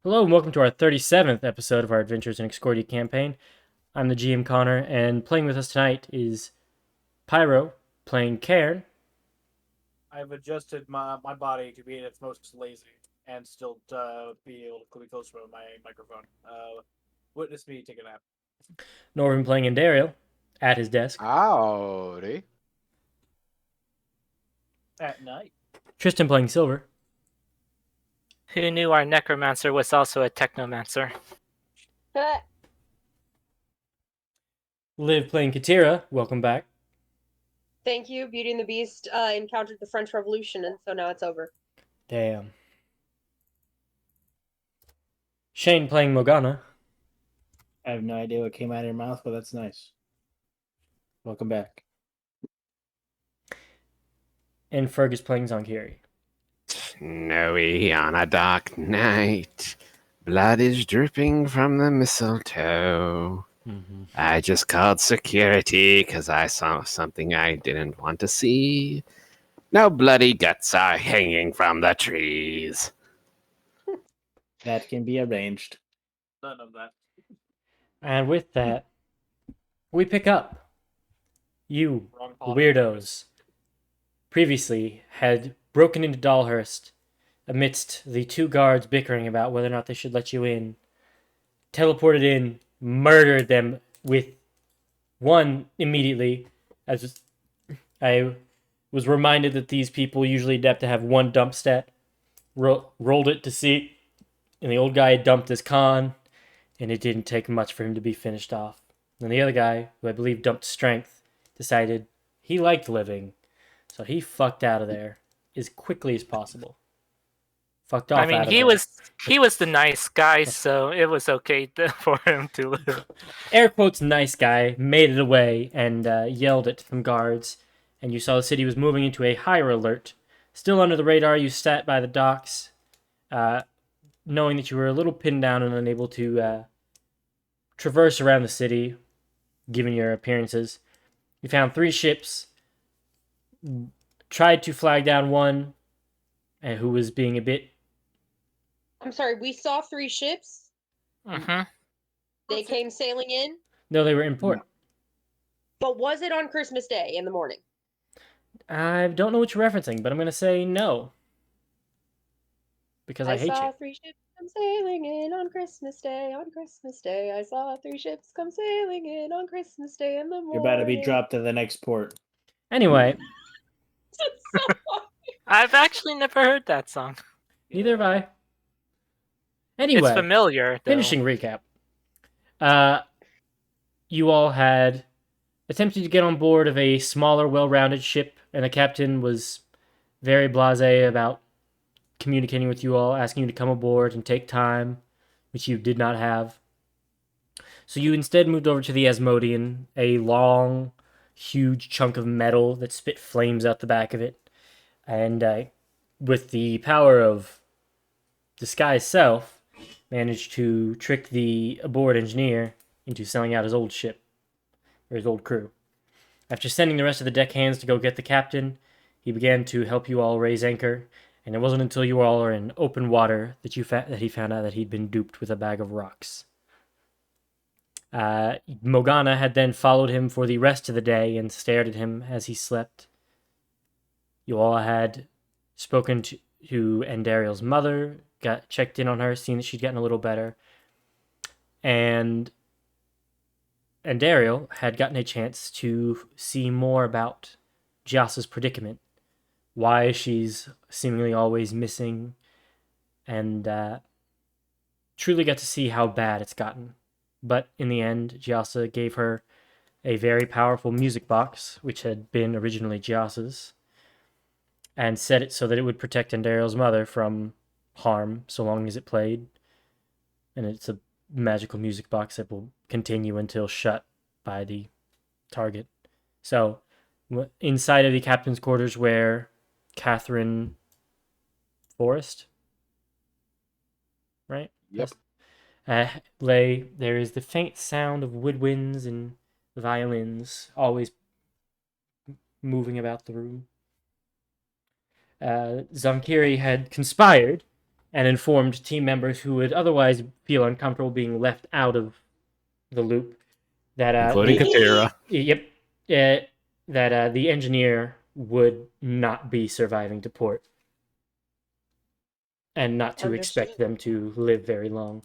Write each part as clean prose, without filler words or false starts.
Hello and welcome to our 37th episode of our Adventures in Excordia campaign. I'm the GM Connor, and playing with us tonight is Pyro, playing Cairn, I've adjusted my body to be in its most lazy and still be able to be close to my microphone. Witness me take a nap Norvin playing Indariel, at his desk, Howdy. at night. Tristan playing Silver, Who knew our necromancer was also a technomancer? Liv playing Katira, welcome back, Thank you. Beauty and the Beast encountered the French Revolution, and so now it's over. damn. Shane playing Morgana, I have no idea what came out of your mouth, but that's nice. Welcome back. and Fergus playing Zonkiri. Snowy on a dark night. Blood is dripping from the mistletoe. I just called security because I saw something I didn't want to see. No bloody guts are hanging from the trees. That can be arranged. None of that. And with that, we pick up. You Wrong the pod. weirdos previously had broken into Dalhurst amidst the two guards bickering about whether or not they should let you in, teleported in, murdered them with one immediately, as I was reminded that these people usually adept to have one dump stat. Rolled it to see, and the old guy dumped his con, and it didn't take much for him to be finished off. And the other guy, who I believe dumped strength, decided he liked living, so he fucked out of there as quickly as possible. Fucked off. I mean, out of he there. was the nice guy, so it was okay for him to live. Air quotes nice guy made it away and yelled at some guards, and you saw the city was moving into a higher alert. Still under the radar, you sat by the docks, knowing that you were a little pinned down and unable to traverse around the city, given your appearances. You found 3 ships, tried to flag down one, who was being a bit... I'm sorry, we saw 3 ships. Mm-hmm. They came sailing in, No, they were in port. but was it on Christmas Day in the morning? I don't know what you're referencing, but I'm going to say no. Because I hate saw you. 3 ships come sailing in on Christmas Day. On Christmas Day, I saw 3 ships come sailing in on Christmas Day in the morning. You're about to be dropped to the next port. Anyway, I've actually never heard that song. neither have I. Anyway, It's familiar, though. finishing recap. You all had attempted to get on board of a smaller, well-rounded ship, and the captain was very blasé about communicating with you all, asking you to come aboard and take time, which you did not have. So you instead moved over to the Asmodean, a long, huge chunk of metal that spit flames out the back of it. And with the power of disguise self, managed to trick the aboard engineer into selling out his old ship, or his old crew. After sending the rest of the deckhands to go get the captain, he began to help you all raise anchor, and it wasn't until you all were in open water that he found out that he'd been duped with a bag of rocks. Morgana had then followed him for the rest of the day and stared at him as he slept. You all had spoken to Andariel's mother, got checked in on her, seen that she'd gotten a little better, and Andariel had gotten a chance to see more about Giassa's predicament, why she's seemingly always missing, and truly got to see how bad it's gotten. But in the end, Giassa gave her a very powerful music box, which had been originally Giassa's, and set it so that it would protect Andariel's mother from harm so long as it played. And it's a magical music box that will continue until shut by the target. So, inside of the captain's quarters where Catherine Forrest, right? Yep. Lay, there is the faint sound of woodwinds and violins always moving about the room. Zamkiri had conspired and informed team members who would otherwise feel uncomfortable being left out of the loop that Including Katira. Yep. That the engineer would not be surviving to port, and not to expect them to live very long.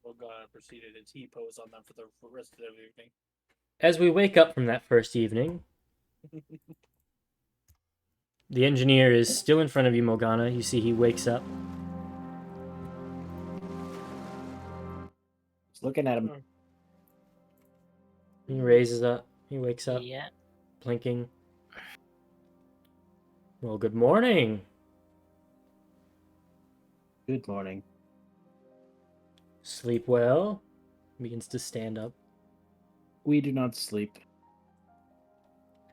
Morgana proceeded to T-pose on them for the rest of the evening. As we wake up from that first evening, the engineer is still in front of you, Morgana. You see he wakes up. Just looking at him. He raises up. He wakes up, Yeah. blinking. Well, good morning. Good morning. Sleep well. Begins to stand up. We do not sleep.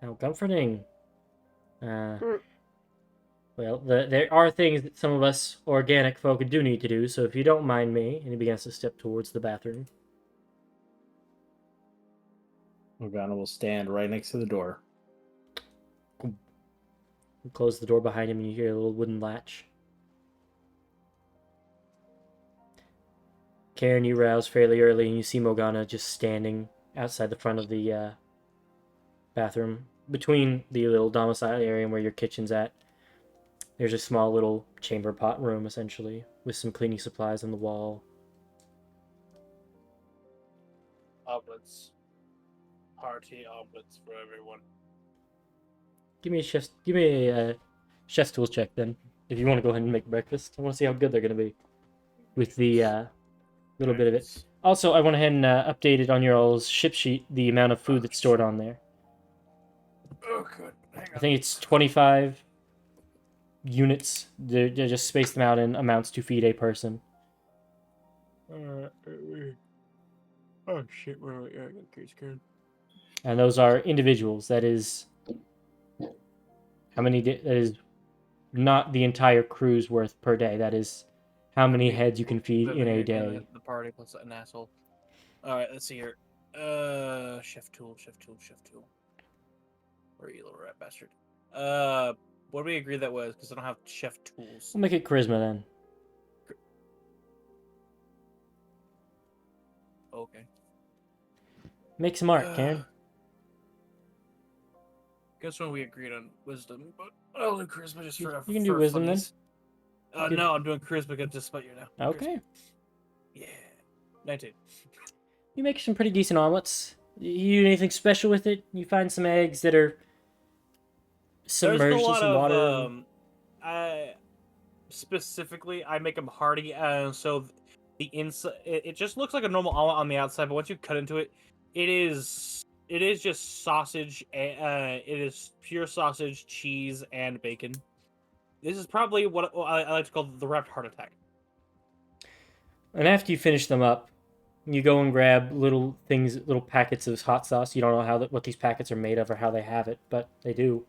How comforting. Well, there are things that some of us organic folk do need to do, so if you don't mind me, and he begins to step towards the bathroom. Morgana will stand right next to the door. You close the door behind him and you hear a little wooden latch. Karen, you rouse fairly early and you see Morgana just standing outside the front of the bathroom. Between the little domicile area and where your kitchen's at, there's a small little chamber pot room, essentially, with some cleaning supplies on the wall. Omelets. Hearty omelets for everyone. Give me a chef's tools check then, if you want to go ahead and make breakfast. I want to see how good they're going to be with the little bit of it. Also, I went ahead and updated on your all's ship sheet the amount of food that's stored on there. Oh, good. Hang on. I think it's 25 units. They just space them out in amounts to feed a person. Oh shit! Where are we? I got case card. And those are individuals. That is how many? That is not the entire crew's worth per day. That is how many heads you can feed in a day. The party plus an asshole. All right, let's see here. Chef tool. Where are you, little rat bastard? What do we agree that was? Because I don't have chef tools. We'll make it charisma then. Okay. Make some art, Karen. Guess when we agreed on wisdom, but I'll do charisma just for You can do for wisdom funnies. then. No, I'm doing charisma because just about you now. Okay. Charisma. Yeah. 19. You make some pretty decent omelets. You do anything special with it? You find some eggs that are submerged in some water. I specifically I make them hearty, so the inside it just looks like a normal omelet on the outside, but once you cut into it, it is just sausage. It is pure sausage, cheese, and bacon. This is probably what I like to call the wrapped heart attack. And after you finish them up, you go and grab little packets of hot sauce. You don't know what these packets are made of or how they have it, but they do.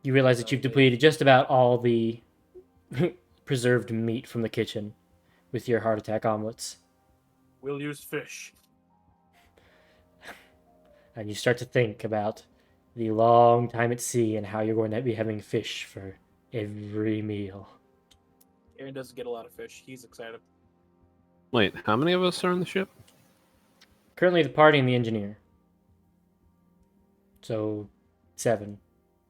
You realize that you've depleted just about all the preserved meat from the kitchen with your heart attack omelets. We'll use fish. And you start to think about the long time at sea and how you're going to be having fish for every meal. Aaron doesn't get a lot of fish. He's excited. Wait, how many of us are on the ship? Currently the party and the engineer. So, 7.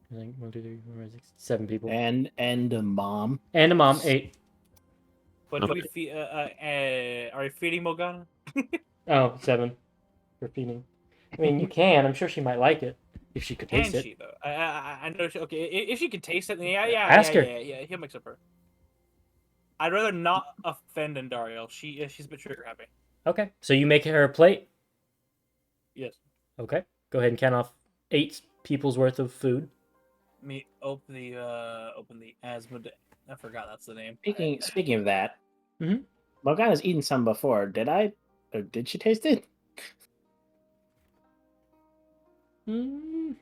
I think 1, 2, 3, 4, 5, 6, 7 people. And a mom. And a mom, 8. But do we feed? Are you feeding Morgana? Oh, 7 for feeding. I mean, you can. I'm sure she might like it if she could Can taste it. she though? I know. Okay, if she can taste it, then yeah. Ask her. Yeah. He'll mix up her. I'd rather not offend Dario. She's a bit trigger happy. Okay, so you make her a plate. Yes. Okay, go ahead and count off 8 people's worth of food. Me open the Asmode. I forgot that's the name. Speaking of that, Mhm. Morgana's eaten some before. Did she taste it? Mm,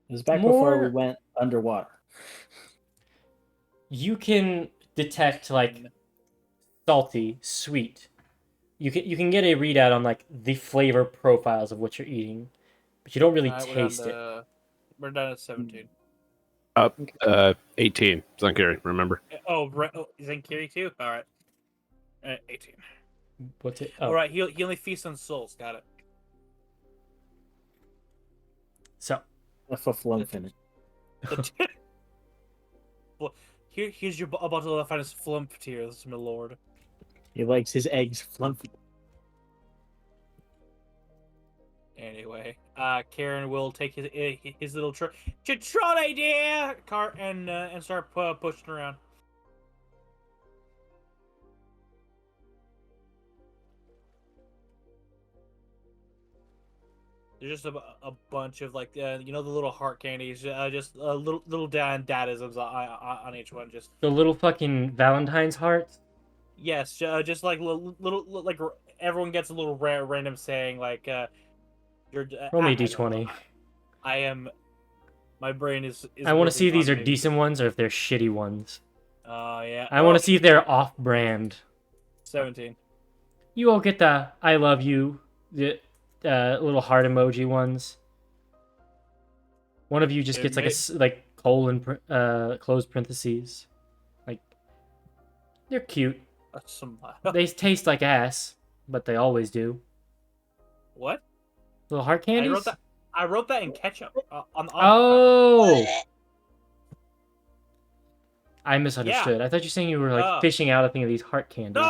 It was back before we More- went underwater. you can detect like salty, sweet. You can get a readout on like the flavor profiles of what you're eating, but you don't really taste it. We're down at 17. Up, 18. Zankiri, remember? Zankiri too. All right, 18. What's it? All Oh, right, he only feasts on souls. Got it. so That's a flump in it. Well, here's your a bottle of finest flump tears, my lord. He likes his eggs flumpy. Anyway, Karen will take his little troll idea cart and start pushing around. There's just a bunch of like the little heart candies, just little dadisms on each one. Just the little fucking Valentine's hearts. yes, just like little like everyone gets a little random saying like you're Roll me a I don't know. d20. I am. My brain is. I want to working see if these are on me. decent ones or if they're shitty ones. Yeah. I want to see if they're off-brand. 17. You all get the "I love you," the little heart emoji ones. One of you just gets like like colon closed parentheses. Like they're cute. They taste like ass, but they always do. What? Little heart candies. I wrote that in ketchup on the Oh. I misunderstood. I thought you were saying you were like fishing out a thing of these heart candies. No.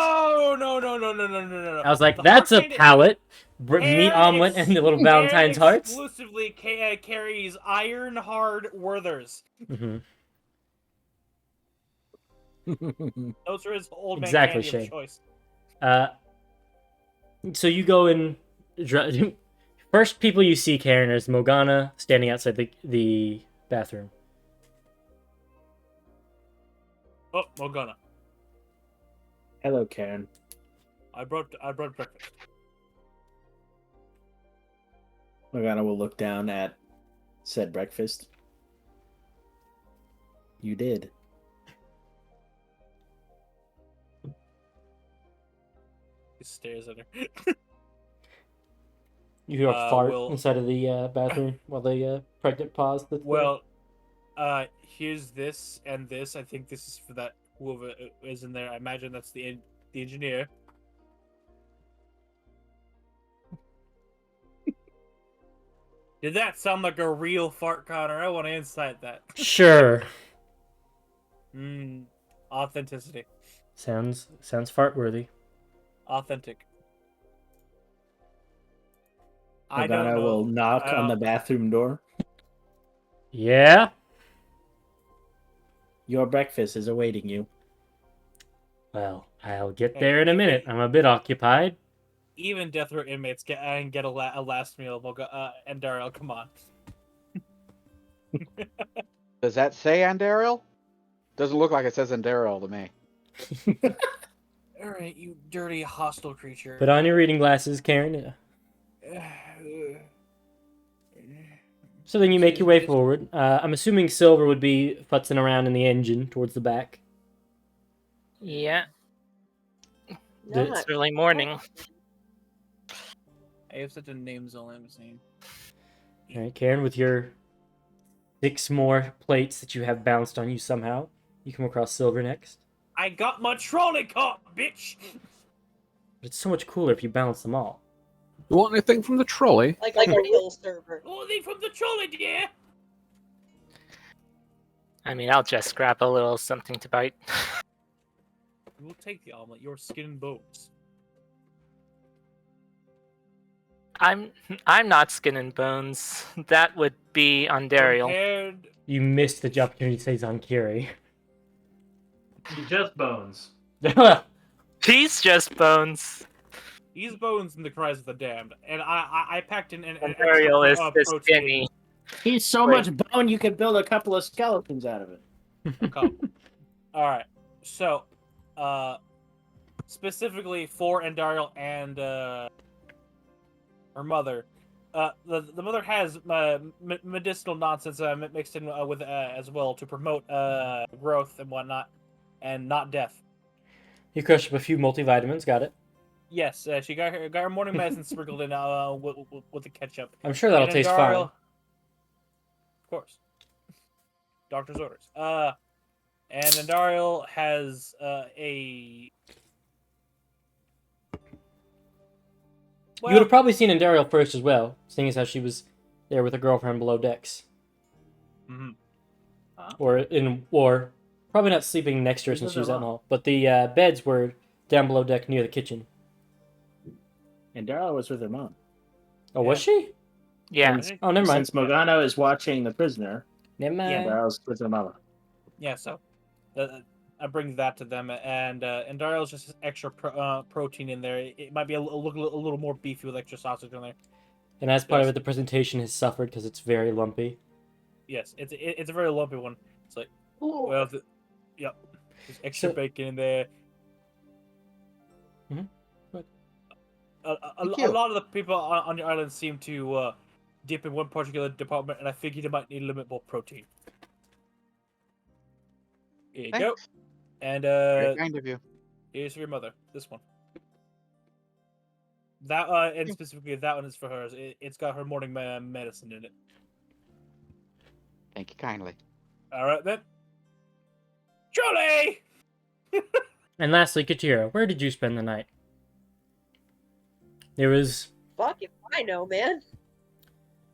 I was like, that's a palette. Meat omelet and the little Valentine's hearts. Exclusively carries iron hard Werthers. Mm-hmm. Those are his old man Exactly, candy Shane. of choice. So you go in. First people you see, Karen, is Morgana standing outside the bathroom. Oh, Morgana. Hello, Karen. I brought breakfast. Morgana will look down at said breakfast. You did. He stares at her. You hear a fart well- inside of the bathroom while the pregnant pause. Well, here's this and this. I think this is for that whoever is in there. I imagine that's the engineer. Did that sound like a real fart, Connor? I want to insight that. Sure. Authenticity. Sounds fart worthy. Authentic. I don't Morgana know. will knock on the bathroom door. Yeah. Your breakfast is awaiting you. Well, I'll get there in a minute. I'm a bit occupied. Even death row inmates get a last meal. And Daryl, come on. Does that say Andariel? Doesn't look like it says Andariel to me. All right, you dirty hostile creature. Put on your reading glasses, Karen. So then you make your way forward. I'm assuming Silver would be futzing around in the engine towards the back. Yeah, Not it's early morning. I have such a names all I'm saying. All right, Karen, with your 6 more plates that you have bounced on you somehow, you come across Silver next. I got my trolley caught, bitch. But it's so much cooler if you balance them all. You want anything from the trolley? Like a real server. Oh, they from the trolley, dear. I mean, I'll just grab a little something to bite. We'll take the omelet. Your skin and bones. I'm not skin and bones. That would be Ondariel. Compared... You missed the opportunity to say Zankiri. You just bones. He's just bones. He's bones in the cries of the damned, and I packed in an Ondariel is extra, the protein. skinny. He's so much bone you could build a couple of skeletons out of it. All right, so specifically for Andariel and her mother, the mother has medicinal nonsense mixed in with as well to promote growth and whatnot, and not death. You crush up a few multivitamins, got it. Yes, she got her morning medicine sprinkled in with the ketchup. I'm sure that'll And taste Andariel- fine. Of course. doctor's orders. And Andariel has a. You would have probably seen Andariel first as well, seeing as how she was there with her girlfriend below decks. Mhm. Or probably not sleeping next to her since she was out in the hall. But the beds were down below deck near the kitchen. And Daryl was with her mom. Oh, was she? Yeah. Oh, never mind. Since Mogano is watching the prisoner, Never mind. Yeah. Daryl's with her mama. Yeah, so I bring that to them, and Daryl's just extra protein in there. It might be a little more beefy with extra sausage in there. And as part of Yes. it, the presentation has suffered because it's very lumpy. Yes, it's a very lumpy one. It's like, well, yep, there's extra So- bacon in there. Mhm. What? A Thank you. lot of the people on your island seem to dip in one particular department, and I figured they might need a little bit more protein. Here you go. Thanks. And Very kind of you. here's for your mother. This one. That and specifically that one is for hers. It's got her morning medicine in it. Thank you kindly. All right then. Julie. And lastly, Katira, where did you spend the night? There was... Fuck if I know, man.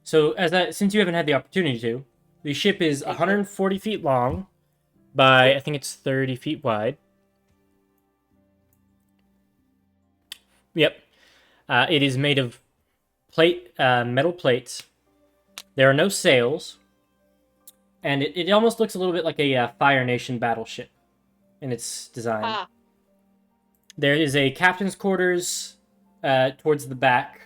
So, since you haven't had the opportunity to, the ship is 140 feet long by, I think it's 30 feet wide. Yep. It is made of metal plates. There are no sails. And it almost looks a little bit like a Fire Nation battleship in its design. Ah, There is a captain's quarters towards the back.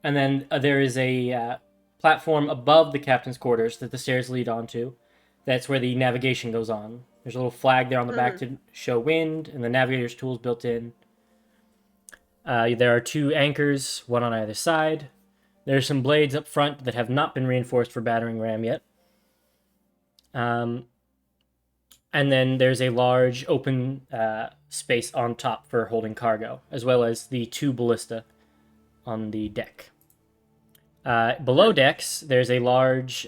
And then there is a platform above the captain's quarters that the stairs lead onto. That's where the navigation goes on. There's a little flag there on the back to show wind, and the navigator's tools built in. There are 2 anchors, one on either side. There's some blades up front that have not been reinforced for battering ram yet. And then there's a large open space on top for holding cargo, as well as the 2 ballista on the deck. Below decks, there's a large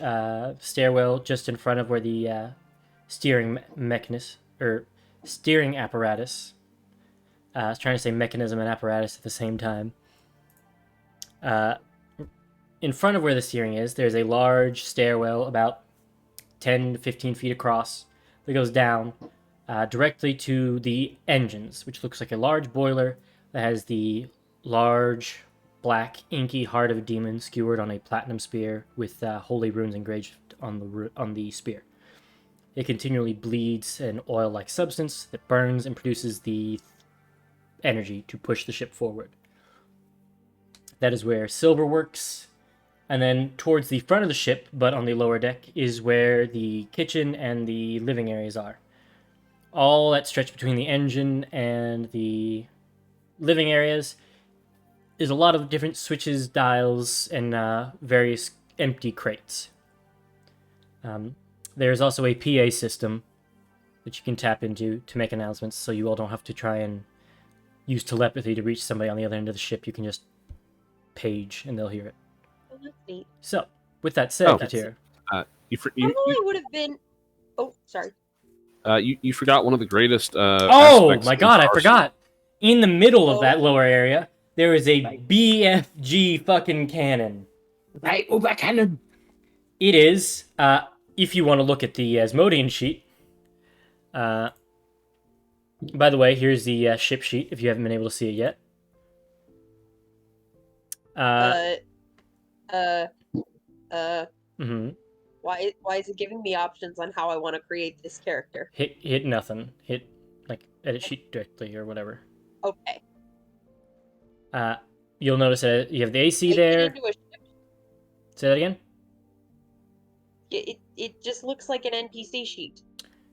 stairwell just in front of where the steering apparatus. I was trying to say mechanism and apparatus at the same time. In front of where the steering is, there's a large stairwell about 10 to 15 feet across that goes down directly to the engines, which looks like a large boiler that has the large black inky heart of a demon skewered on a platinum spear with holy runes engraved on the spear. It continually bleeds an oil-like substance that burns and produces the energy to push the ship forward. That is where silver works. And then towards the front of the ship, but on the lower deck, is where the kitchen and the living areas are. All that stretch between the engine and the living areas is a lot of different switches, dials, and various empty crates. There's also a PA system that you can tap into to make announcements, so you all don't have to try and use telepathy to reach somebody on the other end of the ship. You can just page, and they'll hear it. well, that's neat. So, with that said, Oh. Katira, Probably would have been. Oh, sorry. you forgot one of the greatest. oh aspects my of god, I our- forgot! In the middle of Oh. that lower area, there is a BFG fucking cannon. Right over cannon. It is, if you want to look at the Asmodean sheet. By the way, here's the ship sheet, if you haven't been able to see it yet. Mhm. Why is it giving me options on how I want to create this character? Hit nothing. Hit, like, edit sheet directly or whatever. Okay. You'll notice that you have the AC Make it there. into a ship. Say that again? It just looks like an NPC sheet,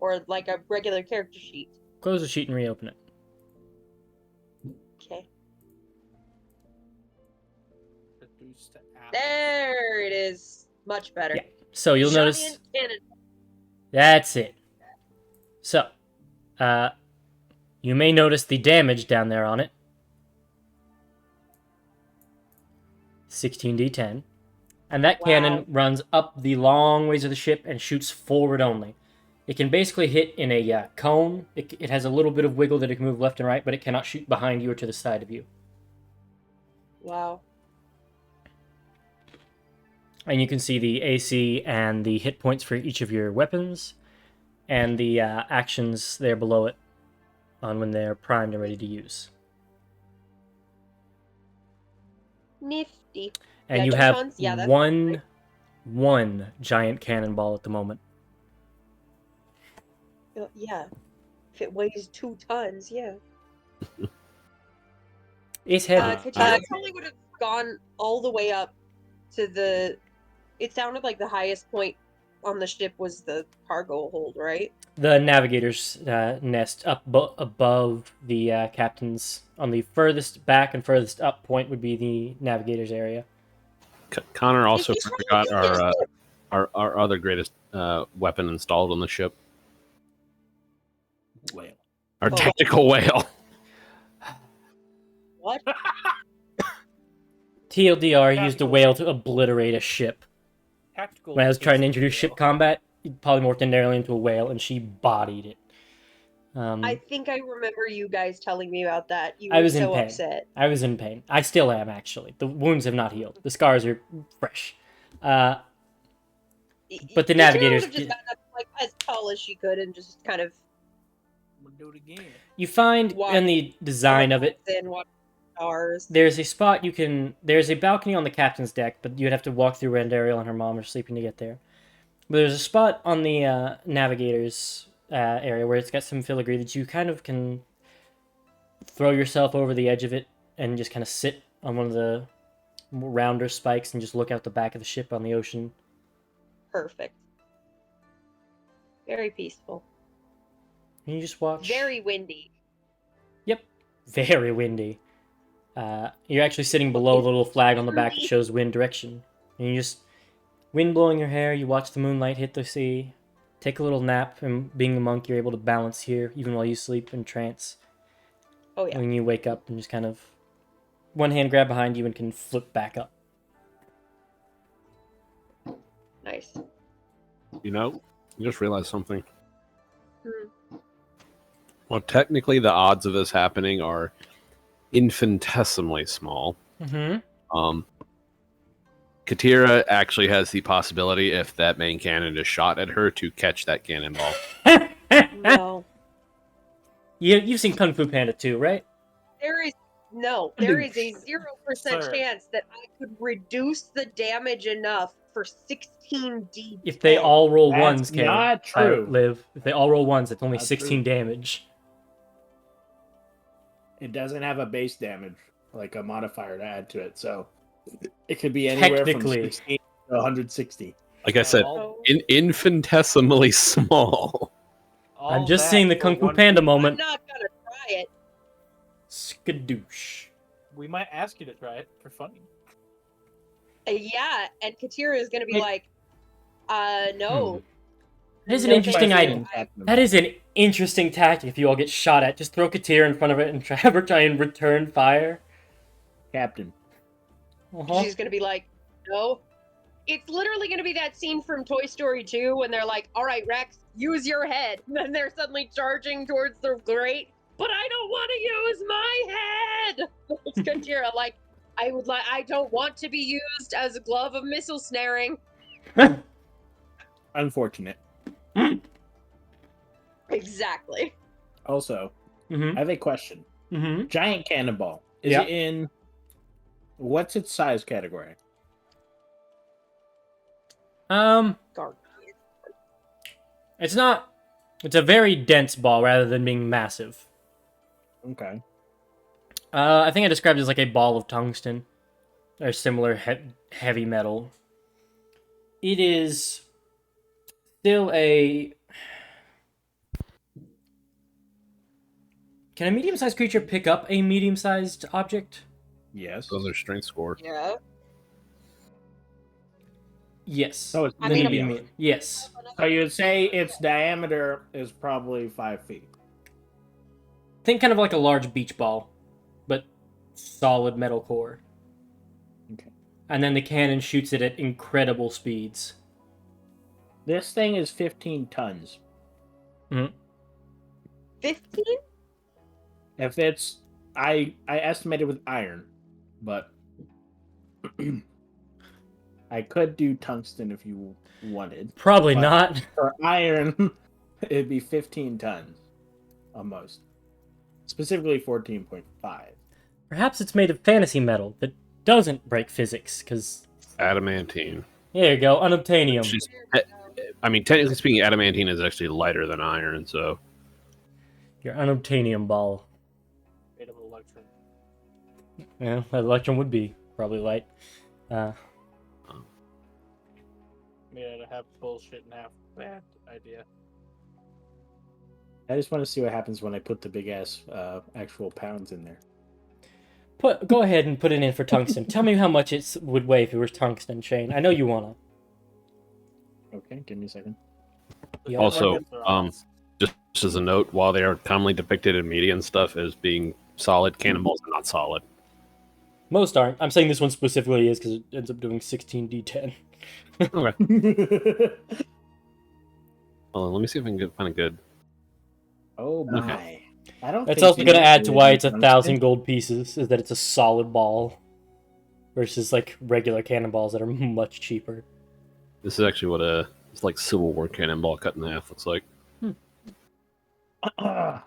or like a regular character sheet. Close the sheet and reopen it. Okay. Reduce to app. There it is. Much better. Yeah. So you'll Shiny notice... and cannon. That's it. So, you may notice the damage down there on it. 16d10. And that Wow. cannon runs up the long ways of the ship and shoots forward only. It can basically hit in a cone. It has a little bit of wiggle that it can move left and right, but it cannot shoot behind you or to the side of you. Wow. And you can see the AC and the hit points for each of your weapons, and the actions there below it on when they're primed and ready to use. Nifty. And Yeah, you 2 have tons? Yeah, that's one giant cannonball at the moment. Yeah. If it weighs 2 tons, yeah. It's heavy. Katara probably would have gone all the way up to the... It sounded like the highest point on the ship was the cargo hold, right? The navigator's nest up above the captain's. On the furthest back and furthest up point would be the navigator's area. Connor also Is he forgot trying to our other greatest weapon installed on the ship. Whale. Our Oh. tactical whale. What? TLDR used a Tactical. whale to obliterate a ship. Tactical. When I was trying to is introduce ship whale. combat, it polymorphed entirely into a whale, and she bodied it. I think I remember you guys telling me about that. You I were was in so pain. upset. I was in pain. I still am, actually. The wounds have not healed. The scars are fresh. But the Katara navigators... would have just gotten up like as tall as she could and just kind of I'm gonna do it again. You find Watch in the design of it, then watch stars. there's a spot you can... There's a balcony on the captain's deck, but you'd have to walk through Randariel and her mom are sleeping to get there. But there's a spot on the navigator's area where it's got some filigree that you kind of can throw yourself over the edge of it and just kind of sit on one of the rounder spikes and just look out the back of the ship on the ocean. Perfect. Very peaceful. And you just watch. Very windy. Yep. Very windy. You're actually sitting below the little flag on the back that shows wind direction. And you just... Wind blowing your hair, you watch the moonlight hit the sea, take a little nap, and being a monk, you're able to balance here, even while you sleep in trance. Oh yeah. When you wake up and just kind of... One hand grab behind you and can flip back up. Nice. You know, I just realized something. Hmm. Well, technically, the odds of this happening are infinitesimally small. Mm-hmm. Katira actually has the possibility, if that main cannon is shot at her, to catch that cannonball. No. You've seen Kung Fu Panda 2, right? There is a 0% Sir. chance that I could reduce the damage enough for 16d. If they all roll That's ones, Kay, not true. Live. If they all roll ones, it's only Not 16 true. damage. It doesn't have a base damage, like a modifier to add to it, so it could be anywhere from Technically. 16 to 160. Like I said, All- infinitesimally small. I'm all just that seeing the for Kung Fu one- Panda I'm moment. not gonna try it. Skadoosh. We might ask you to try it for funny. Yeah, and Katira is gonna be Hey. like, no. That is an No, interesting thank you. idea. That is an interesting tactic if you all get shot at. Just throw Katir in front of it and have her try and return fire. Captain. Uh-huh. She's gonna be like, no. It's literally gonna be that scene from Toy Story 2 when they're like, all right, Rex, use your head. And then they're suddenly charging towards the grate. But I don't want to use my head. It's Katira like, I don't want to be used as a glove of missile snaring. Unfortunate. Exactly. Also, Mm-hmm. I have a question. Mm-hmm. Giant cannonball. Is Yeah. it in... What's its size category? Garbage. It's not... It's a very dense ball rather than being massive. Okay. I think I described it as like a ball of tungsten. Or similar heavy metal. It is still a... Can a medium-sized creature pick up a medium-sized object? Yes. So their strength score. Yeah. Yes. So it's I Then mean, it'd be medium. me- Yes. So you'd say its diameter is probably 5 feet. Think kind of like a large beach ball, but solid metal core. Okay. and then the cannon shoots it at incredible speeds. This thing is 15 tons. 15? If it's, I estimated with iron, but I could do tungsten if you wanted. Probably But not. For iron, it'd be 15 tons, almost. Specifically 14.5. Perhaps it's made of fantasy metal that doesn't break physics, because... Adamantine. There you go, unobtainium. She's- I mean, technically speaking, adamantine is actually lighter than iron, so Your unobtainium ball. Made of electron. Yeah, that electron would be probably light. Made to have bullshit and half bad idea. I just want to see what happens when I put the big ass actual pounds in there. Go ahead and put it in for tungsten. Tell me how much it would weigh if it was tungsten, Shane. I know you wanna. Okay, give me a second. Yeah. also, just as a note, while they are commonly depicted in media and stuff as being solid, cannonballs are not solid. Most aren't. I'm saying this one specifically is because it ends up doing 16d10. Okay. Hold on, let me see if I can find a good. Oh my. I don't That's think also you going to need add to why it's tungsten. 1,000 gold pieces, is that it's a solid ball. Versus, like, regular cannonballs that are much cheaper. This is actually what it's like Civil War cannonball cut in half looks like.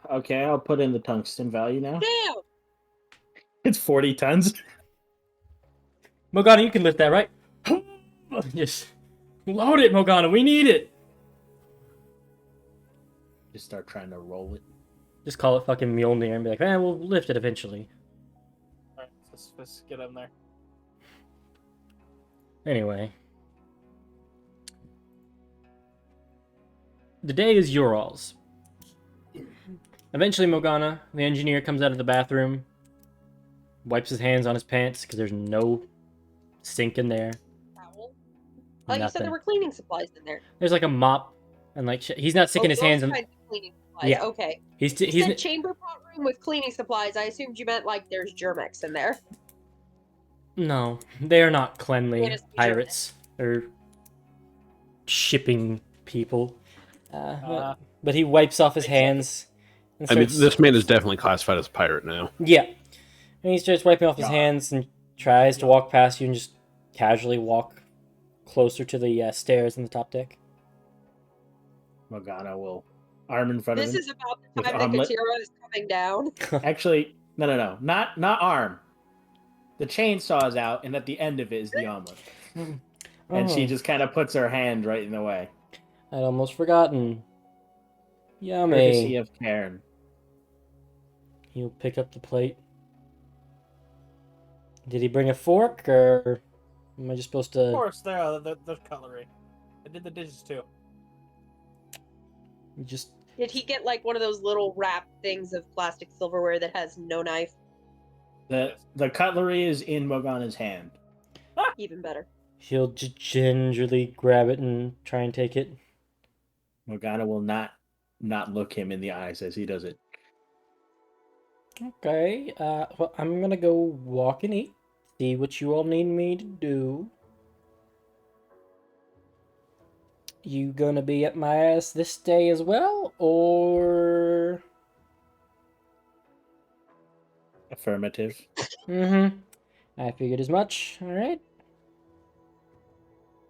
Okay, I'll put in the tungsten value now. Damn! It's 40 tons. Morgana, you can lift that, right? Just load it, Morgana. We need it. Just start trying to roll it. Just call it fucking Mjolnir and be like, we'll lift it eventually. Alright, let's get in there. Anyway. The day is Ural's. Eventually, Morgana, the engineer, comes out of the bathroom, wipes his hands on his pants because there's no sink in there. Towel? Oh, you said Nothing. there were cleaning supplies in there. There's like a mop and like he's not sticking his those hands in. kinds of cleaning supplies. Yeah. Okay. He's You said chamber pot room with cleaning supplies. I assumed you meant like there's Germex in there. No, they are not cleanly They just- pirates or shipping people. But he wipes off his hands. And I mean, starts, this man is definitely classified as a pirate now. yeah, and he starts wiping off his God. hands and tries to walk past you and just casually walk closer to the stairs in the top deck. Morgana will arm in front This of him. is about the With time that omelet? Katira is coming down. Actually, no. Not arm. The chainsaw is out, and at the end of it is the omelet. And she Oh, just kind of puts her hand right in the way. I'd almost forgotten. Courtesy Yummy. of Karen. He'll pick up the plate. Did he bring a fork, or am I just supposed Of to? course, there's cutlery. I did the dishes too. Just Did he get like one of those little wrap things of plastic silverware that has no knife? The cutlery is in Morgana's hand. Even better. he'll just gingerly grab it and try and take it. Morgana will not look him in the eyes as he does it. Okay. Well, I'm gonna go walk and eat. See what you all need me to do. You gonna be at my ass this day as well, or? Affirmative. Mm-hmm. I figured as much. All right.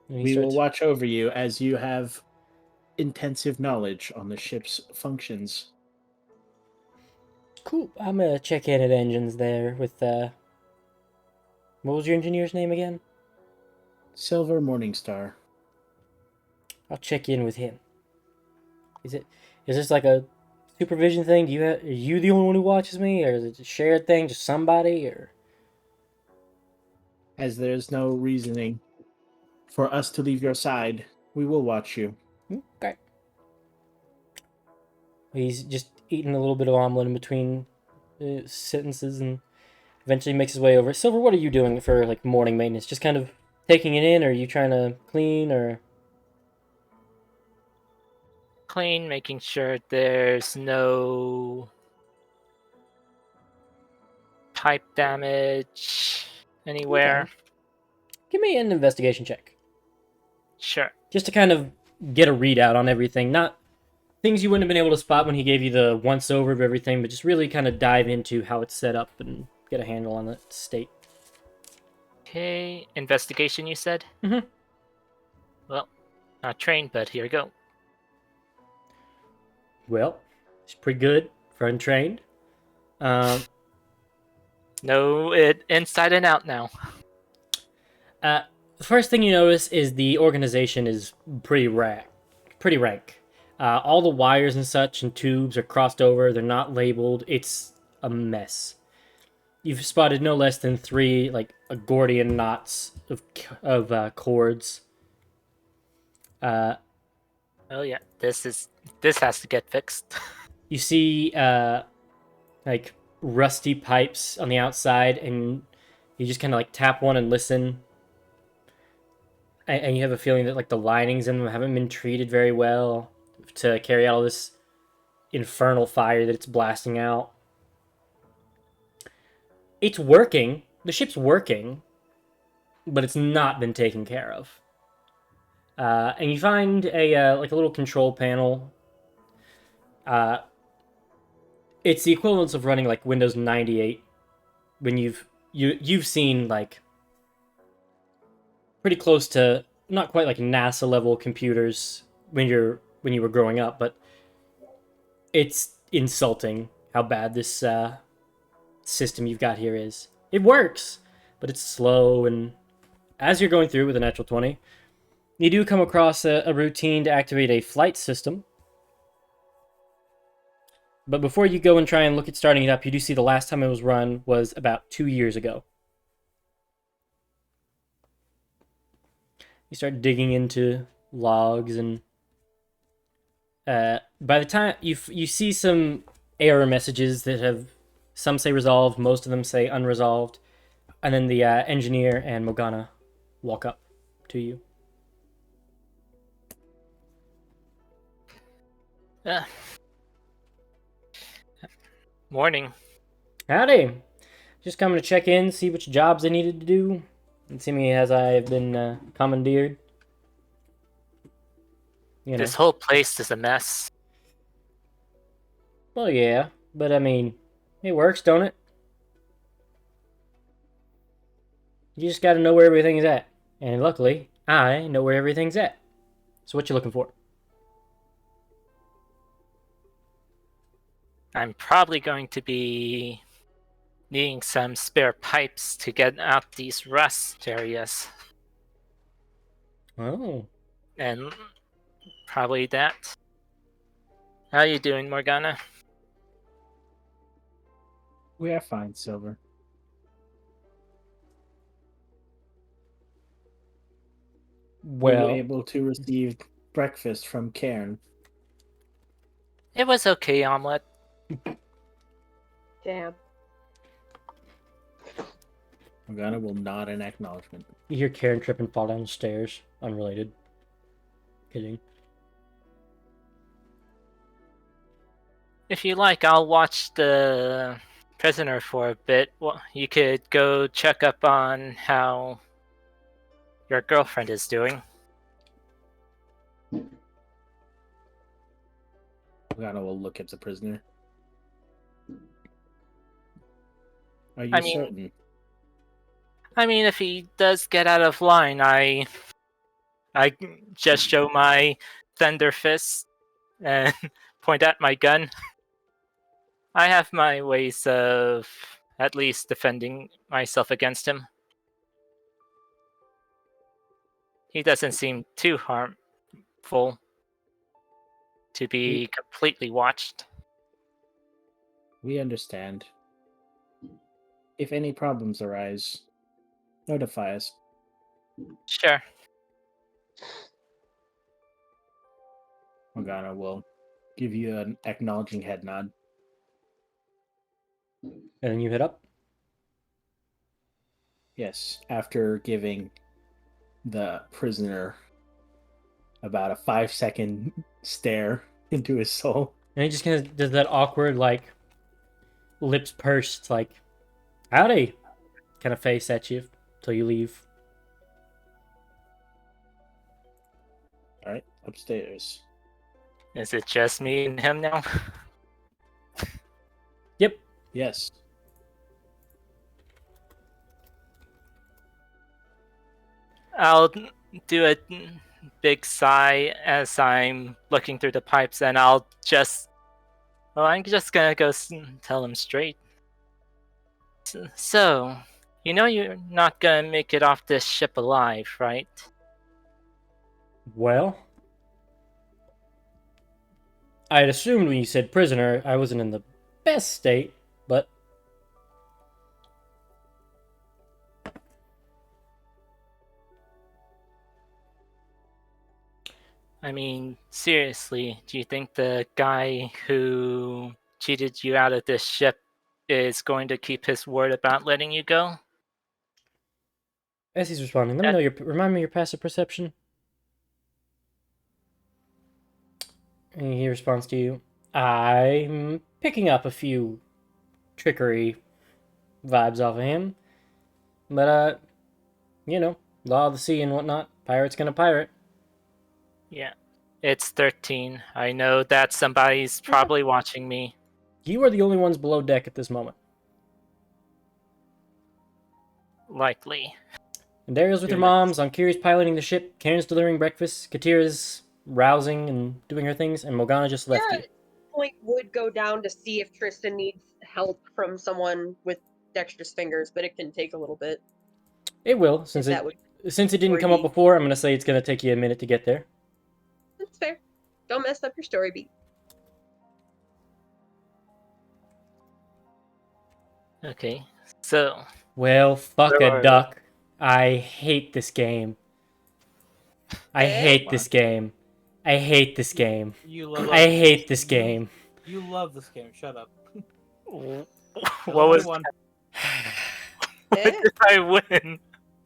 And he We will starts- watch over you as you have intensive knowledge on the ship's functions. Cool. I'm gonna check in at engines there with What was your engineer's name again? Silver Morningstar. I'll check in with him. Is this like a supervision thing? Are you the only one who watches me, or is it a shared thing, just somebody, or? As there's no reasoning for us to leave your side, we will watch you. Okay. He's just eating a little bit of omelet in between sentences, and eventually makes his way over. Silver, what are you doing for like morning maintenance? Just kind of taking it in, or are you trying to clean, or? Clean, making sure there's no pipe damage anywhere. Give me an investigation check. Sure. Just to kind of get a readout on everything. Not things you wouldn't have been able to spot when he gave you the once over of everything, but just really kind of dive into how it's set up and get a handle on the state. Okay, investigation, you said? Mhm. Well, not trained, but here we go. Well, it's pretty good for untrained. Know it inside and out now. The first thing you notice is the organization is pretty rank. All the wires and such and tubes are crossed over. They're not labeled. It's a mess. You've spotted no less than 3 like Gordian knots of cords. Oh yeah, this has to get fixed. You see like rusty pipes on the outside, and you just kind of like tap one and listen. And you have a feeling that like the linings in them haven't been treated very well to carry out all this infernal fire that it's blasting out. It's working. The ship's working, but it's not been taken care of. And you find a like a little control panel. It's the equivalent of running like Windows 98 when you've seen like pretty close to not quite like NASA level computers when you were growing up, but it's insulting how bad this system you've got here is. It works, but it's slow, and as you're going through with a natural 20, you do come across a routine to activate a flight system. But before you go and try and look at starting it up, you do see the last time it was run was about 2 years ago. You start digging into logs, and by the time you see some error messages that have some say resolved, most of them say unresolved, and then the engineer and Morgana walk up to you. Morning. Howdy. Just coming to check in, see which jobs I needed to do. And seemingly as I have been commandeered. You know. This whole place is a mess. Well, yeah, but I mean, it works, don't it? You just gotta know where everything's at. And luckily, I know where everything's at. So what you looking for? I'm probably going to be needing some spare pipes to get out these rust areas. Oh. And probably that. How you doing, Morgana? We are fine, Silver. Were Well, you able to receive breakfast from Cairn? It was okay, Omelette. Damn. Morgana will nod in acknowledgement. you hear Karen trip and fall down the stairs. Unrelated. Kidding. If you like, I'll watch the prisoner for a bit. Well, you could go check up on how your girlfriend is doing. Morgana will look at the prisoner. Are you I mean- certain? I mean, if he does get out of line, I just show my thunder fist and point at my gun. I have my ways of at least defending myself against him. He doesn't seem too harmful to be completely watched. We understand. If any problems arise, notify us. Sure. Morgana will give you an acknowledging head nod. And then you head up. Yes, after giving the prisoner about a 5-second stare into his soul. And he just kind of does that awkward, like, lips pursed, like, howdy, kind of face at you till you leave. All right, upstairs. Is it just me and him now? Yep. Yes. I'll do a big sigh as I'm looking through the pipes, and I'll just. Well, I'm just gonna go tell him straight. So, you know you're not gonna make it off this ship alive, right? Well, I had assumed when you said prisoner, I wasn't in the best state, but I mean, seriously, do you think the guy who cheated you out of this ship is going to keep his word about letting you go? as he's responding, let me know your remind me your passive perception. And he responds to you, I'm picking up a few trickery vibes off of him. But, you know, law of the sea and whatnot, pirate's gonna pirate. Yeah. It's 13. I know that somebody's probably watching me. You are the only ones below deck at this moment. Likely. And Dariel's with her moms, Ankiri's piloting the ship, Karen's delivering breakfast, Katira's rousing and doing her things, and Morgana just left you. Point would go down to see if Tristan needs help from someone with dexterous fingers, but it can take a little bit. It will, since it didn't come up before. I'm gonna say it's gonna take you a minute to get there. That's fair. Don't mess up your story beat. Okay, so. Well, fuck Where a duck. I hate this game. I hate this game. I hate this game. I hate this game. You love this game. Shut up. What was one? What did I win?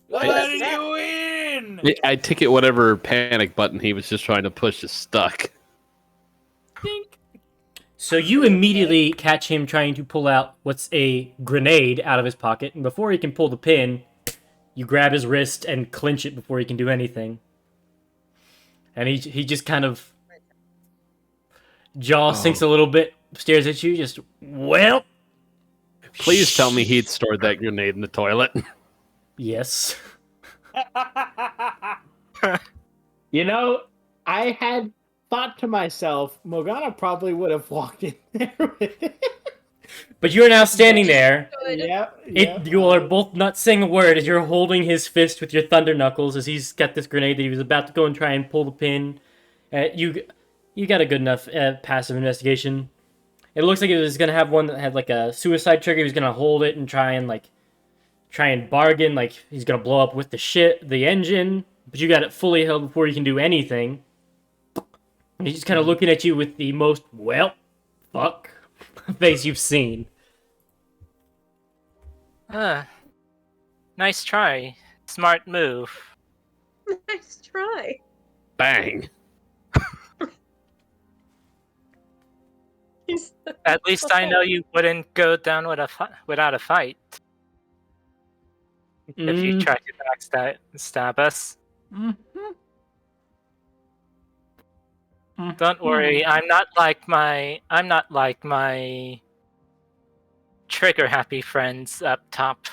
What did you win? I take it whatever panic button he was just trying to push is stuck. So you immediately catch him trying to pull out what's a grenade out of his pocket, and before he can pull the pin, you grab his wrist and clinch it before he can do anything. And he just kind of jaw sinks a little bit, stares at you, just, well. Please tell me he'd stored that grenade in the toilet. Yes. You know, I had thought to myself, Morgana probably would have walked in there with it. But you're now standing there. Yep. You all are both not saying a word as you're holding his fist with your thunder knuckles as he's got this grenade that he was about to go and try and pull the pin. You got a good enough passive investigation. It looks like it was gonna have one that had like a suicide trigger. He was gonna hold it and try and bargain, like he's gonna blow up with the engine. But you got it fully held before you can do anything. And he's just kind of looking at you with the most, well, fuck face you've seen. Nice try. Smart move. Nice try. Bang. At least I know you wouldn't go down without a fight. If you try to backstab us. Don't worry, I'm not like my trigger happy friends up top.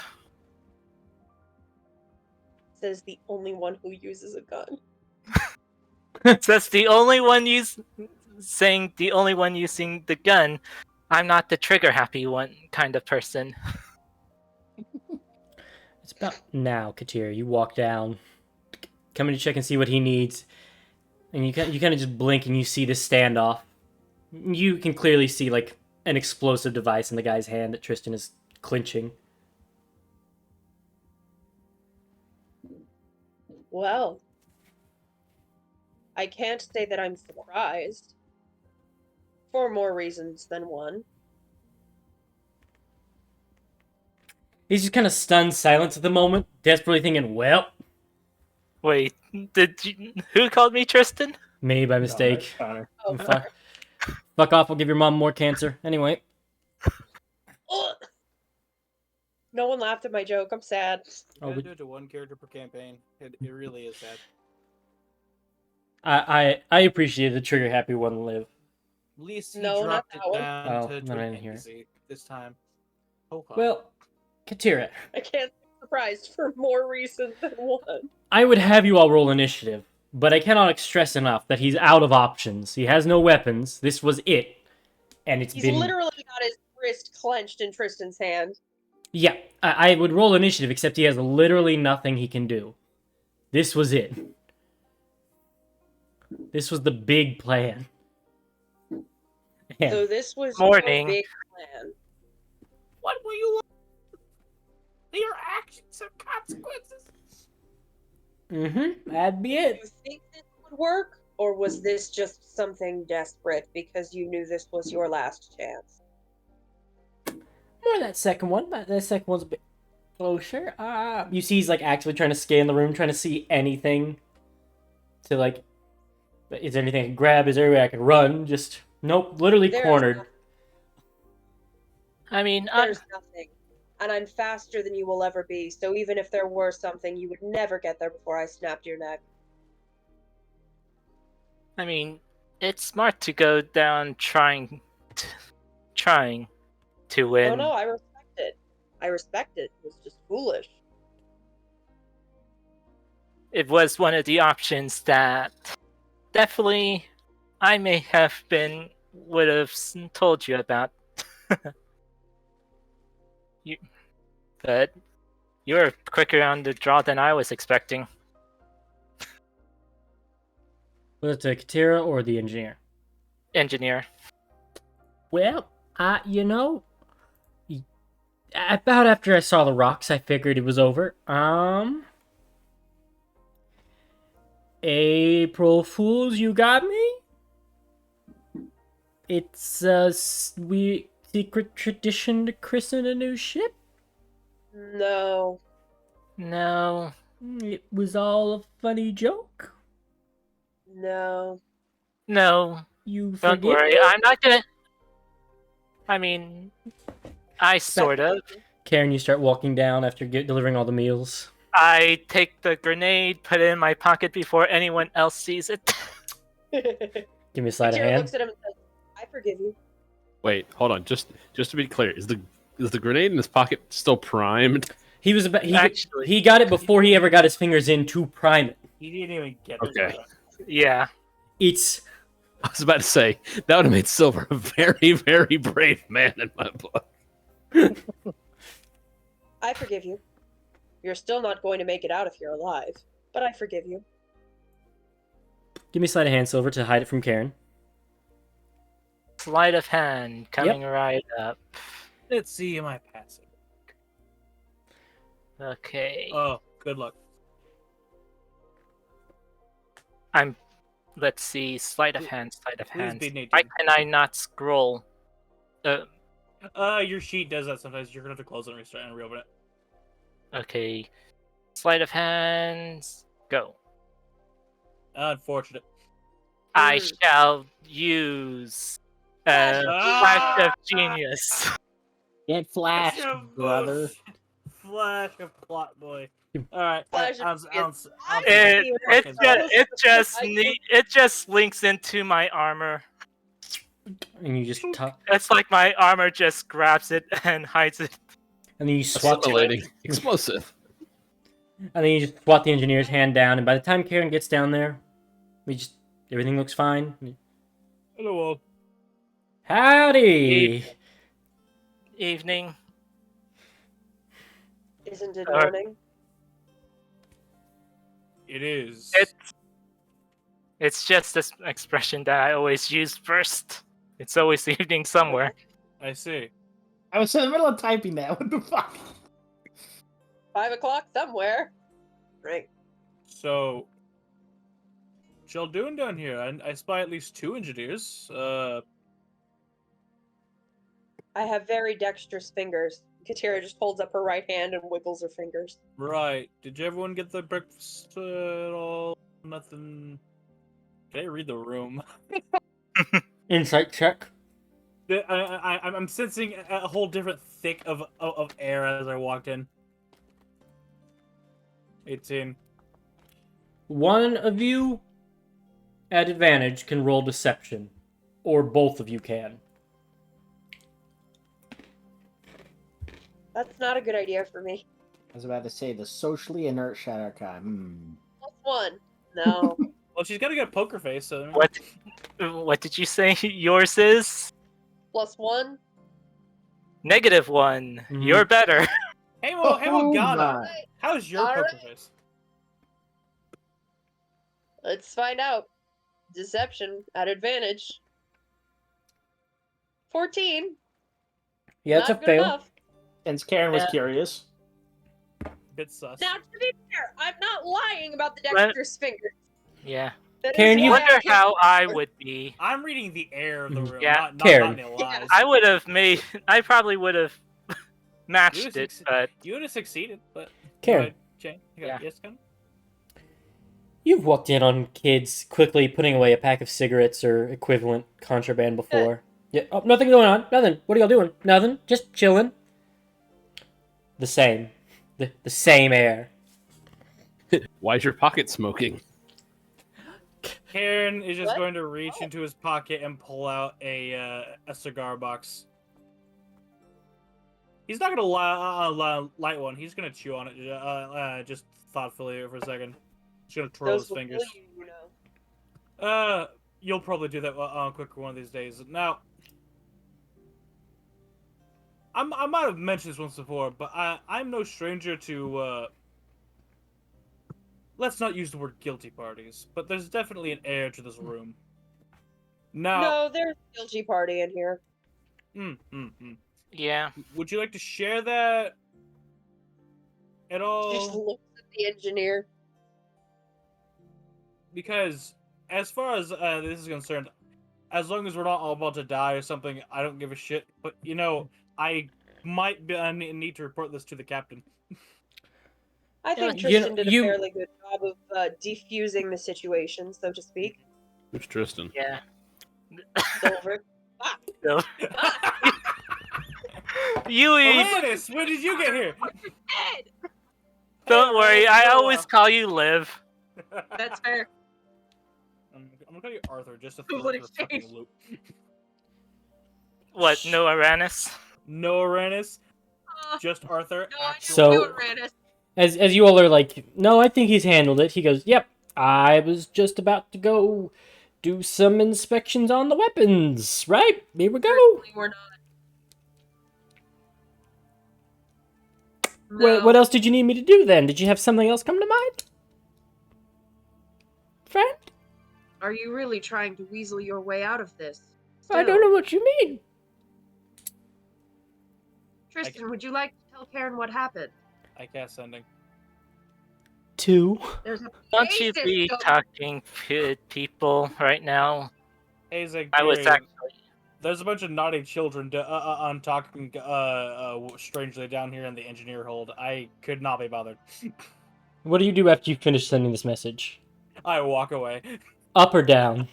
Says the only one who uses a gun. That's the only one saying the only one using the gun. I'm not the trigger happy one kind of person. It's about now, Katir. You walk down, coming to check and see what he needs, and you kind of just blink and you see this standoff. You can clearly see like an explosive device in the guy's hand that Tristan is clinching. Well, I can't say that I'm surprised. For more reasons than one. He's just kind of stunned silence at the moment, desperately thinking, well... Wait, who called me Tristan? Me, by mistake. Connor. Oh, Fuck off, I'll give your mom more cancer. Anyway. No one laughed at my joke, I'm sad. You gotta do it to one character per campaign. It really is sad. I appreciate the trigger happy one live. At least he No, not dropped it that one. down Oh, to then I didn't hear it. easy this time. Oh, Well, Katira, I can't be surprised for more reasons than one. I would have you all roll initiative, but I cannot stress enough that he's out of options. He has no weapons. This was it, and it's He's been. literally got his wrist clenched in Tristan's hand. Yeah, I would roll initiative, except he has literally nothing he can do. This was it. This was the big plan. So this was Morning. your big plan. what were you? Your actions have consequences. That'd be Do it. you think this would work? Or was this just something desperate because you knew this was your last chance? More that second one, but that second one's a bit closer. You see he's like actively trying to scan the room, trying to see anything. To like, is there anything I can grab? Is there anywhere I can run? Just, nope, literally There's cornered. nothing. I mean, There's nothing. And I'm faster than you will ever be, so even if there were something, you would never get there before I snapped your neck. I mean, it's smart to go down trying to win. No, I respect it. I respect it. It was just foolish. It was one of the options that definitely I may have would have told you about. But you were quicker on the draw than I was expecting. Was it the Katira or the engineer? Engineer. Well, you know, about after I saw the rocks, I figured it was over. April Fools, you got me? It's a secret tradition to christen a new ship? No. No. It was all a funny joke? No. No. You Don't forgive worry. me? I'm not gonna. I mean, I sort of. Karen, you start walking down after delivering all the meals. I take the grenade, put it in my pocket before anyone else sees it. Give me a sleight of Tira hand. looks at him and says, I forgive you. Wait, hold on. Just to be clear, is the grenade in his pocket still primed? He was about Actually- he got it before he ever got his fingers in to prime it. He didn't even get Okay. it. Yeah. It's I was about to say that would have made Silver a very, very brave man in my book. I forgive you. You're still not going to make it out if you're alive, but I forgive you. give me a sleight of hand, Silver, to hide it from Karen. Sleight of hand coming right up. Let's see my passive. Okay. Oh, good luck. Let's see. Sleight of hand. Sleight of Please hand. be Nathan. Why can I not scroll? Your sheet does that sometimes. You're gonna have to close it and restart and reopen it. Okay. Sleight of hands. Go. Unfortunate. I shall use Flash Flash of Genius. Get flashed, Flash of brother. Flash of plot boy. All right. Flash of ounce. It just links into my armor. And you just It's like my armor just grabs it and hides it. and then you swat Assimilating explosive. and then you just swat the engineer's hand down, and by the time Karen gets down there, everything looks fine. Hello. Howdy! Evening. Isn't it morning? It is. It's just this expression that I always use first. It's always evening somewhere. I see. I was in the middle of typing that. What the fuck? 5 o'clock somewhere. Right. So, what y'all doing down here? I spy at least 2 engineers. I have very dexterous fingers. Katira just holds up her right hand and wiggles her fingers. Right. Did everyone get their breakfast at all? Nothing. Can I read the room? Insight check. I'm sensing a whole different thick of air as I walked in. 18. One of you at advantage can roll deception. Or both of you can. That's not a good idea for me. I was about to say the socially inert Shatterkai. +1. No. Well, she's got a good poker face, so. What did you say yours is? +1. -1. Mhm. You're better. Hey, Oh, Ghana. my. How's your All poker right. face? Let's find out. Deception at advantage. 14. Yeah, it's Not a good fail. enough. Since Karen was Yeah. curious. Bit sus. Now, to be fair, I'm not lying about the Well- dexterous fingers. Yeah. That is Karen, you- why Wonder I how kept- I would be. I'm reading the air of the Mhm. room, Yeah. not Karen. any lies. I would have made. I probably would have matched would've it, succe- but You would have succeeded, but. Karen. Go ahead, Jane. Yeah. Yes, Ken? You've walked in on kids quickly putting away a pack of cigarettes or equivalent contraband before. Yeah. Oh, nothing going on. Nothing. What are y'all doing? Nothing. Just chilling. The same. The same air. Why's your pocket smoking? Karen is just What? going to reach into his pocket and pull out a cigar box. He's not gonna light one. He's gonna chew on it, just thoughtfully for a second. He's gonna twirl Those his will fingers. kill you, you know. You'll probably do that quicker one of these days. Now, I might have mentioned this once before, but I'm no stranger to let's not use the word guilty parties, but there's definitely an air to this room. Now, No, there's a guilty party in here. yeah. Would you like to share that at Just all? looks at the engineer. Because as far as this is concerned, as long as we're not all about to die or something, I don't give a shit. But I might need to report this to the captain. I think you- Tristan did a you- fairly good job of defusing the situation, so to speak. Who's Tristan? Yeah. Silver. So, you eat. Awareness, when did you get here? Ed! Don't worry. I always call. call you Liv. That's fair. I'm gonna call you Arthur just to What throw a you for a fucking shame. loop. What? No Uranus? No Uranus, Uh, just Arthur. no, I actual- So- know Uranus. As you all are like, no, I think he's handled it. He goes, yep, I was just about to go do some inspections on the weapons, right? Here we go. Certainly we're not. No. What else did you need me to do then? Did you have something else come to mind? Friend? Are you really trying to weasel your way out of this? I don't know what you mean. Tristan, would you like to tell Karen what happened? I cast sending. 2. There's a Don't you basis be going- talking to people right now? Hey, Zach, I was actually. There's a bunch of naughty children on talking strangely down here in the engineer hold. I could not be bothered. What do you do after you finish sending this message? I walk away. Up or down?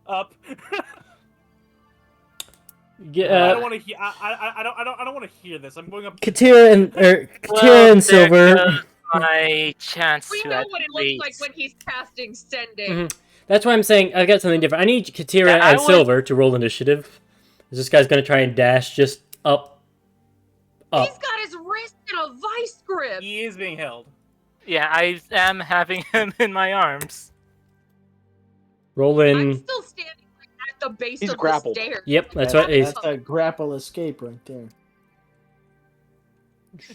Up. I Yeah, don't want to hear. I don't want to hear this. I'm going up. Katira and Well, Silver. there goes my chance We to know at what it looks like least- when he's casting sending. Mhm. That's why I'm saying I've got something different. I need Katira Yeah, I and would- Silver to roll initiative. This guy's gonna try and dash just up. He's got his wrist in a vice grip. He is being held. Yeah, I am having him in my arms. Roll I'm in. still standing like, at the base He's of grappled. the stairs. Yep, that's what. That's a grapple escape right there.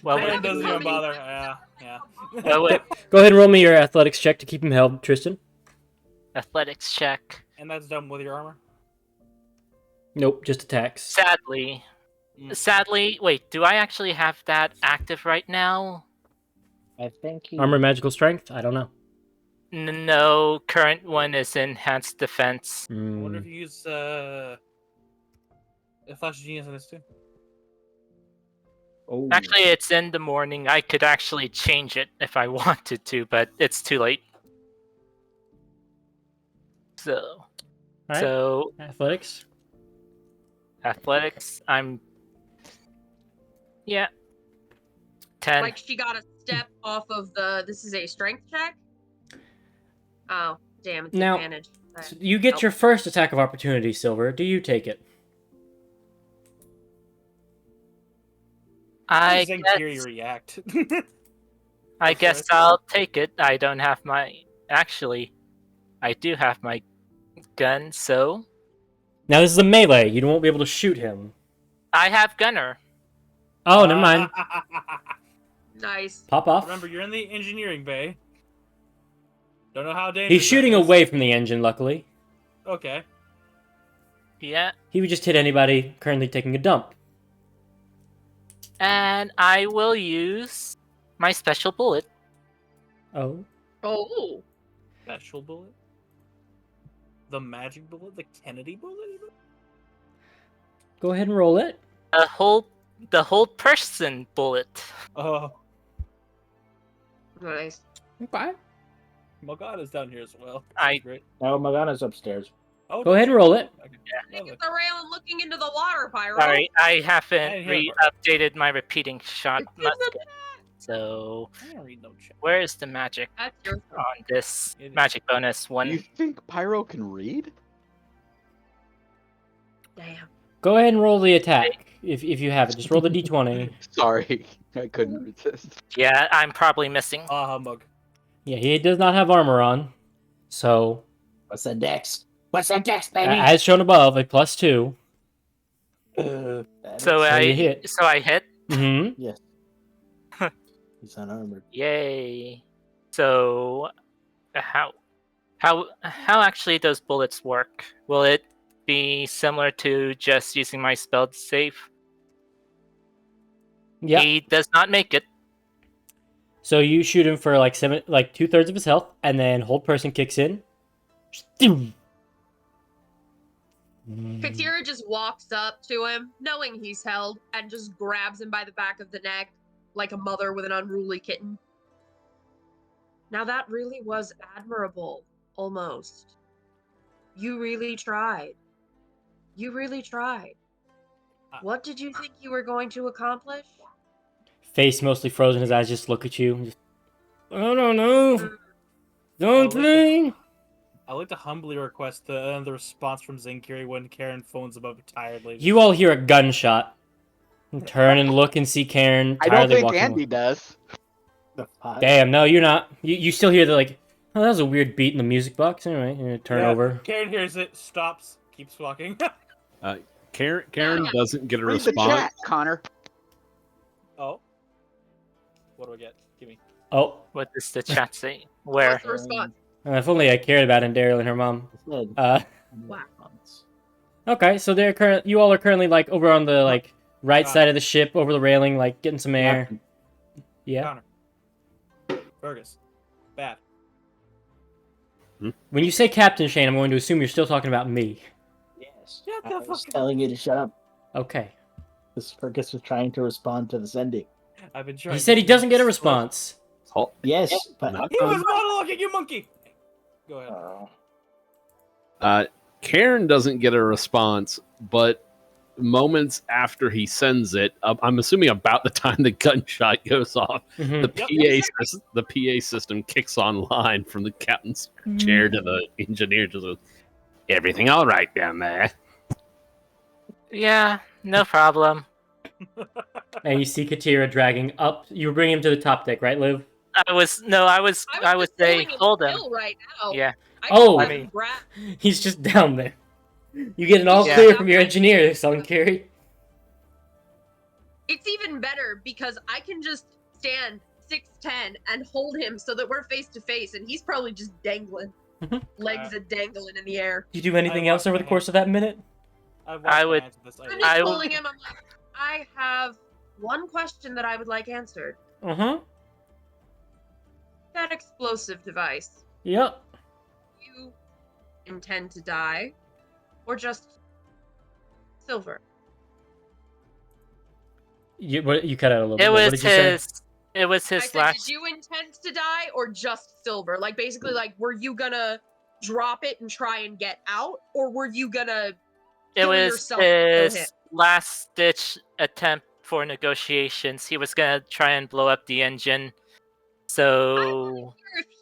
Well, I It haven't doesn't even come bother. anywhere. Yeah. well, wait, Go ahead and roll me your athletics check to keep him held, Tristan. athletics check. And that's done with your armor. Nope, just attacks. Sadly, wait, do I actually have that active right now? I think he... Armor, magical strength. I don't know. No, current one is enhanced defense. I wonder Hmm. if you use a Flash of Genius on this too. Oh. Actually, it's in the morning. I could actually change it if I wanted to, but it's too late. So, Alright. so Athletics. athletics. I'm. Yeah. 10. Like she got a step off of the. This is a strength check. Oh, Damn, it's Now, advantage. So you get your first attack of opportunity, Silver. Do you take it? How I does Zenkiri guess, react? I Before guess I I'll take it. I don't have my... Actually, I do have my gun, so... Now this is a melee. You won't be able to shoot him. I have gunner. Oh, never mind. Nice. Pop off. Remember, you're in the engineering bay. Don't know how dangerous. He's shooting that is. away from the engine, luckily. Okay. Yeah. He would just hit anybody currently taking a dump. And I will use my special bullet. Oh. Oh. Special bullet. The magic bullet. The Kennedy bullet. Even? Go ahead and roll it. The whole person bullet. Oh, Nice. Okay. Morgana's down here as well. I- Great. No, Morgana's upstairs. Oh, Go ahead and roll it. Okay. Look Lovely. at the rail and looking into the water, Pyro. Sorry, I I haven't didn't hear the updated my repeating shot It's in the musket. So, I don't read no chat. where is the magic That's your on this It is- magic bonus one? You think Pyro can read? damn. Go ahead and roll the attack. If you have it. Just roll the d20. Sorry, I couldn't resist. Yeah, I'm probably missing. Ah, humbug. Yeah, he does not have armor on. So, What's that dex? What's that dex, as shown above, a +2. So So you hit. I hit. Mm-hmm. Yes. He's unarmored. Yay! So, how actually those bullets work? Will it be similar to just using my spell save? Yeah. He does not make it. So you shoot him for like 2/3 of his health, and then hold person kicks in. Katira just walks up to him, knowing he's held, and just grabs him by the back of the neck, like a mother with an unruly kitten. Now that really was admirable, almost. You really tried. You really tried. What did you think you were going to accomplish? Face mostly frozen, his eyes just look at you. Just, I don't know. Don't think. I like to humbly request the response from Zenkiri when Karen phones above tiredly. You all hear a gunshot. Turn and look and see Karen I don't tiredly think walking Andy away. does. The fuck? Damn, no, you're not. You still hear the like, oh, that was a weird beat in the music box. Anyway, turn Yeah, over. Karen hears it, stops, keeps walking. Karen doesn't get a Read the response. chat, Connor. Oh. What do I get? Give me. Oh, What does the chat say? Where? What's the response? if only I cared about Daryl and her mom. Said, Wow. Okay, so you all are currently like over on the like right Got side of the ship, over the railing, like getting some air. Captain. Yeah. Connor. Fergus. Bad. When you say Captain Shane, I'm going to assume you're still talking about me. Yes. Shut I the was fuck up. telling you to shut up. Okay. This Fergus was trying to respond to the sending. I've been trying. He said he to doesn't get a slow- response. Oh, Yes, but No. He was monologuing, you monkey. Go ahead. Karen doesn't get a response, but moments after he sends it, I'm assuming about the time the gunshot goes off, Mhm. the PA system kicks online from the captain's chair to the engineer. Just goes, everything all right down there? Yeah, no problem. And you see Katira dragging up. You bring him to the top deck, right, Liv? I would just say holding him hold him. still right now. Yeah. I Oh. can I mean- grab. He's just down there. You get an all Yeah. clear from your engineer, son, Carrie. It's even better because I can just stand 6'10" and hold him so that we're face to face, and he's probably just dangling, legs are dangling in the air. Did you do anything I else watched over the my course of that minute? I would- This. I'm just I would- holding him. I'm like, I have one question that I would like answered. Uh huh. That explosive device. Yep. You intend to die, or just silver? You cut out a little bit. It What was did you say? his. It was I his said, last. did you intend to die, or just silver? Like basically, like were you gonna drop it and try and get out, or were you gonna? It kill was yourself and kill him? his last ditch attempt for negotiations. He was gonna try and blow up the engine So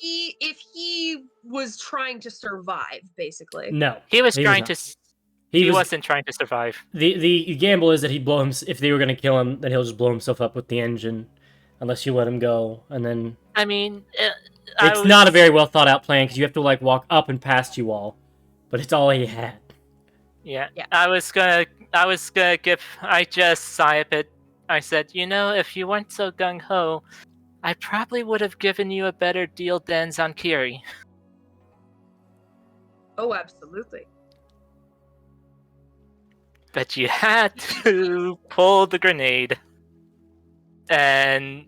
If he was trying to survive, basically. No, he was trying not. to. He wasn't trying to survive. The gamble is that he'd blow him. If they were gonna kill him, then he'll just blow himself up with the engine, unless you let him go. And then I mean, it's not a very well thought out plan because you have to like walk up and past you all, but it's all he had. Yeah. Yeah. I was gonna give. I just sigh a bit. I said, if you weren't so gung ho, I probably would have given you a better deal than Zankiri. Oh, absolutely. But you had to pull the grenade, and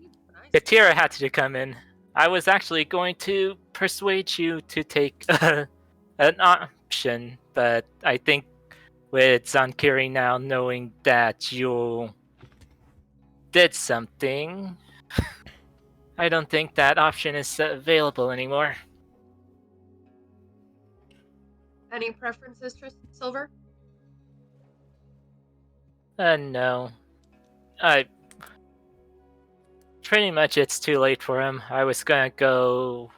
Katira had to come in. I was actually going to persuade you to take an option, but I think with Zankiri now knowing that you did something, I don't think that option is available anymore. Any preferences, Tristan Silver? No. Pretty much it's too late for him. I was gonna go...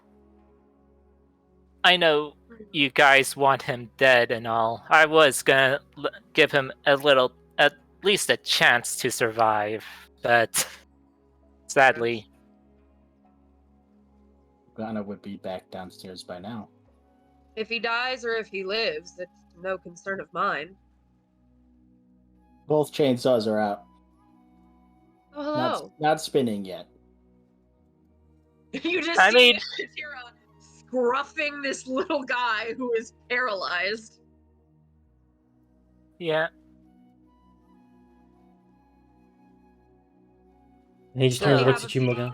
I know you guys want him dead and all. I was gonna give him at least a chance to survive, but sadly... Ghana would be back downstairs by now. If he dies or if he lives, it's no concern of mine. Both chainsaws are out. Oh, hello. Not spinning yet. You just see Katira scruffing this little guy who is paralyzed. Yeah. And he just turns and looks at you, Morgana.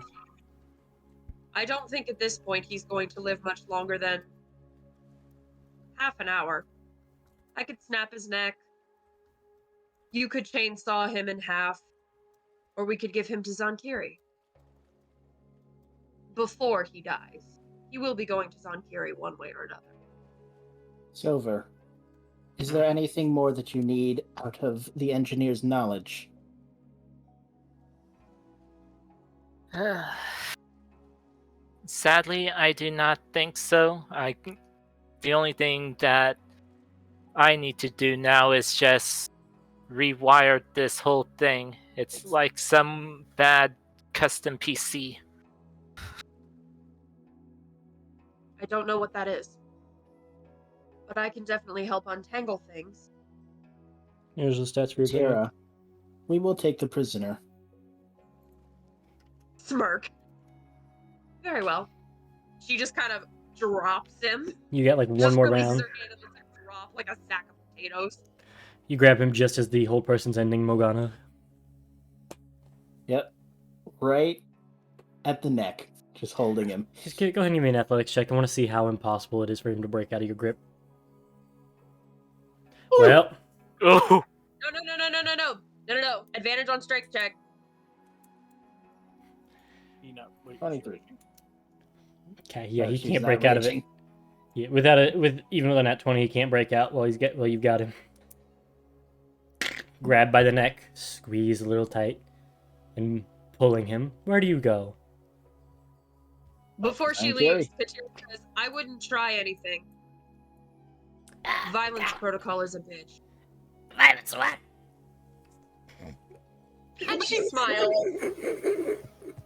I don't think at this point he's going to live much longer than half an hour. I could snap his neck. You could chainsaw him in half. Or we could give him to Zankiri. Before he dies. He will be going to Zankiri one way or another. Silver, is there anything more that you need out of the engineer's knowledge? Sadly, I do not think so. The only thing that I need to do now is just rewire this whole thing. It's like some bad custom PC. I don't know what that is. But I can definitely help untangle things. Here's the stats for your Tara, we will take the prisoner. Smirk. Very well. She just kind of drops him. You got like one Just more releases round. her hand and lets her drop like a sack of potatoes. You grab him just as the whole person's ending, Morgana. Yep. Right at the neck. Just holding him. Just go ahead and give me an athletics check. I want to see how impossible it is for him to break out of your grip. Ooh. Well. Oh. No. Advantage on strength check. 23. Okay, yeah, he She's can't not break out of it. raging. Yeah, even with a nat 20, he can't break out while you've got him. Grab by the neck, squeeze a little tight, and pulling him. Where do you go? Before she leaves, Katira says, I wouldn't try anything. Violence protocol is a bitch. Violence what? And she smiles.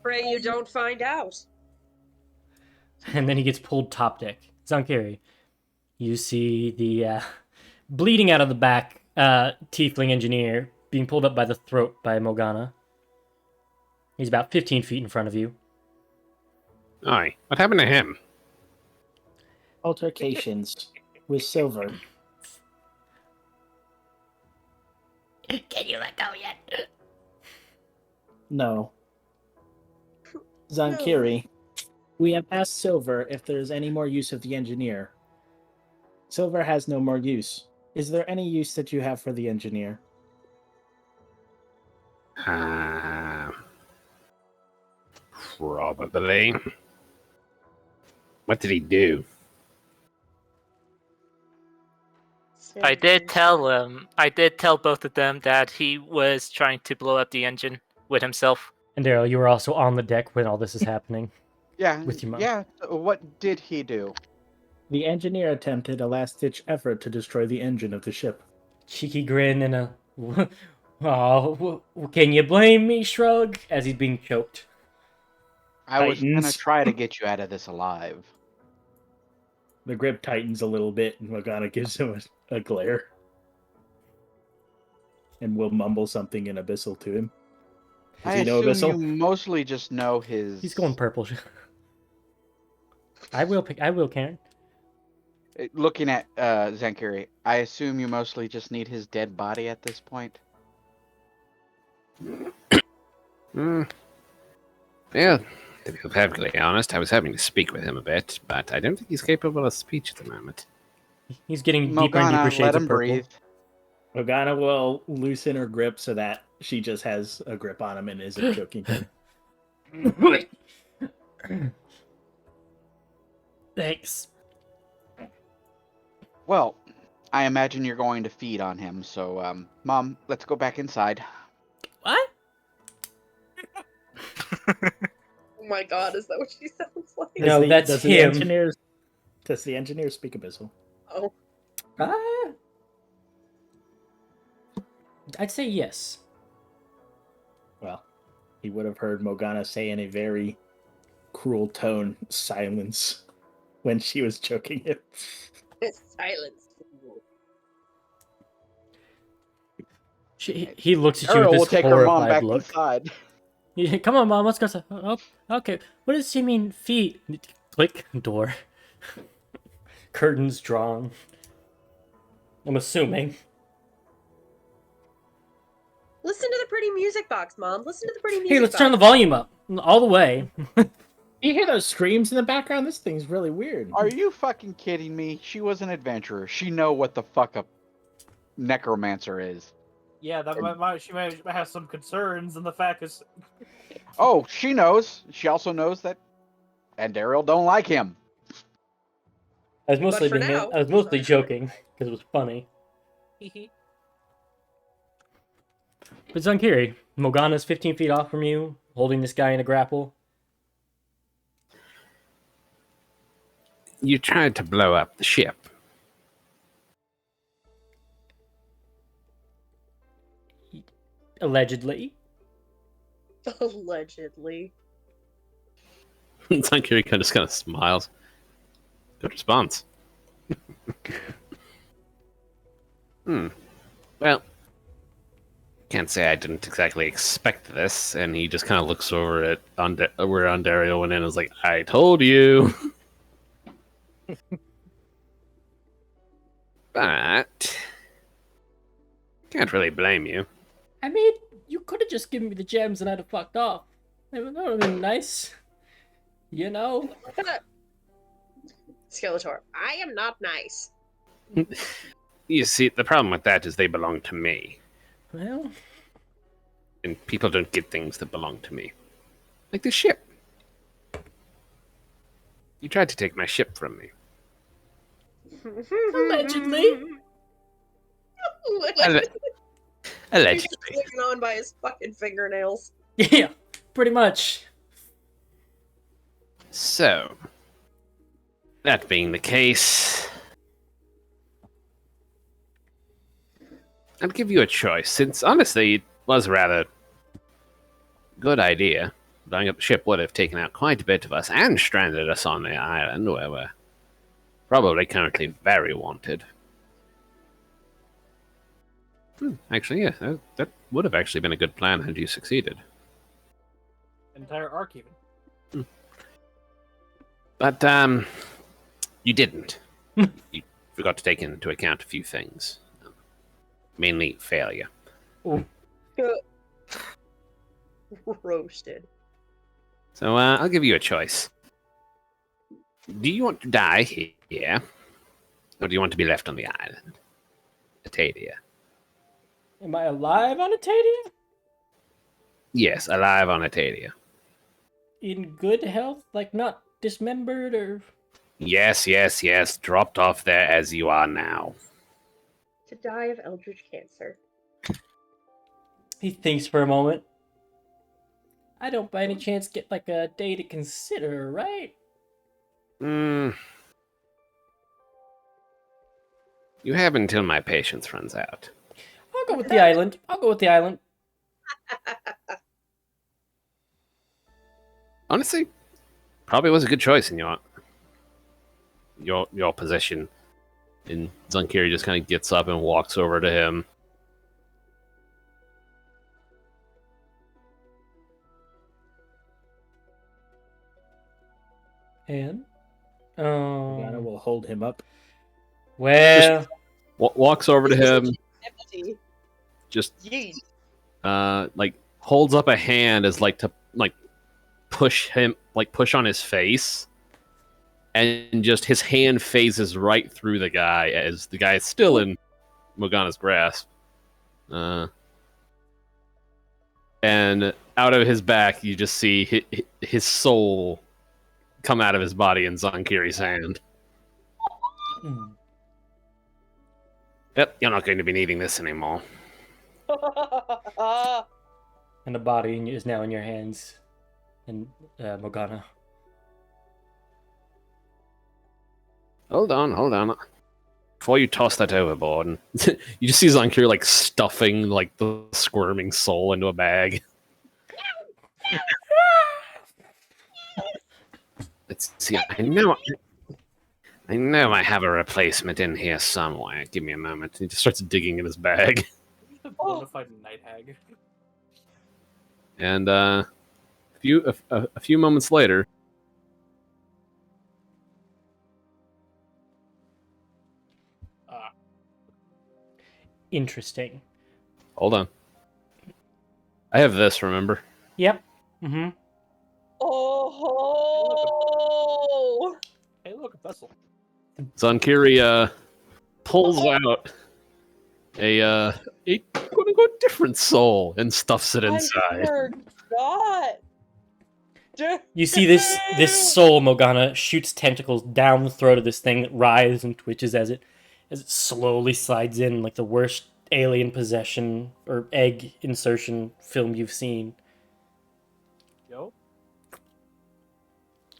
Pray you don't find out. And then he gets pulled top deck. Zankiri, you see the bleeding out of the back tiefling engineer being pulled up by the throat by Morgana. He's about 15 feet in front of you. Aye, what happened to him? Altercations with Silver. Can you let go yet? No. Zankiri, we have asked Silver if there's any more use of the engineer. Silver has no more use. Is there any use that you have for the engineer? Probably. What did he do? I did tell both of them that he was trying to blow up the engine with himself. And Daryl, you were also on the deck when all this is happening. Yeah. With your mom. Yeah. What did he do? The engineer attempted a last-ditch effort to destroy the engine of the ship. Cheeky grin and a oh, can you blame me shrug as he's being choked. I was gonna Titans. try to get you out of this alive. The grip tightens a little bit, and Morgana gives him a glare. And will mumble something in Abyssal to him. Does I he know assume you Abyssal? mostly just know his. He's going purple. I will, Karen. Looking at Zankiri, I assume you mostly just need his dead body at this point. Hmm. Yeah, to be perfectly honest, I was having to speak with him a bit, but I don't think he's capable of speech at the moment. He's getting deeper and Morgana, deeper let shades him of purple. breathe. Morgana will loosen her grip so that she just has a grip on him and isn't choking him. Thanks. Well, I imagine you're going to feed on him, so, Mom, let's go back inside. What? Oh my god, is that what she sounds like? No, that's does him. Does the engineer speak Abyssal? Oh. I'd say yes. Well, he would have heard Morgana say in a very cruel tone, silence, when she was choking him. Silence. He looks at you Ariel with will this take her mom horrified back look. inside. Yeah, come on, Mom, let's go. Oh, okay. What does she mean, feet? Click, door. Curtains drawn. I'm assuming. Listen to the pretty music box, Mom. Listen to the pretty music Hey, let's box. turn the volume up. All the way. You hear those screams in the background? This thing's really weird. Are you fucking kidding me? She was an adventurer. She know what the fuck a necromancer is. Yeah, she might have some concerns, and the fact is, Oh, she knows. She also knows that Andariel don't like him. I was mostly for now- joking because it was funny. But Zankiri, Morgana's 15 feet off from you, holding this guy in a grapple. You tried to blow up the ship. Allegedly. Allegedly. Zankiri just kind of smiles. Good response. Well, can't say I didn't exactly expect this, and he just kind of looks over at where Ondario went in and was like, I told you. But can't really blame you. I mean, you could have just given me the gems and I'd have fucked off. That would have been nice. You know? Skeletor, I am not nice. You see, the problem with that is they belong to me. Well, And people don't get things that belong to me. Like the ship. You tried to take my ship from me. allegedly. Allegedly. Hanging on by his fucking fingernails. Yeah, pretty much. So, that being the case, I'll give you a choice, since honestly it was a rather good idea. Blowing up the ship would have taken out quite a bit of us and stranded us on the island where we're probably currently very wanted. Actually, yeah, that would have actually been a good plan had you succeeded. entire arc even. But, you didn't. You forgot to take into account a few things. Mainly failure. Roasted. So, I'll give you a choice. Do you want to die here? Or do you want to be left on the island? Atadia. Am I alive on Atadia? Yes, alive on Atadia. In good health? Like not dismembered or... Yes, dropped off there as you are now. To die of eldritch cancer. He thinks for a moment. I don't by any chance get like a day to consider, right? You have until my patience runs out. I'll go with the island. Honestly, probably was a good choice in your position. And Zunkiri just kind of gets up and walks over to him. And Morgana will hold him up. well, Walks over to him, Empty. just Yeet. like holds up a hand as like to like push on his face, and just his hand phases right through the guy as the guy is still in Morgana's grasp. And out of his back, you just see his soul come out of his body in Zonkiri's hand. Yep, you're not going to be needing this anymore. and the body is now in your hands, and Morgana. Hold on. Before you toss that overboard, and you just see Zonkiri like stuffing like the squirming soul into a bag. Let's see. I know I have a replacement in here somewhere. Give me a moment. He just starts digging in his bag. A bona fide night hag. And a few moments later, Interesting. hold on. I have this. Remember? Yep. Mm-hmm. Oh. Hey, look, a vessel. Zonkiri pulls out a quote unquote different soul and stuffs it inside. God. You see this soul, Morgana, shoots tentacles down the throat of this thing that writhes and twitches as it slowly slides in, like the worst alien possession or egg insertion film you've seen. Yo.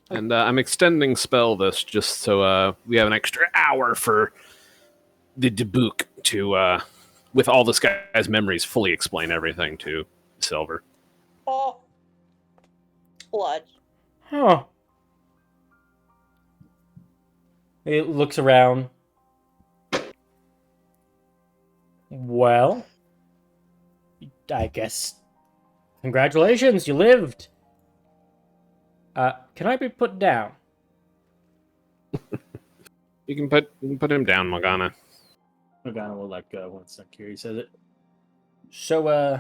And I'm extending spell this just so we have an extra hour for the debook to, with all this guy's memories, fully explain everything to Silver. Oh. Blood. Huh. It looks around. Well, I guess. Congratulations, you lived. Can I be put down? You can put him down, Morgana. Morgana will let go once Zunkiri says it. So,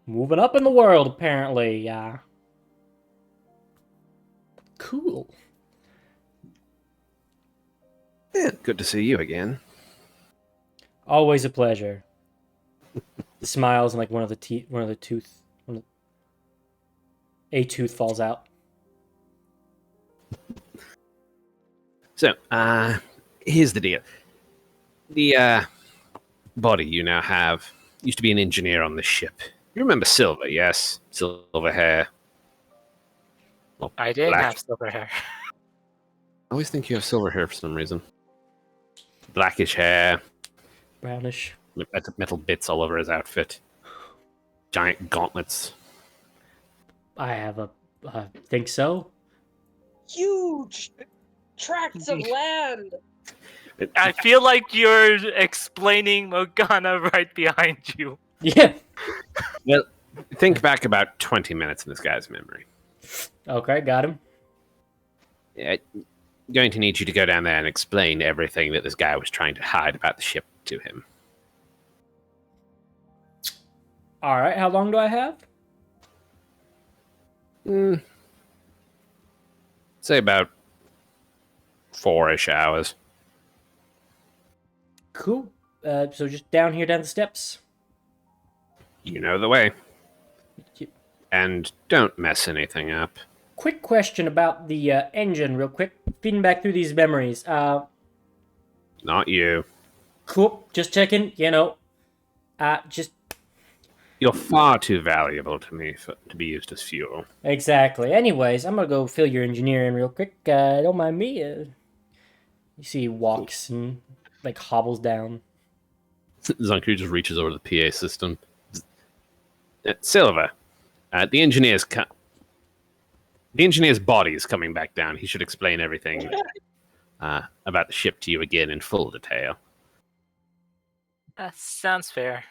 moving up in the world, apparently. Cool. Yeah, good to see you again. Always a pleasure. Smiles and like a tooth falls out. So, here's the deal. The body you now have used to be an engineer on the ship. You remember Silver, yes? Silver hair. Well, I did black. have silver hair. I always think you have silver hair for some reason. Blackish hair. Brownish. Metal bits all over his outfit. Giant gauntlets. I have think so. Huge tracts of land. I feel like you're explaining Morgana right behind you. Yeah. Well, think back about 20 minutes in this guy's memory. Okay, got him. Yeah, going to need you to go down there and explain everything that this guy was trying to hide about the ship to him. All right, how long do I have? Say about 4-ish hours. Cool. So just down here, down the steps. You know the way. And don't mess anything up. Quick question about the engine, real quick. Feeding back through these memories. Not you. Cool. Just checking. Just You're far too valuable to me to be used as fuel. Exactly. Anyways, I'm gonna go fill your engineer in real quick. Don't mind me. You see, he walks and like hobbles down. Zanku just reaches over the PA system. Silver, the engineer's body is coming back down. He should explain everything about the ship to you again in full detail. That sounds fair.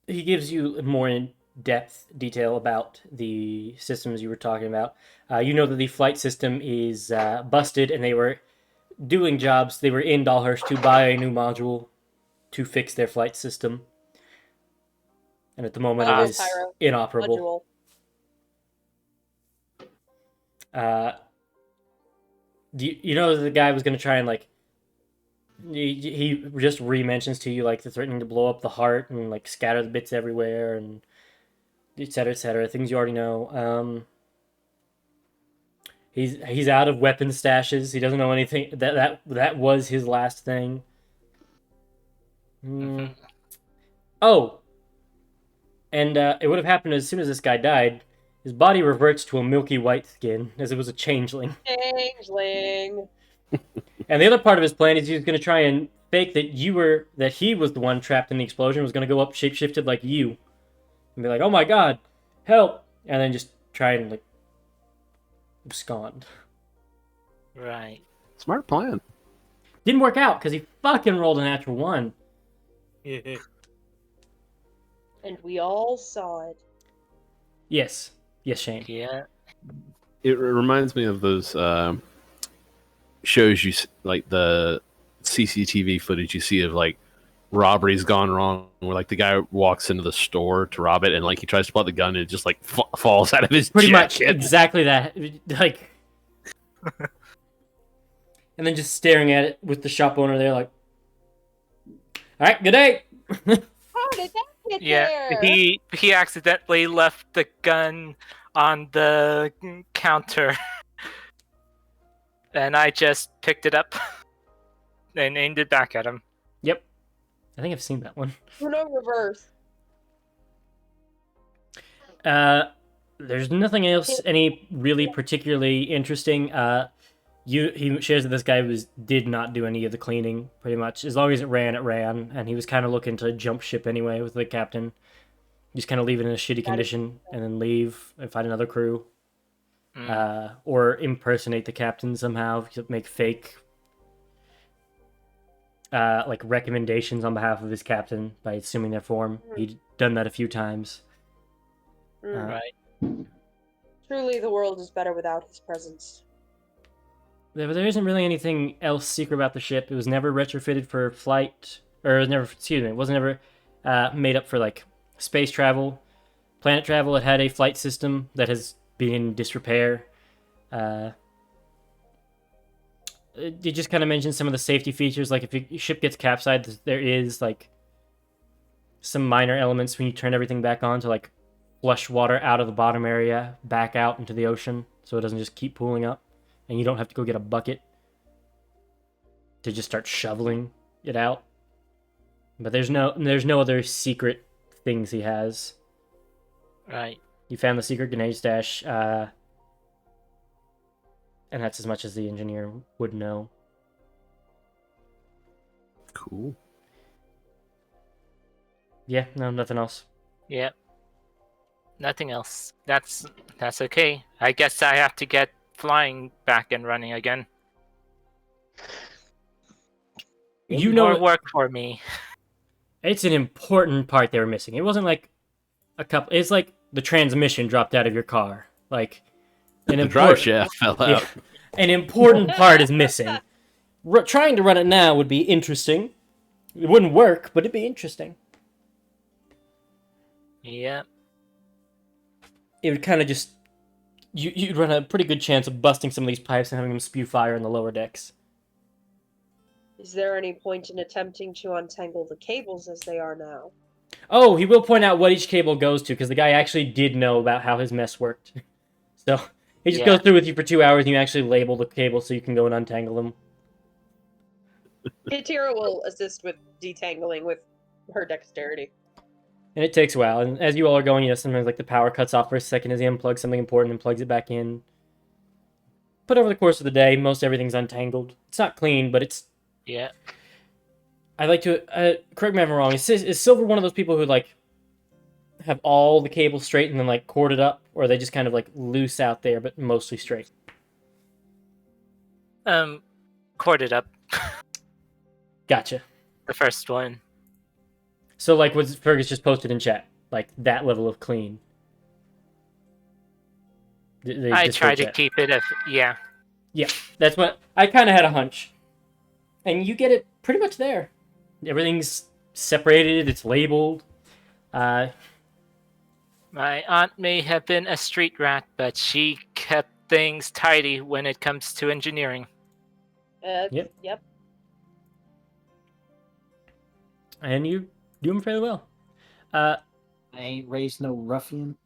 He gives you more in-depth detail about the systems you were talking about. You know that the flight system is busted, and they were doing jobs. They were in Dalhurst to buy a new module to fix their flight system. And at the moment, it is Pyro inoperable. module. You know the guy was going to try and, like, he just re-mentions to you, like, the threatening to blow up the heart and, like, scatter the bits everywhere and etc., things you already know. He's out of weapon stashes. He doesn't know anything. That was his last thing. Oh, and it would have happened as soon as this guy died. His body reverts to a milky white skin, as it was a changeling. Changeling. And the other part of his plan is he's going to try and fake that he was the one trapped in the explosion. Was going to go up shapeshifted like you, and be like, "Oh my god, help!" And then just try and like abscond. Right. Smart plan. Didn't work out because he fucking rolled a natural 1. And we all saw it. Yes, Shane. Yeah. It reminds me of those shows like the CCTV footage you see of like robberies gone wrong, where like the guy walks into the store to rob it and like he tries to pull out the gun and it just like falls out of his Pretty jacket. much exactly that. Like, and then just staring at it with the shop owner there, like, "All right, good day." How did that get there? He accidentally left the gun on the counter, and I just picked it up and aimed it back at him. Yep, I think I've seen that one. Uno reverse. There's nothing else any really particularly interesting. He shares that this guy did not do any of the cleaning, pretty much. As long as it ran, and he was kind of looking to jump ship anyway with the captain. Just kind of leave it in a shitty condition and then leave and find another crew. Or impersonate the captain somehow, make fake like recommendations on behalf of his captain by assuming their form. He'd done that a few times. Right. Truly, the world is better without his presence. There isn't really anything else secret about the ship. It was never retrofitted for flight, or it wasn't ever made up for like space travel, planet travel. It had a flight system that has been in disrepair. It just kind of mentions some of the safety features, like if your ship gets capsized, there is like some minor elements when you turn everything back on to like flush water out of the bottom area back out into the ocean, so it doesn't just keep pooling up, and you don't have to go get a bucket to just start shoveling it out. But there's no other secret things he has. Right. You found the secret grenade stash, and that's as much as the engineer would know. Cool. Yeah, no, nothing else. Yep. Nothing else. That's okay. I guess I have to get flying back and running again. You know, more work for me. It's an important part they were missing. It wasn't like a couple. It's like the transmission dropped out of your car. Like the drive shaft fell out. Yeah, an important part is missing. Trying to run it now would be interesting. It wouldn't work, but it'd be interesting. Yeah. It would kind of just... You'd run a pretty good chance of busting some of these pipes and having them spew fire in the lower decks. Is there any point in attempting to untangle the cables as they are now? Oh, he will point out what each cable goes to, because the guy actually did know about how his mess worked. So, he just goes through with you for 2 hours, and you actually label the cables so you can go and untangle them. Katira will assist with detangling with her dexterity. And it takes a while. And as you all are going, sometimes like the power cuts off for a second as he unplugs something important and plugs it back in. But over the course of the day, most everything's untangled. It's not clean, but it's... Yeah. I like to... correct me if I'm wrong. Is Silver one of those people who, like, have all the cables straight and then, like, corded up? Or are they just kind of, like, loose out there, but mostly straight? Corded up. Gotcha. The first one. So, like, what Fergus just posted in chat. Like, that level of clean. I try to keep it yeah. Yeah, that's what... I kind of had a hunch. And you get it pretty much there. Everything's separated, it's labeled. My aunt may have been a street rat, but she kept things tidy when it comes to engineering. Yep. Yep. And you do them fairly well. I ain't raised no ruffian.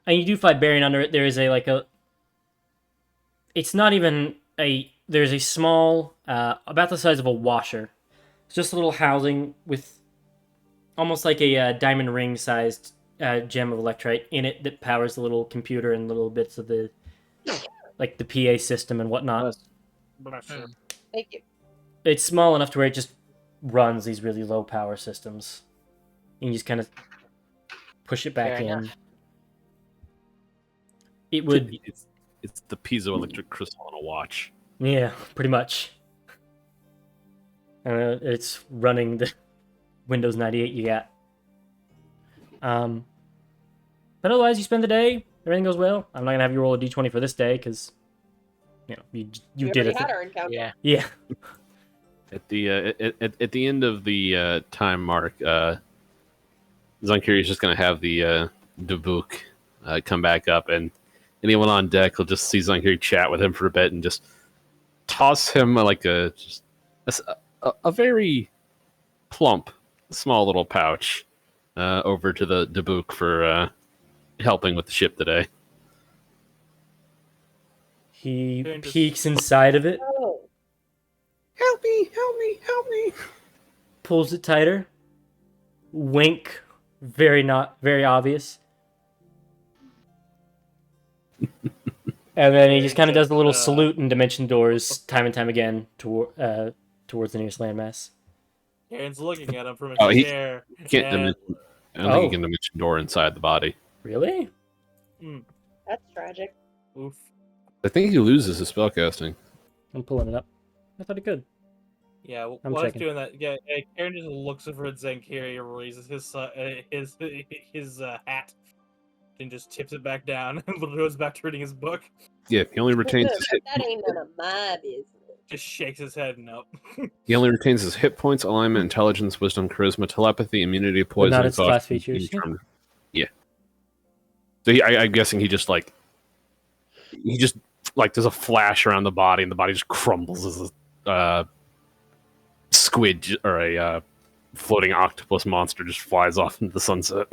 And you do find buried under it, there is it's not even there's a small, about the size of a washer. It's just a little housing with almost like a diamond ring-sized gem of electrite in it that powers the little computer and little bits of the, like the PA system and whatnot. Bless you. Thank you. It's small enough to where it just runs these really low power systems. And you just kind of push it back Fair in. enough. It would... It's the piezoelectric crystal on a watch. Yeah, pretty much. It's running the Windows 98 you got. But otherwise, you spend the day. Everything goes well. I'm not gonna have you roll a d20 for this day because, you did already it. had our encounter. Yeah. Yeah. At the end of the time mark, Zonkiri is just gonna have the book come back up, and anyone on deck will just see Zonkiri chat with him for a bit and just toss him like a very plump, small little pouch over to the Dubuque for helping with the ship today. He peeks inside of it, Oh. Help me! Help me! Help me! pulls it tighter. Wink, not very obvious. And then he just kind of does the little salute and dimension doors time and time again towards the nearest landmass. Aaron's looking at him from his Oh, he chair. can't and- dimension. I don't think he can dimension door inside the body. Really? That's tragic. Oof. I think he loses his spellcasting. I'm pulling it up. I thought it could. Yeah, I'm while he's checking. doing that, yeah, Aaron just looks over at Zenkiri, raises his hat, and just tips it back down, and goes back to reading his book. Yeah, he only retains his hit. That ain't none of my business. Just shakes his head, nope. He only retains his hit points, alignment, intelligence, wisdom, charisma, telepathy, immunity, poison, not its exhaustion, class features. Yeah. So I'm guessing he just there's a flash around the body, and the body just crumbles as a squid or a floating octopus monster just flies off into the sunset.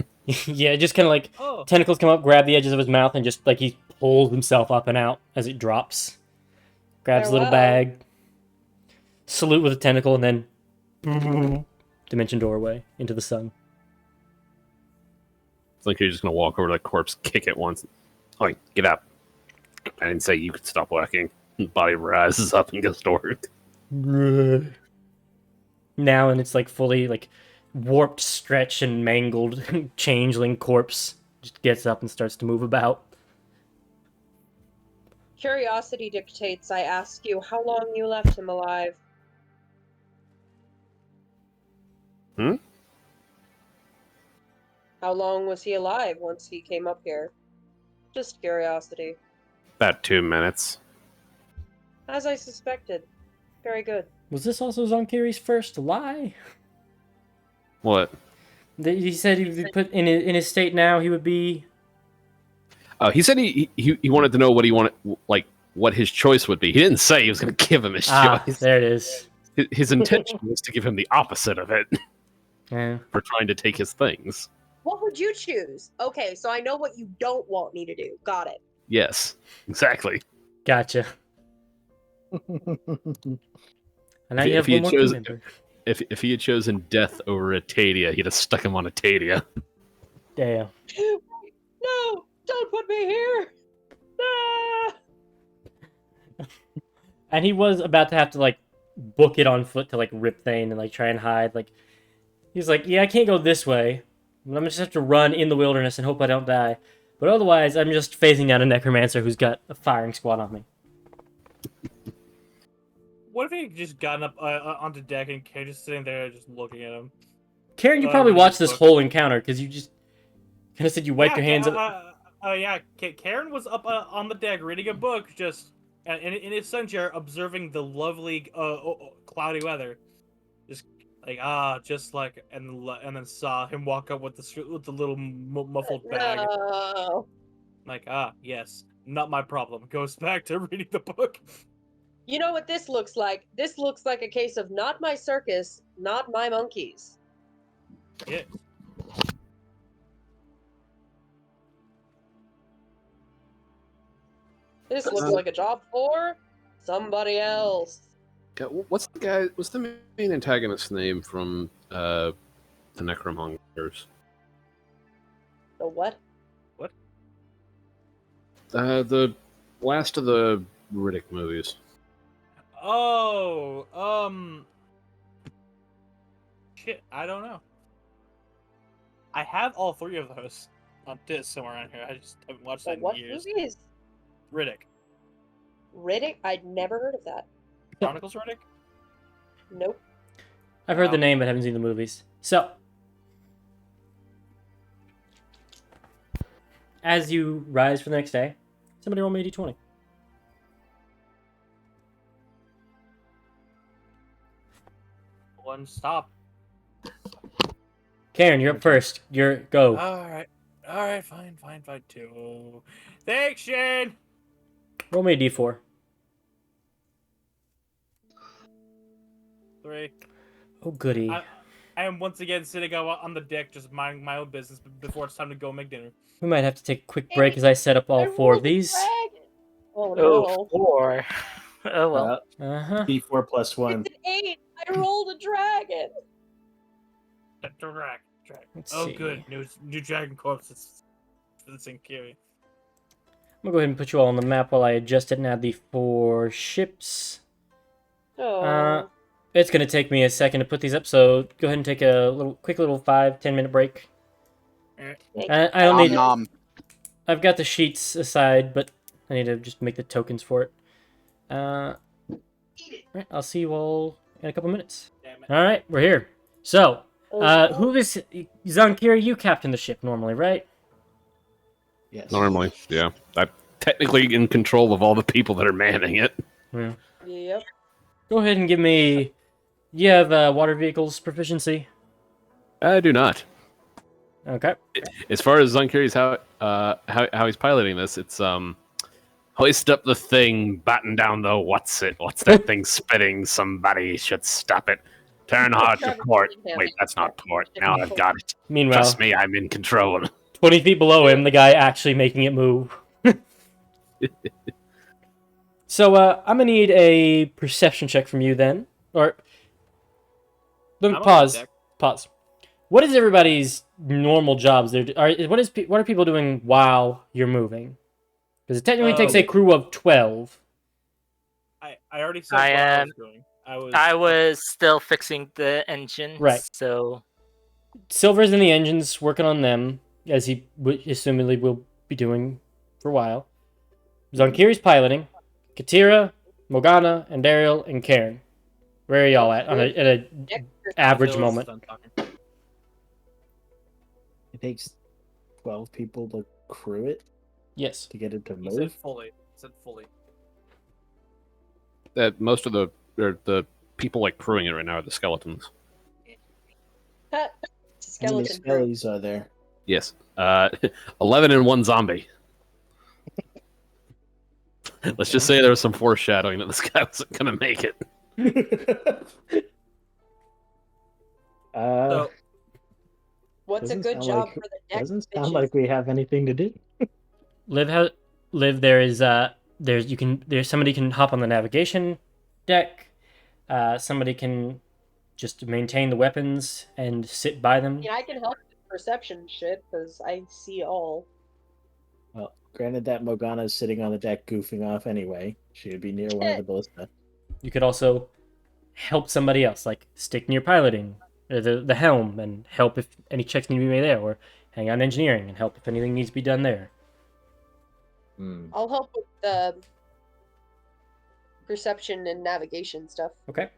Yeah, just kind of like tentacles come up, grab the edges of his mouth, and just like he pulls himself up and out as it drops. Grabs a little bag, salute with a tentacle, and then dimension doorway into the sun. It's like you're just gonna walk over to the corpse, kick it once. Like, get up. I didn't say you could stop walking. The body rises up and goes to work. Now, and it's like fully like warped, stretched, and mangled changeling corpse just gets up and starts to move about. Curiosity dictates I ask you how long you left him alive. Hmm? How long was he alive once he came up here? Just curiosity. About 2 minutes. As I suspected. Very good. Was this also Zonkiri's first lie? What? He said he would put in his state now. He would be. He said he wanted to know what he wanted, like what his choice would be. He didn't say he was going to give him his choice. There it is. His intention was to give him the opposite of it. Yeah. For trying to take his things. What would you choose? Okay, so I know what you don't want me to do. Got it. Yes, exactly. Gotcha. And now If- you if have he one had more crew chosen- member. If he had chosen death over Atadia, he'd have stuck him on Atadia. Damn. No, don't put me here. Ah! And he was about to have to like book it on foot to like rip Thane and like try and hide. Like he's like, yeah, I can't go this way. I'm gonna just have to run in the wilderness and hope I don't die. But otherwise, I'm just phasing down a necromancer who's got a firing squad on me. What if he had just gotten up onto deck and Karen just sitting there just looking at him? Karen, you probably reading watched his this book. whole encounter because you just kind of said you wiped your hands. Yeah, Karen was up on the deck reading a book, just in his sunchair, observing the lovely cloudy weather. Just like just like, and then saw him walk up with the little muffled bag. No. Like yes, not my problem. Goes back to reading the book. You know what this looks like? This looks like a case of not my circus, not my monkeys. Yeah. This looks like a job for somebody else. What's the main antagonist's name from the Necromongers? The what? The last of the Riddick movies. Oh, shit, I don't know. I have all three of those on disc somewhere around here. I just haven't watched that in What years. movies? Riddick. Riddick? I'd never heard of that. Chronicles Riddick? Nope. I've heard the Wow. name but haven't seen the movies. So, as you rise for the next day, somebody roll me a d20. One stop. Karen, you're up first. Go. Alright, fine, two. Thanks, Shane! Roll me a d4. 3. Oh, goody. I am once again sitting on the deck, just minding my own business before it's time to go make dinner. We might have to take a quick break as I set up all I 4 of rolled a these. dragon. Oh Oh, no. 4. Oh well. Uh-huh. D4 plus 1. It's an 8. I rolled a dragon. Drag. Let's Oh, see. good. New Dragon Corpse. It's in Kiri. I'm going to go ahead and put you all on the map while I adjust it and add the 4 ships. Oh. It's going to take me a second to put these up, so go ahead and take a quick little 5-10 minute break. I don't need. Nom. I've got the sheets aside, but I need to just make the tokens for it. Right, I'll see you all in a couple minutes. Damn it. All right, we're here. So, Oh, who is Zankira? You captain the ship normally, right? Yes. Normally, yeah. I'm technically in control of all the people that are manning it. Yep. Go ahead and give me. You have water vehicles proficiency. I do not. Okay. As far as Zunkiri's how he's piloting this, it's hoist up the thing, batten down the what's that thing spitting? Somebody should stop it. Turn hard to port. Wait, that's not port. Now I've got it. Meanwhile, Trust me, I'm in control. 20 feet below him, the guy actually making it move. So, I'm gonna need a perception check from you then. Or, let me I'm on pause. deck. Pause. What is everybody's normal jobs? What are people doing while you're moving? Because it technically takes a crew of 12. I already said I what I am- was doing. I was still fixing the engine. Right. So Silver's in the engines, working on them, as he assumedly will be doing for a while. Zonkiri's piloting. Katira, Morgana, and Daryl, and Karen. Where are y'all at at a average Phil's moment? done talking. It takes 12 people to crew it Yes. to get it to He said move. fully. That most of the people like crewing it right now are the skeletons. How many Skeleton crew. skellies are there? Yes. 11 and 1 zombie. Let's just say there was some foreshadowing that this guy wasn't going to make it. So, What's a Doesn't good sound job like- for the next Doesn't sound bitches? like we have anything to do. Live there is there's somebody can hop on the navigation deck. Somebody can just maintain the weapons and sit by them. Yeah, I can help with perception shit because I see all. Well, granted that Morgana's sitting on the deck goofing off anyway. She would be near one of the ballista. You could also help somebody else, like stick near piloting, or the helm, and help if any checks need to be made there, or hang on engineering and help if anything needs to be done there. I'll help with the perception and navigation stuff. Okay.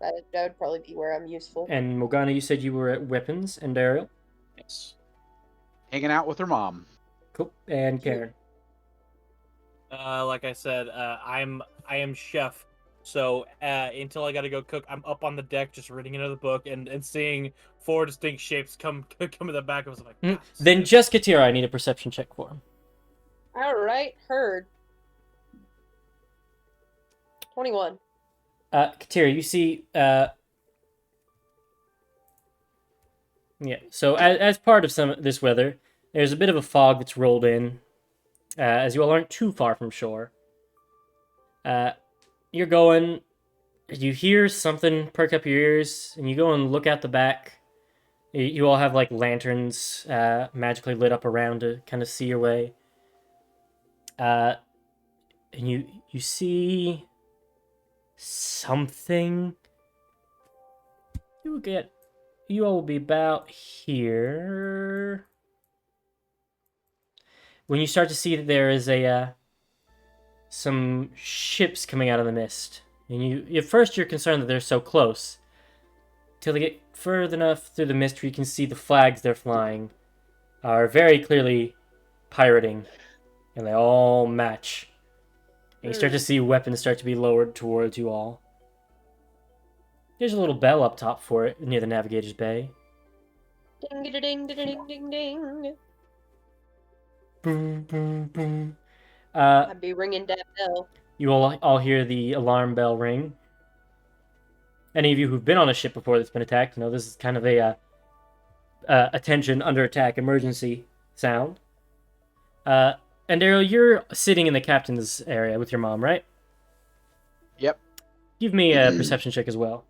That would probably be where I'm useful. And Morgana, you said you were at weapons and Ariel. Yes. Hanging out with her mom. Cool. And Karen. Like I said, I am chef. So until I gotta go cook, I'm up on the deck just reading another book and seeing 4 distinct shapes come in the back of us. I'm like, Mm. Then just Katira, I need a perception check for him. All right, heard. 21. Katira, you see, yeah. So as part of some this weather, there's a bit of a fog that's rolled in, as you all aren't too far from shore. You're going, you hear something perk up your ears, and you go and look out the back. You all have like lanterns magically lit up around to kind of see your way. And you see something. You all will be about here when you start to see that there is some ships coming out of the mist. And you at first you're concerned that they're so close. Till they get further enough through the mist where you can see the flags they're flying are very clearly pirating. And they all match. And you start to see weapons start to be lowered towards you all. There's a little bell up top for it near the navigator's bay. Ding ding ding ding ding ding. Boom, boom, boom. I'd be ringing that bell. You all hear the alarm bell ring. Any of you who've been on a ship before that's been attacked, you know this is kind of a attention under attack emergency sound. And Daryl, you're sitting in the captain's area with your mom, right? Yep. Give me a perception check as well.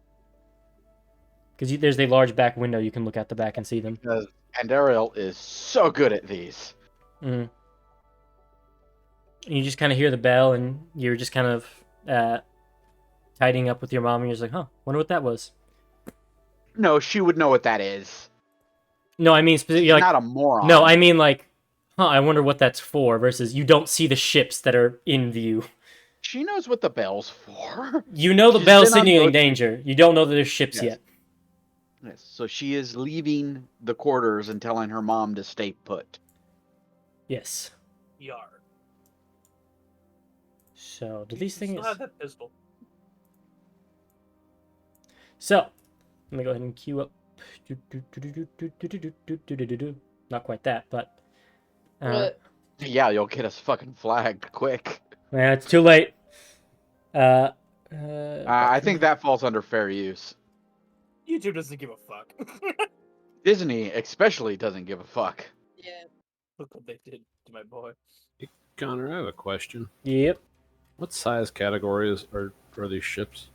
Because there's a large back window you can look out the back and see them. Because Andariel is so good at these. Mm. And you just kind of hear the bell, and you're just kind of tidying up with your mom, and you're just like, huh, wonder what that was. No, she would know what that is. No, I mean, specifically, She's like, not a moron. no, I mean, like, huh, I wonder what that's for, versus you don't see the ships that are in view. She knows what the bell's for. You know the She's bell's been on signaling boats. danger. You don't know that there's ships Yes. yet. Yes, so she is leaving the quarters and telling her mom to stay put. Yes. Yar. So, do these Still things... have that pistol. So, let me go ahead and queue up. Not quite that, but... What? Yeah, you'll get us fucking flagged quick. Yeah, it's too late. I think that falls under fair use. YouTube doesn't give a fuck. Disney especially doesn't give a fuck. Yeah. Look what they did to my boy. Connor, I have a question. Yep. What size categories are these ships?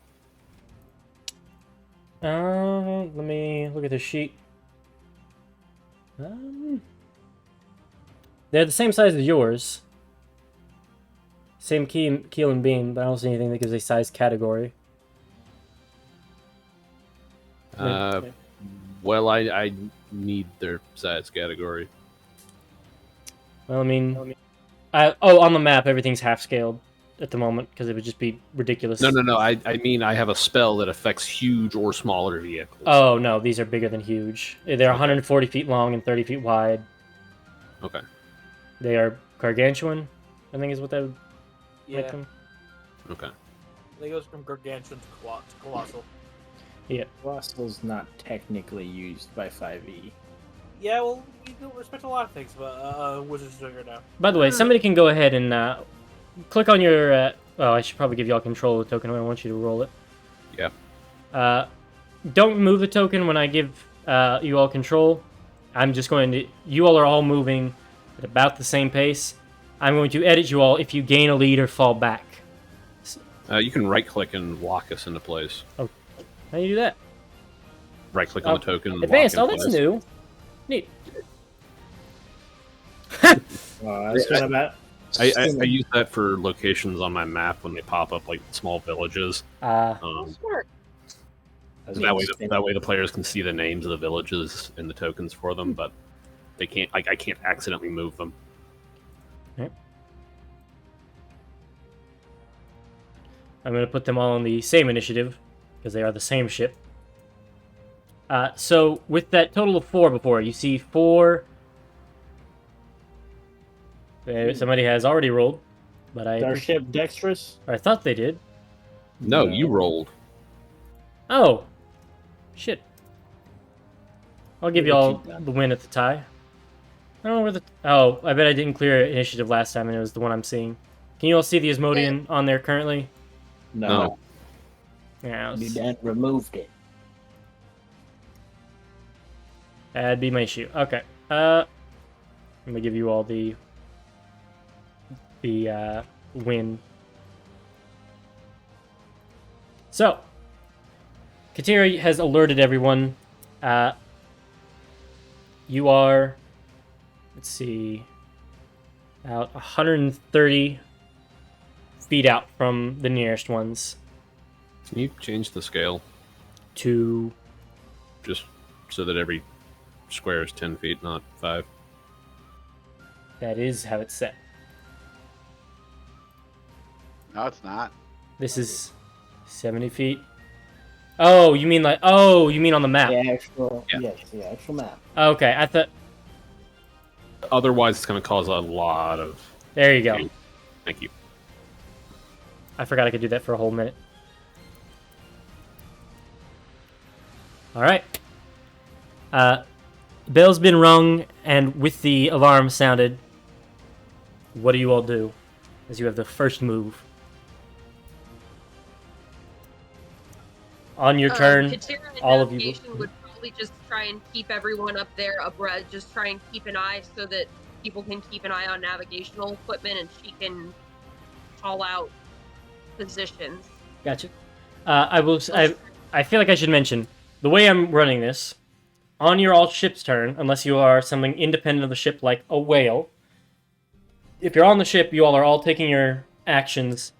Let me look at the sheet. They're the same size as yours. Same keel and beam, but I don't see anything that gives a size category. Well, I need their size category. Well, I mean, on the map, everything's half scaled at the moment because it would just be ridiculous. No. I mean, I have a spell that affects huge or smaller vehicles. Oh, no, these are bigger than huge. They're 140 feet long and 30 feet wide. Okay. They are gargantuan, I think is what that would make Yeah, them. Okay. they goes from gargantuan to colossal. Yeah. Colossal's not technically used by 5e. Yeah, well, we don't respect a lot of things, but Wizards doing it now. By the way, somebody can go ahead and click on your... oh, I should probably give y'all control of the token. I want you to roll it. Yeah. Don't move the token when I give you all control. I'm just going to... You all are all moving at about the same pace. I'm going to edit you all if you gain a lead or fall back. You can right-click and lock us into place. How do you do that? Right-click on the token. And Advanced. lock Oh, in that's place. new. Neat. That's kind of bad. I use that for locations on my map when they pop up like small villages. Smart. That's That way, interesting. that way the players can see the names of the villages and the tokens for them, but they can't. I can't accidentally move them. I'm going to put them all on the same initiative because they are the same ship. So with that total of 4 before, you see 4. Somebody has already rolled, but Is our ship dexterous? I thought they did. No, you rolled. Oh, shit! I'll give Look you what all you've done. the win at the tie. I don't know where the. Oh, I bet I didn't clear initiative last time, and it was the one I'm seeing. Can you all see the Asmodean on there currently? No. Yeah, You then removed it. that'd be my issue. Okay. I'm gonna give you all the win. So, Kateri has alerted everyone. You are, let's see, about 130 feet out from the nearest ones Can you change the scale to. just so that every square is 10 feet, not 5? That is how it's set. No, it's not. This is 70 feet. Oh, you mean like? Oh, you mean on the map? The actual, Yeah. yes, the actual map. Okay, I thought. Otherwise, it's going to cause a lot of. There you go. Thank you. I forgot I could do that for a whole minute. All right. Bell's been rung, and with the alarm sounded, what do you all do as you have the first move? On your turn, Katera and all of you. navigation would probably just try and keep everyone up there abreast. Just try and keep an eye so that people can keep an eye on navigational equipment, and she can call out positions. Gotcha. I will. I feel like I should mention the way I'm running this. On your all ship's turn, unless you are something independent of the ship, like a whale. If you're on the ship, you all are all taking your actions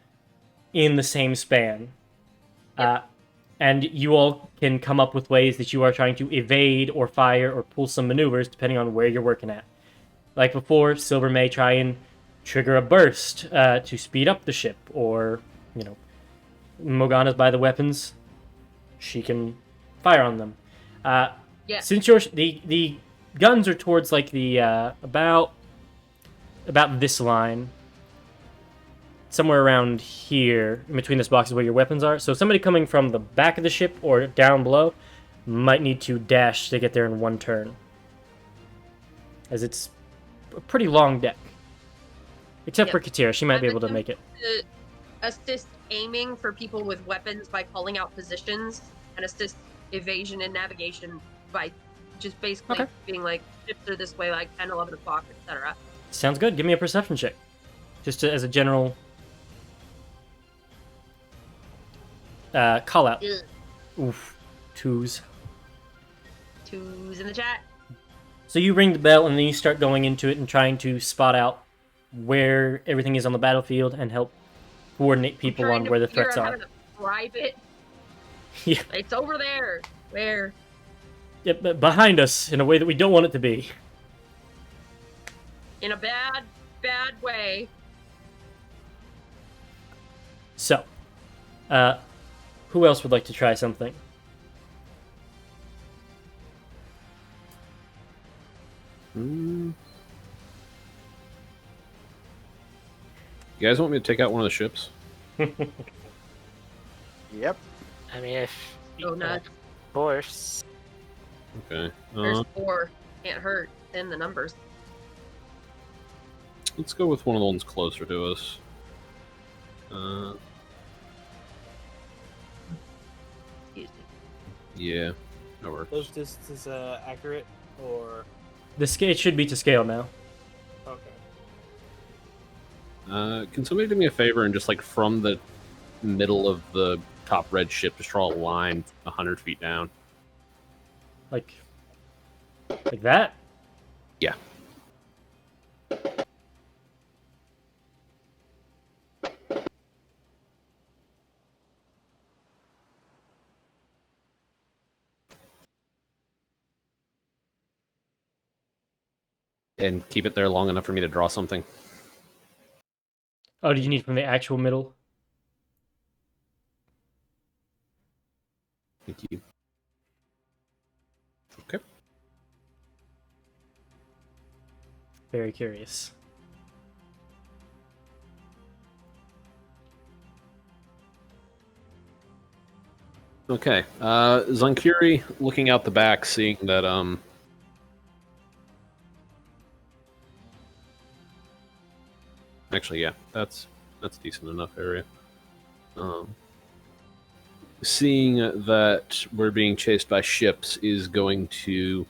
in the same span. And you all can come up with ways that you are trying to evade or fire or pull some maneuvers depending on where you're working at. Like before, Silver may try and trigger a burst to speed up the ship, or, Morgana's by the weapons. She can fire on them. Yeah. Since the guns are towards like the about this line, somewhere around here, in between this box is where your weapons are. So somebody coming from the back of the ship or down below might need to dash to get there in one turn, as it's a pretty long deck. Except for Katira, she might be able to make it. To assist aiming for people with weapons by calling out positions, and assist evasion and navigation by just basically being like, ships are this way, like 10, 11 o'clock, etc. Sounds good. Give me a perception check. Just as a general call out. Oof. 2s. 2s in the chat. So you ring the bell and then you start going into it and trying to spot out where everything is on the battlefield and help coordinate people on where the threats are. Private. Yeah. It's over there. Where? Yeah, but behind us in a way that we don't want it to be. In a bad, bad way. So, who else would like to try something? You guys want me to take out one of the ships? Yep. I mean, if Oh, nuts. of course. Okay. There's 4. Can't hurt. In the numbers. Let's go with one of the ones closer to us. Excuse me. Yeah, that works. Those distances accurate, or It should be to scale now. okay? Can somebody do me a favor and just like from the middle of the top red ship. Just draw a line 100 feet down. Like that? Yeah. And keep it there long enough for me to draw something. Oh, do you need from the actual middle? Thank you. Okay. Very curious. Okay. Zankiri looking out the back, seeing that actually, yeah, that's decent enough area. Seeing that we're being chased by ships is going to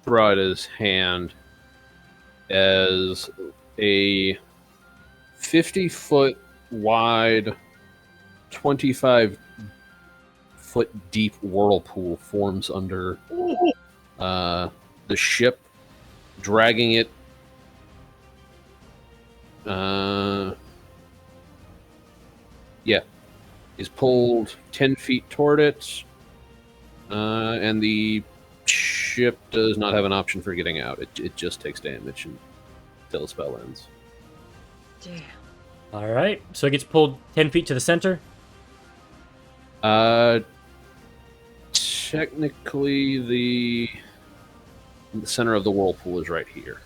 throw out his hand as a 50-foot wide, 25-foot deep whirlpool forms under the ship, dragging it is pulled 10 feet toward it, and the ship does not have an option for getting out. It just takes damage until the spell ends. Damn. All right. So it gets pulled 10 feet to the center. Technically, the center of the whirlpool is right here.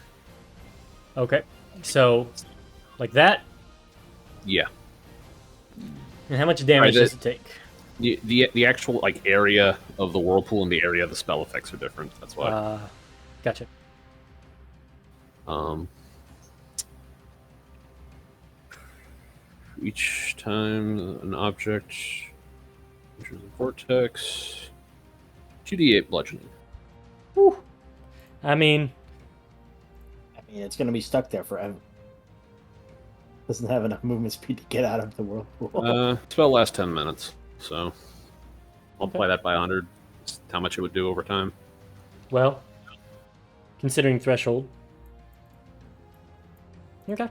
Okay. So, like that. Yeah. And how much damage Right, does it take? The actual like area of the whirlpool and the area of the spell effects are different. That's why. Gotcha. Each time an object enters the vortex, 2d8 bludgeoning. Whew. I mean, it's going to be stuck there forever. Doesn't have enough movement speed to get out of the whirlpool. Spell lasts 10 minutes, so multiply that by 100. That's how much it would do over time. well, considering threshold. Okay.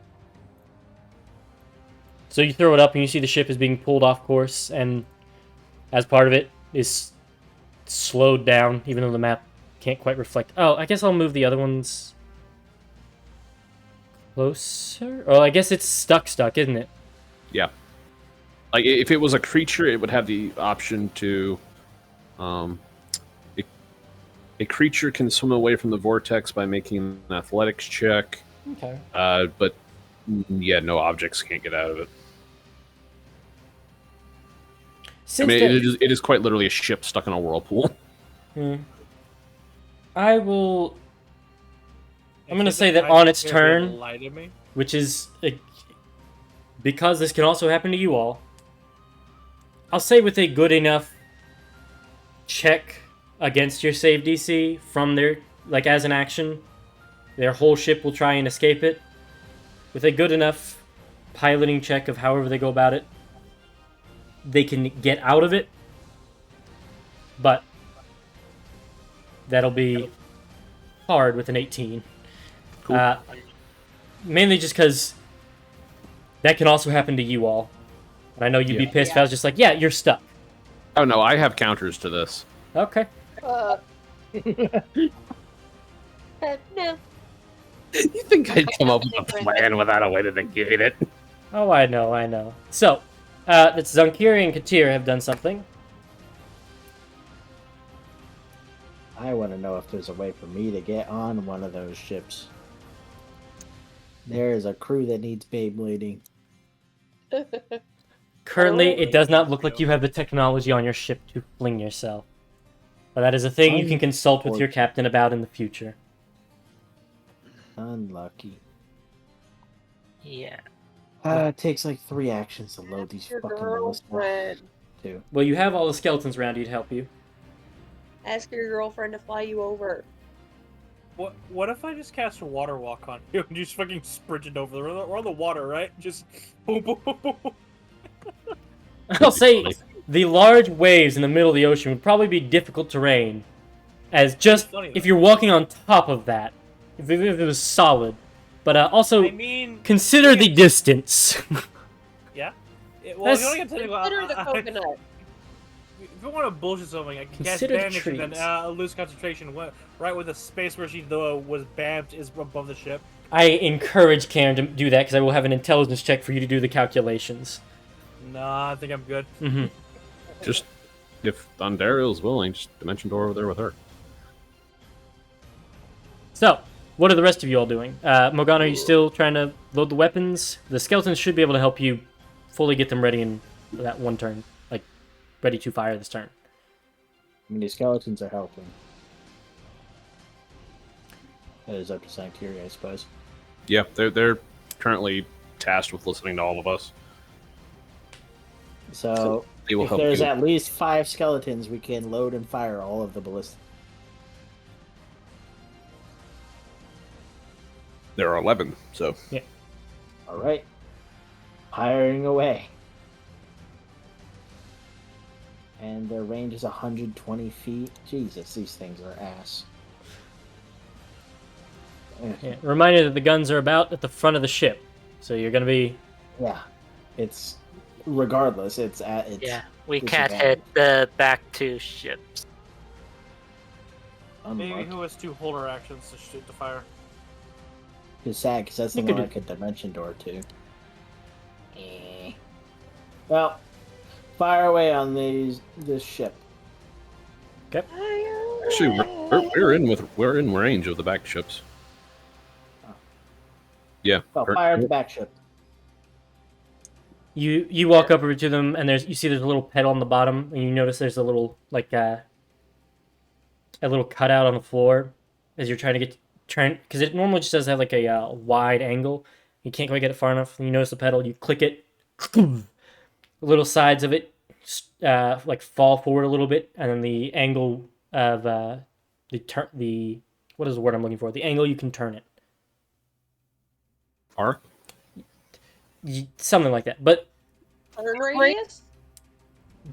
So you throw it up and you see the ship is being pulled off course, and as part of it is slowed down, even though the map can't quite reflect. Oh, I guess I'll move the other ones closer. Oh, I guess it's stuck, isn't it? Yeah. Like if it was a creature, it would have the option to. A creature can swim away from the vortex by making an athletics check. Okay. But yeah, no objects can't get out of it. Since it is quite literally a ship stuck in a whirlpool. I will. I'm going to say that on its turn, Lie to me. which is because this can also happen to you all. I'll say with a good enough check against your save DC from their, like as an action, their whole ship will try and escape it. With a good enough piloting check of however they go about it, they can get out of it. But that'll be hard with an 18. Cool. Mainly just because that can also happen to you all. And I know you'd be pissed if I was just like, yeah, you're stuck. Oh no, I have counters to this. Okay. No. You think I'd come up with a plan without a way to negate it? Oh, I know. So, it's Zankiri and Katir have done something. I want to know if there's a way for me to get on one of those ships. There is a crew that needs Beyblading. Currently, it does not look like you have the technology on your ship to fling yourself. But that is a thing you can consult with your captain about in the future. Unlucky. Yeah. It takes like 3 actions to load these Your fucking girlfriend. too. Well, you have all the skeletons around you to help you. Ask your girlfriend to fly you over. What if I just cast a water walk on you and just fucking sprint it over? We're on the water, right? Just boom, boom, boom, boom. I'll say the large waves in the middle of the ocean would probably be difficult terrain, as just Funny, if though. you're walking on top of that, if it was solid. But also, I mean, consider the distance. yeah. Well, if That's- you want to get Consider the coconut. if you want to bullshit something, I can cast Consider the Vanish and then trees. lose concentration. Right where the space where she was bammed is above the ship. I encourage Karen to do that because I will have an intelligence check for you to do the calculations. Nah, I think I'm good. Mm-hmm. Just if Thundera's willing, just dimension door over there with her. So, what are the rest of you all doing? Morgana, are you still trying to load the weapons? The skeletons should be able to help you fully get them ready in that one turn. Like, ready to fire this turn. I mean, the skeletons are helping. That is up to Sanctuary, I suppose. Yeah, they're currently tasked with listening to all of us. So, They will if help there's you. at least 5 skeletons, we can load and fire all of the ballistas. There are 11, so All right, firing away. And their range is 120 feet. Jesus, these things are ass. Yeah. Reminder that the guns are about at the front of the ship. So you're going to be... Yeah, it's regardless. It's at its Yeah, we can't hit the back two ships. Maybe unlocked. who has 2 holder actions to shoot the fire? It's sad because that's the You one could I could dimension door to. Well, fire away on this ship. actually we're in range of the back ships. Yeah. Oh, fire at the back ship. You walk up over to them, and you see there's a little pedal on the bottom, and you notice there's a little, like, a little cutout on the floor as you're trying to because it normally just does have, like, a wide angle. You can't quite get it far enough. You notice the pedal, you click it, the little sides of it, like, fall forward a little bit, and then the angle of, what is the word I'm looking for? The angle you can turn it. Arc? Something like that. But Turn radius?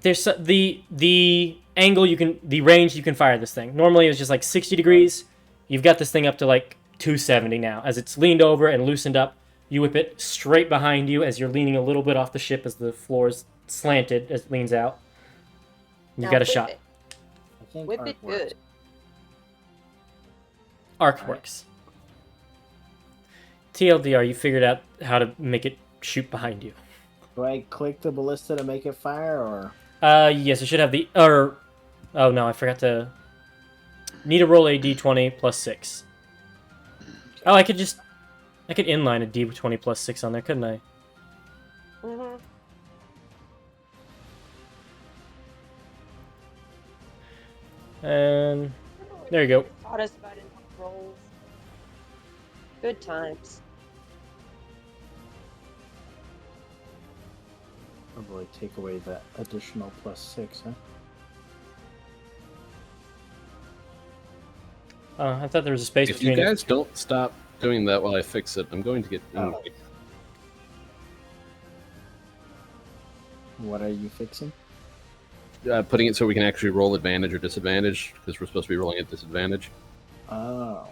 there's the angle the range you can fire this thing. Normally it's just like 60 degrees. You've got this thing up to like 270 now. As it's leaned over and loosened up, you whip it straight behind you as you're leaning a little bit off the ship as the floor is slanted as it leans out. You've Now got a whip shot. it. I think Whip arc it works. good. Arc works. TLDR, you figured out how to make it shoot behind you. Do I click the ballista to make it fire, or Yes, it should have oh no, I forgot to... Need to roll a d20 plus 6. Oh, I could inline a d20 plus 6 on there, couldn't I? Mm-hmm. And there you go. Taught us about it rolls. Good times. probably take away that additional +6, huh? I thought there was a space If you between. guys don't stop doing that while I fix it, I'm going to get angry. What are you fixing? Putting it so we can actually roll advantage or disadvantage, because we're supposed to be rolling at disadvantage. Oh.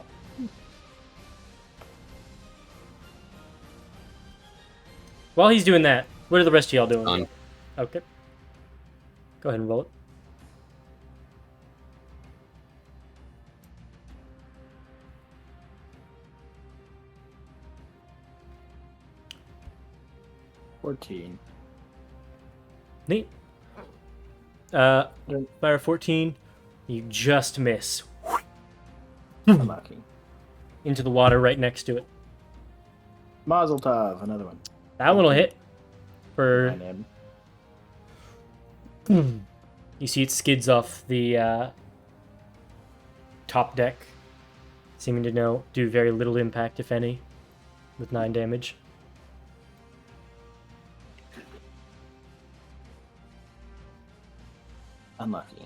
While he's doing that, what are the rest of y'all doing? Done. Okay. Go ahead and roll it. $14. Neat. Fire 14. You just miss. Unlucky. Into the water right next to it. Mazel tov, another one. That one will hit. For And you see it skids off the top deck, seeming to do very little impact, if any, with 9 damage. unlucky.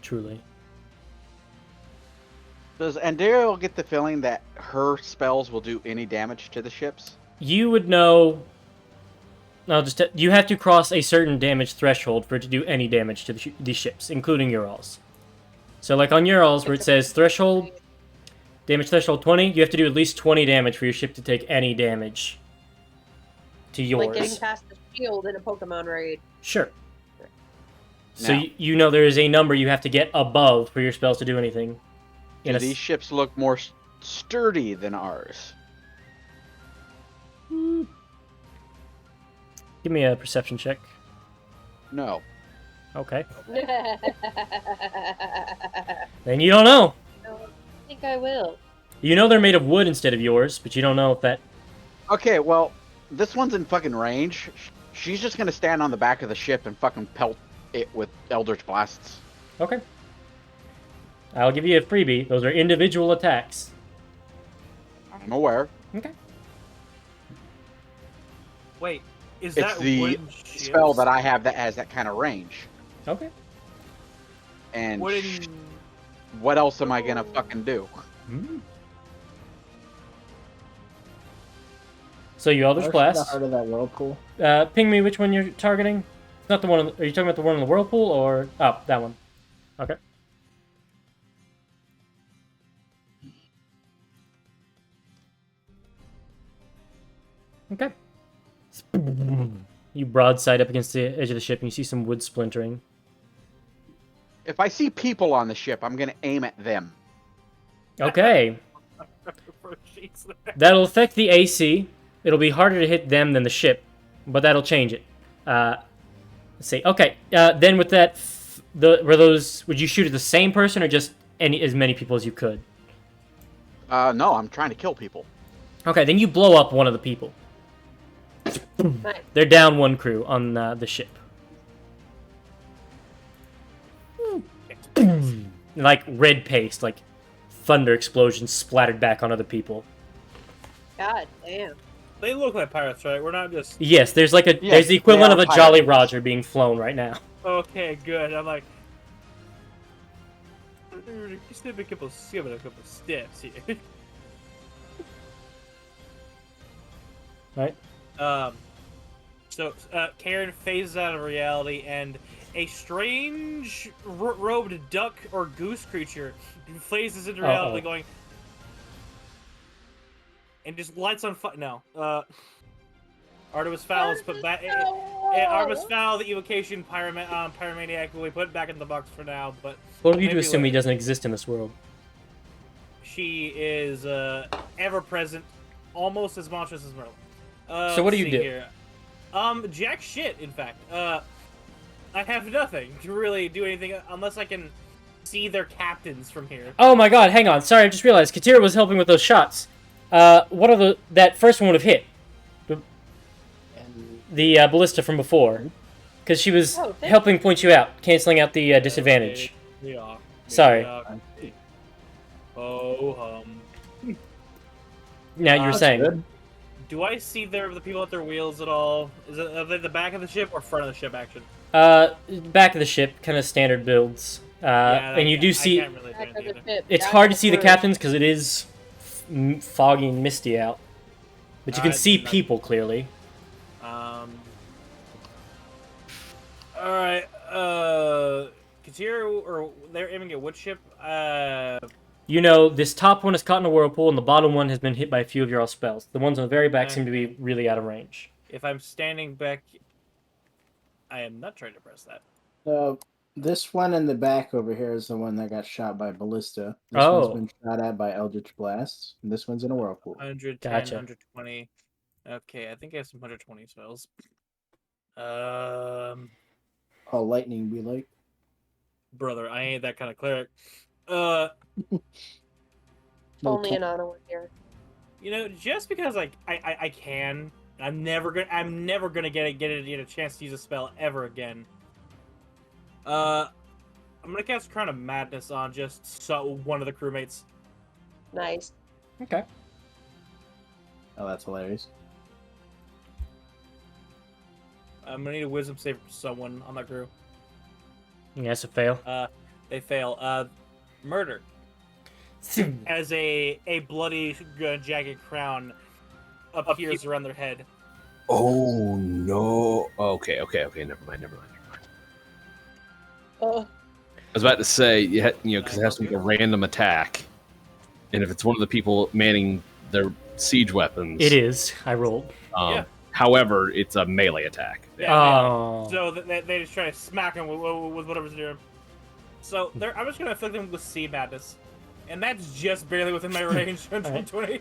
Truly. Does Andariel get the feeling that her spells will do any damage to the ships? You would know I'll just you have to cross a certain damage threshold for it to do any damage to these ships, including Urals. So, like on Urals, where it says threshold, damage threshold 20, you have to do at least 20 damage for your ship to take any damage to yours. Like getting past the shield in a Pokemon raid. Sure. So Now- you know there is a number you have to get above for your spells to do anything. Do these ships look more sturdy than ours? Give me a perception check. No. Okay. I Then you don't know. think I will. You know they're made of wood instead of yours, but you don't know if that... Okay, well, this one's in fucking range. She's just gonna stand on the back of the ship and fucking pelt it with Eldritch Blasts. Okay. I'll give you a freebie. Those are individual attacks. I'm aware. Okay. Wait, is It's that the wooden spell ships? that I have that has that kind of range. Okay. And Wooden... what else am I gonna fucking do? So you Eldritch Marsh, Blast. the heart of that whirlpool. Ping me which one you're targeting. It's not the one. Are you talking about the one in the whirlpool or oh that one? Okay. Okay. You broadside up against the edge of the ship and you see some wood splintering. If I see people on the ship, I'm gonna aim at them. Okay. That'll affect the AC. It'll be harder to hit them than the ship, but that'll change it. Let's see. Okay. Then with that, would you shoot at the same person or just as many people as you could? No, I'm trying to kill people. Okay, then you blow up one of the people. Nice. They're down one crew on the ship. Like red paste, like thunder explosions splattered back on other people. God damn. They look like pirates, right? We're not just... Yes, there's like Yes, there's the equivalent of they a are Jolly pirates. Roger being flown right now. Okay, good. I'm like... Skip a couple steps here. Right? So Karen phases out of reality, and a strange robed duck or goose creature phases into reality, going and just lights on fire. No, Artemis Fowl is put back. Artemis Fowl, the evocation pyromaniac, will be put back in the box for now. But What do you do maybe assume he later. doesn't exist in this world? She is ever present, almost as monstrous as Merlin. So what do let's you see do? Here. Jack shit, in fact. I have nothing to really do anything unless I can see their captains from here. Oh my god, hang on. Sorry, I just realized Katira was helping with those shots. What are that first one would have hit? The ballista from before. Because she was helping point you out, canceling out the disadvantage. Sorry. Oh, Now you're saying. Good. do I see the people at their wheels at all? Are they the back of the ship or front of the ship, action? Back of the ship, kind of standard builds. And you do see... I can't really do Back of anything the either. ship. It's Back hard of to see the crew. captains because it is foggy and misty out. But you can see not- people clearly. Alright, Katira, or they're aiming at which ship? You know, this top one is caught in a whirlpool, and the bottom one has been hit by a few of your all spells. The ones on the very back seem to be really out of range. If I'm standing back, I am not trying to press that. This one in the back over here is the one that got shot by ballista. This Oh. one's been shot at by eldritch blasts. And this one's in a whirlpool. 110, Gotcha. 120. Okay, I think I have some 120 spells. Oh, lightning be like. Brother, I ain't that kind of cleric. Only an auto one here. You know, just because like I can, I'm never gonna get a chance to use a spell ever again. I'm gonna cast Crown of Madness on just one of the crewmates. Nice. Okay. Oh, that's hilarious. I'm gonna need a Wisdom save from someone on that crew. Yes, a fail. They fail. Murder. As a bloody jagged crown appears around their head. Oh no. Okay. Never mind. Oh, I was about to say, because it has to be a random attack, and if it's one of the people manning their siege weapons, It is. I rolled. Yeah. However, it's a melee attack. Yeah, Oh. So they just try to smack him with whatever's near him. So I'm just gonna afflict him with Sea Madness, and that's just barely within my range. 120.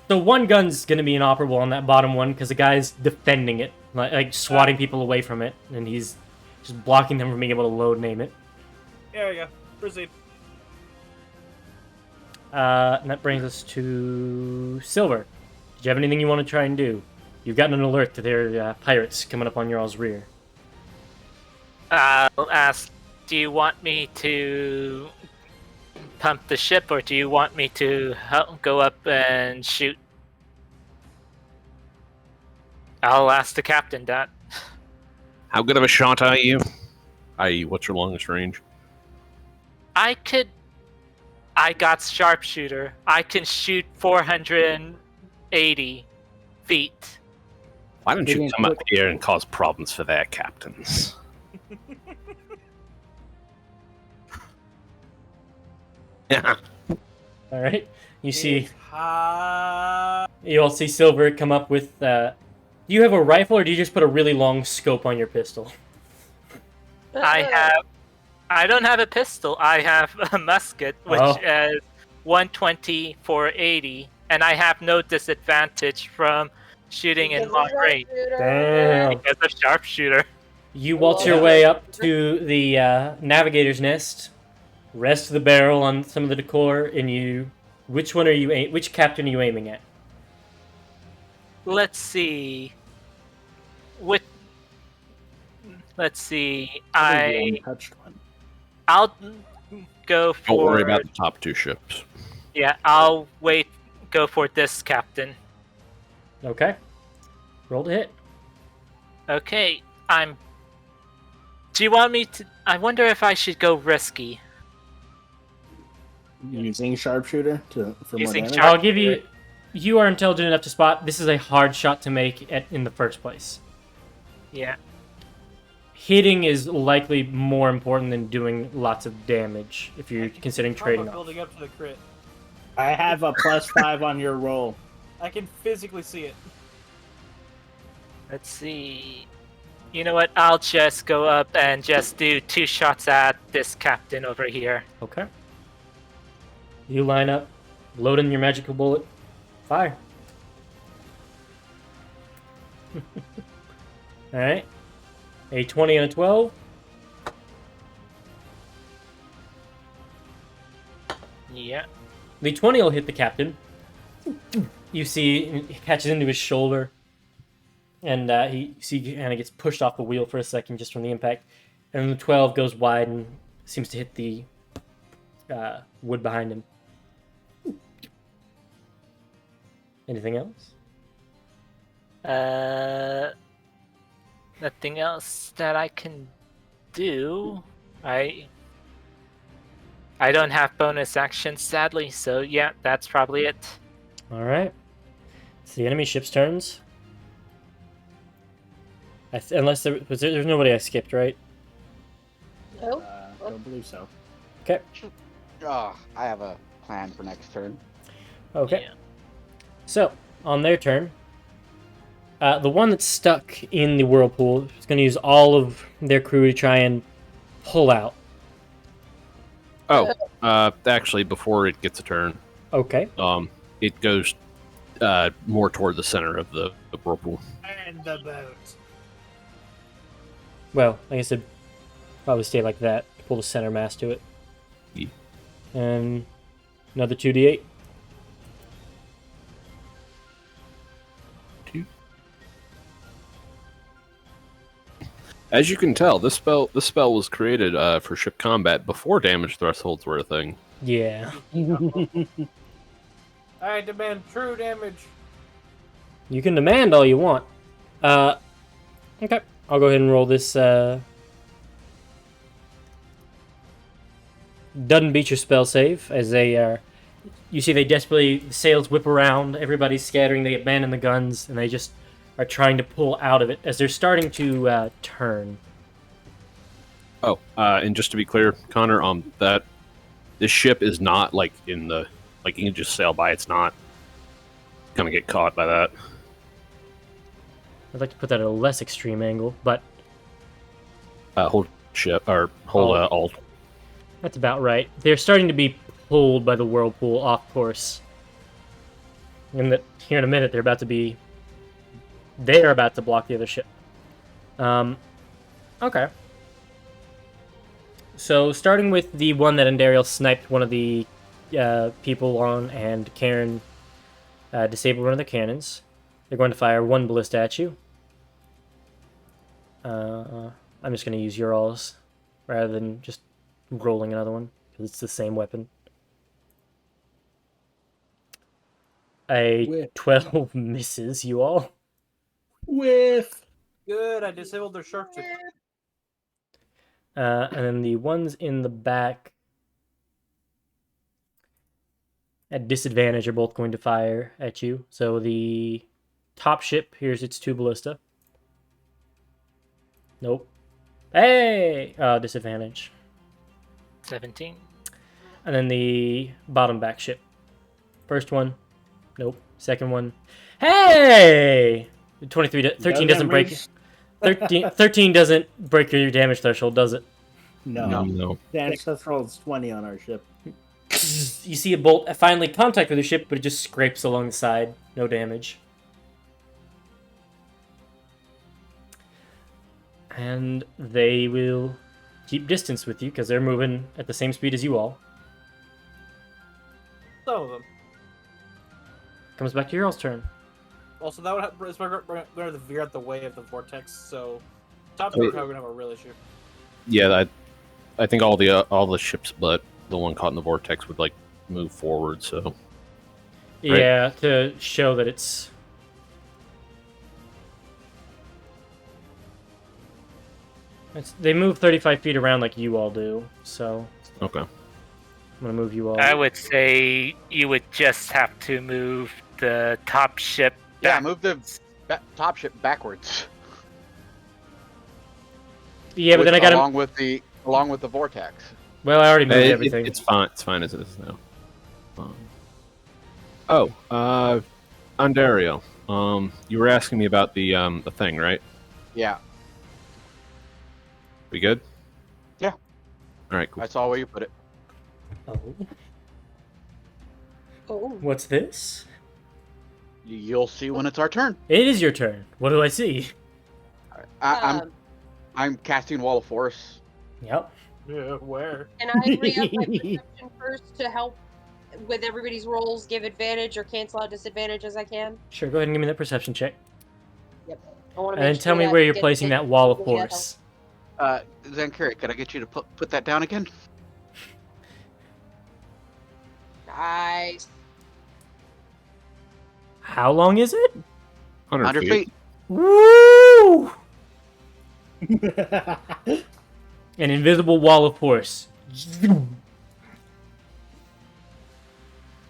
So one gun's gonna be inoperable on that bottom one because the guy's defending it, like swatting people away from it, and he's just blocking them from being able to load and aim it. There we go. Proceed. And that brings us to Silver. Did you have anything you want to try and do? You've gotten an alert that there are pirates coming up on your all's rear. I'll ask, do you want me to pump the ship, or do you want me to go up and shoot? I'll ask the captain that. How good of a shot are you? I.e., what's your longest range? I got sharpshooter. I can shoot 480 feet. Why don't you come up here and cause problems for their captains? Yeah. All right. You see, Uh, you all see Silver come up with. Do you have a rifle, or do you just put a really long scope on your pistol? I don't have a pistol. I have a musket, which is 120 480, and I have no disadvantage from shooting in long range Damn. because of sharpshooter. You waltz your way up to the navigator's nest, rest the barrel on some of the decor, and you. Which one are you? Which captain are you aiming at? Let's see. Let's see. Untouched one. I'll go for. Don't worry about the top two ships. Yeah, I'll go for this captain. Okay. Roll to hit. Okay, do you want me to? I wonder if I should go risky. Using sharpshooter for more Using damage. I'll give you. You are intelligent enough to spot this is a hard shot to make in the first place. Yeah. Hitting is likely more important than doing lots of damage if you're considering trading off. building up to the crit. I have a +5 on your roll. I can physically see it. Let's see. You know what? I'll just go up and just do 2 shots at this captain over here. Okay. You line up, load in your magical bullet, fire. Alright. A 20 and a 12. Yeah. The 20 will hit the captain. You see, he catches into his shoulder. And he kind of gets pushed off the wheel for a second just from the impact. And then the 12 goes wide and seems to hit the wood behind him. Anything else? Nothing else that I can do. I don't have bonus actions, sadly, so yeah, that's probably it. Alright. It's the enemy ship's turns. Unless there's nobody I skipped, right? No. Don't believe so. Okay. I have a plan for next turn. Okay. Yeah. So, on their turn, the one that's stuck in the whirlpool is going to use all of their crew to try and pull out. Oh, actually, before it gets a turn, Okay. it goes more toward the center of the whirlpool. And the boat. Well, like I said, probably stay like that. Pull the center mass to it. Yeah. And another 2d8. As you can tell, this spell was created for ship combat before damage thresholds were a thing. Yeah. I demand true damage. You can demand all you want. Okay. I'll go ahead and roll this. Doesn't beat your spell save, as they are. You see, they desperately, the sails whip around, everybody's scattering, they abandon the guns, and they just are trying to pull out of it as they're starting to turn. Oh, and just to be clear, Connor, that this ship is not like in the like you can just sail by. It's not gonna get caught by that. I'd like to put that at a less extreme angle, but Hold ship or hold alt. that's about right. They're starting to be pulled by the whirlpool off course. And that here in a minute they're about to block the other ship. Okay. So starting with the one that Andariel sniped one of the people on, and Karen disabled one of the cannons. They're going to fire one ballista at you. I'm just going to use Urals rather than just rolling another one, because it's the same weapon. A 12 misses you all. Whiff. Good, I disabled their shark too. And then the ones in the back at disadvantage are both going to fire at you. So the top ship, here's its 2 ballista. Nope. Hey! Disadvantage. 17. And then the bottom back ship. First one. Nope. Second one. Hey! 13 doesn't break. 13 doesn't break your damage threshold, does it? No. Damage threshold is 20 on our ship. You see a bolt finally contact with the ship, but it just scrapes along the side. No damage. And they will keep distance with you because they're moving at the same speed as you all. Some of them. Comes back to your all's turn. Also, that would have, we're going to veer out the way of the vortex, so top two are probably going to have a real issue. Yeah, I think all the ships, but the one caught in the vortex would like move forward. So yeah, to show that it's. They move 35 feet around like you all do, so. Okay. I'm gonna move you all. I would say you would just have to move the top ship back. Yeah, move the top ship backwards. Yeah, but then I got along with the vortex. Well, I already moved everything. It's fine. It's fine as it is now. Ondario. You were asking me about the thing, right? Yeah. We good? Yeah. All right. Cool. I saw where you put it. Oh. What's this? You'll see when it's our turn. It is your turn. What do I see? I'm casting Wall of Force. Yep. Yeah, where? Can I re-up my perception first to help with everybody's rolls, give advantage or cancel out disadvantage as I can? Sure, go ahead and give me that perception check. Yep. I wanna And then make tell sure me that where you're gets placing hit that wall of with the other. force. Zankiri, could I get you to put that down again? Nice. How long is it? 100 feet. Woo! An invisible wall of force.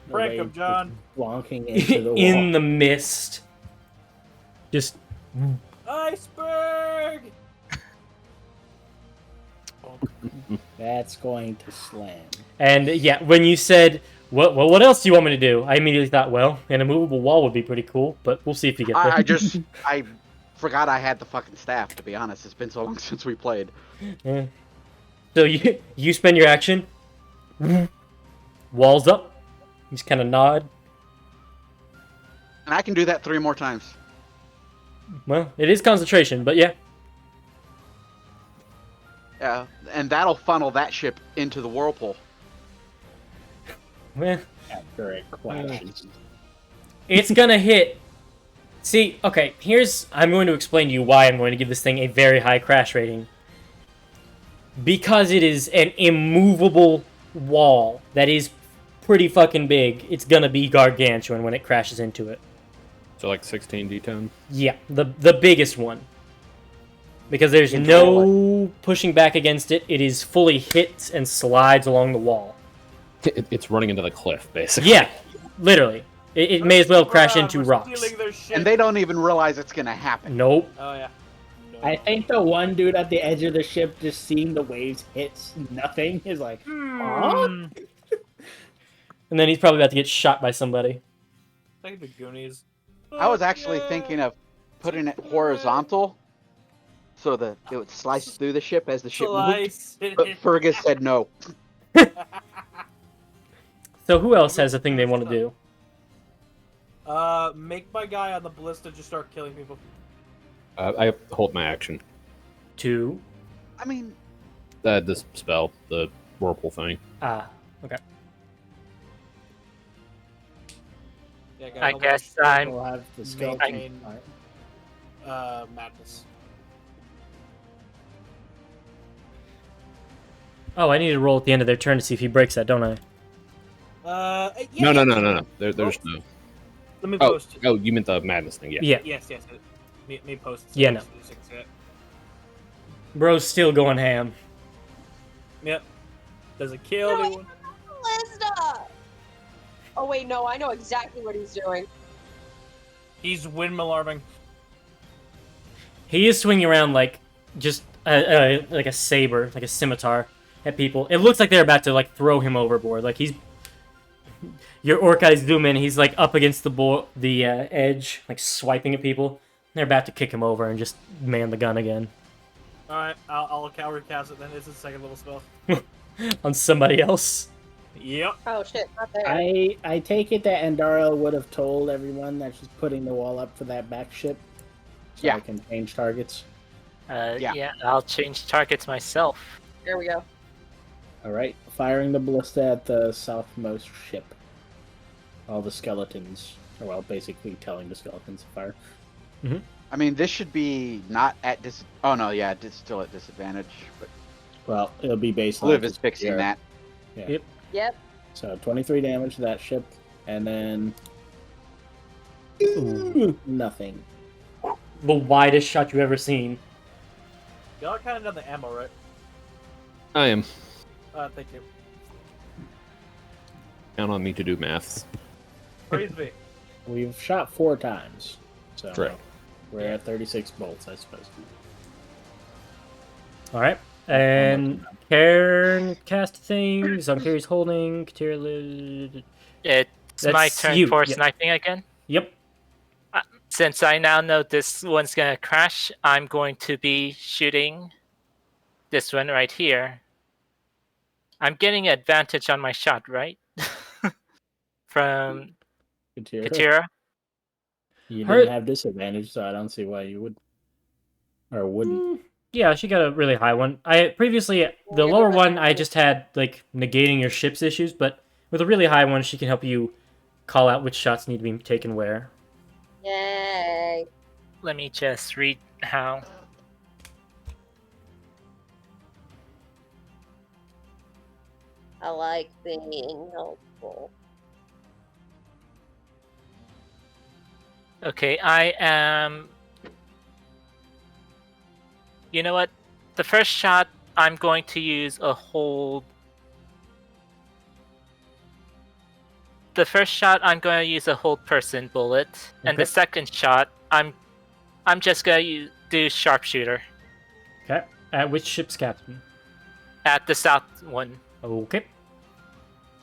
Break him, John. Wonking into the wall. In the mist. Just. Iceberg! That's going to slam. And yeah, when you said, what else do you want me to do? I immediately thought, well, an immovable wall would be pretty cool, but we'll see if you get there. I forgot I had the fucking staff, to be honest. It's been so long since we played. Yeah. So you spend your action. Walls up. You just kind of nod. And I can do that 3 more times. Well, it is concentration, but yeah. Yeah, and that'll funnel that ship into the whirlpool. Well, After it crashes. it's gonna hit. See, okay, I'm going to explain to you why I'm going to give this thing a very high crash rating. Because it is an immovable wall that is pretty fucking big, it's gonna be gargantuan when it crashes into it. So like 16 D10. Yeah, the biggest one. Because there's no pushing back against it. It is fully hits and slides along the wall. It's running into the cliff, basically. Yeah, literally. It may as well crash into We're rocks. stealing their shit. And they don't even realize it's gonna happen. Nope. Oh yeah. I think the one dude at the edge of the ship just seeing the waves hit nothing is like, huh? Hmm. And then he's probably about to get shot by somebody. Like the Goonies. I was actually thinking of putting it horizontal so that it would slice through the ship as the ship moved. Slice. But Fergus said no. So who else has a thing they want to do? Make my guy on the ballista just start killing people. I hold my action. 2. I mean, This spell, the whirlpool thing. Okay. Yeah, I guess I'm. We'll have the skeleton. Maintain- madness. Oh, I need to roll at the end of their turn to see if he breaks that, don't I? Yeah, No. There's no. Let me Oh, post. oh, you meant the madness thing? Yeah. Yeah. Yes. Me post. Yeah, no. Bro's still going ham. Yep. Does it kill No, anyone? Ballista! Oh wait, no, I know exactly what he's doing. He's windmill arming. He is swinging around like just like a saber, like a scimitar at people. It looks like they're about to like throw him overboard. Like he's your orc guys zoom in. He's like up against the edge, like swiping at people. They're about to kick him over and just man the gun again All right, I'll recast it then. It's a second level spell. on somebody else. Yep. Oh shit, not there. I take it that Andara would have told everyone that she's putting the wall up for that back ship. So Yeah. I can change targets. Yeah. Yeah, I'll change targets myself. There we go. Alright, firing the ballista at the southmost ship. All the skeletons, or well, basically telling the skeletons to fire. I mean, this should be not at dis. Oh no, yeah, it's still at disadvantage. But Well, it'll be based Liv on is fixing that. Yep. So 23 damage to that ship, and then nothing. The widest shot you've ever seen. Y'all kind of done the ammo, right? I am. Thank you. Count on me to do maths. Praise be. We've shot 4 times, so Correct. we're at 36 bolts, I suppose. All right. And Karen cast things on Carrie's holding. Katira. It's my That's turn you, for yeah. sniping again. Yep. Since I now know this one's gonna crash, I'm going to be shooting this one right here. I'm getting advantage on my shot, right? From Katira. You Her- didn't have disadvantage, so I don't see why you would. Or wouldn't. Yeah, she got a really high one. I previously the lower one I just had like negating your ship's issues, but with a really high one, she can help you call out which shots need to be taken where. Yay. Let me just read how. I like being helpful. Okay, I am. You know what? The first shot, I'm going to use a hold. The first shot, I'm going to use a hold person bullet, and the Okay. second shot, I'm just going to do sharpshooter Okay. At which ship's captain? at the south one. Okay.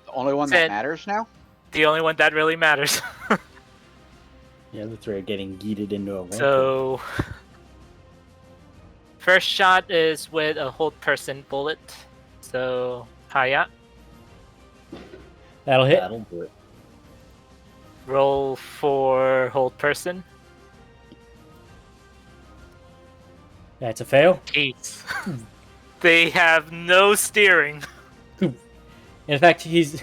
The only one that Said- matters now. The only one that really matters. The other 3 are getting yeeted into a whirlpool. So, first shot is with a hold person bullet. So, hiya. That'll hit. That'll do it. Roll for hold person. That's a fail. Jeez. They have no steering. In fact, he's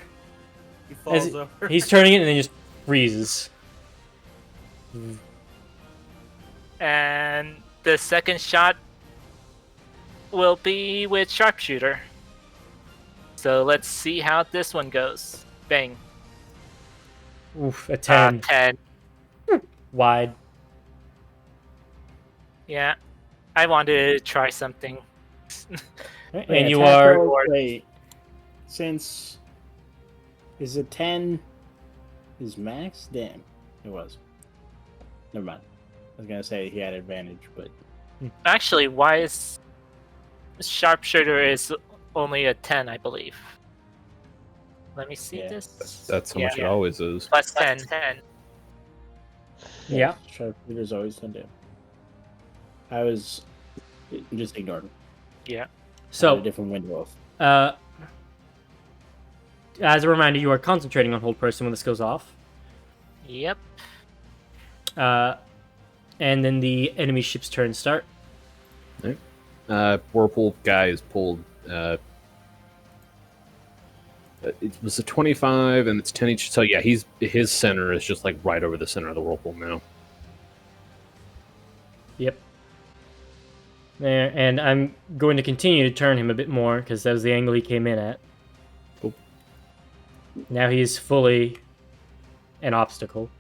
He falls As- over. he's turning it and then just freezes. And the second shot will be with sharpshooter. So let's see how this one goes. Bang. Oof, a 10. 10. Wide. Yeah. I wanted to try something. Right, Wait, and you attack are... roll- Wait, since is it 10 Is max? Damn, it was. Never mind. I was gonna say he had advantage, but Actually, why is sharpshooter is only a 10, I believe. Let me see Yeah. this. That's how much it always is. Plus 10. Yeah. sharpshooter's always done damage. I was just ignored. Yeah. I had a So, different window. as a reminder, you are concentrating on hold person when this goes off. Yep. And then the enemy ship's turn start. Whirlpool guy is pulled. It was a 25 and it's 10 each. So yeah, his center is just like right over the center of the whirlpool now. Yep. There, and I'm going to continue to turn him a bit more because that was the angle he came in at. Cool. Now he's fully an obstacle.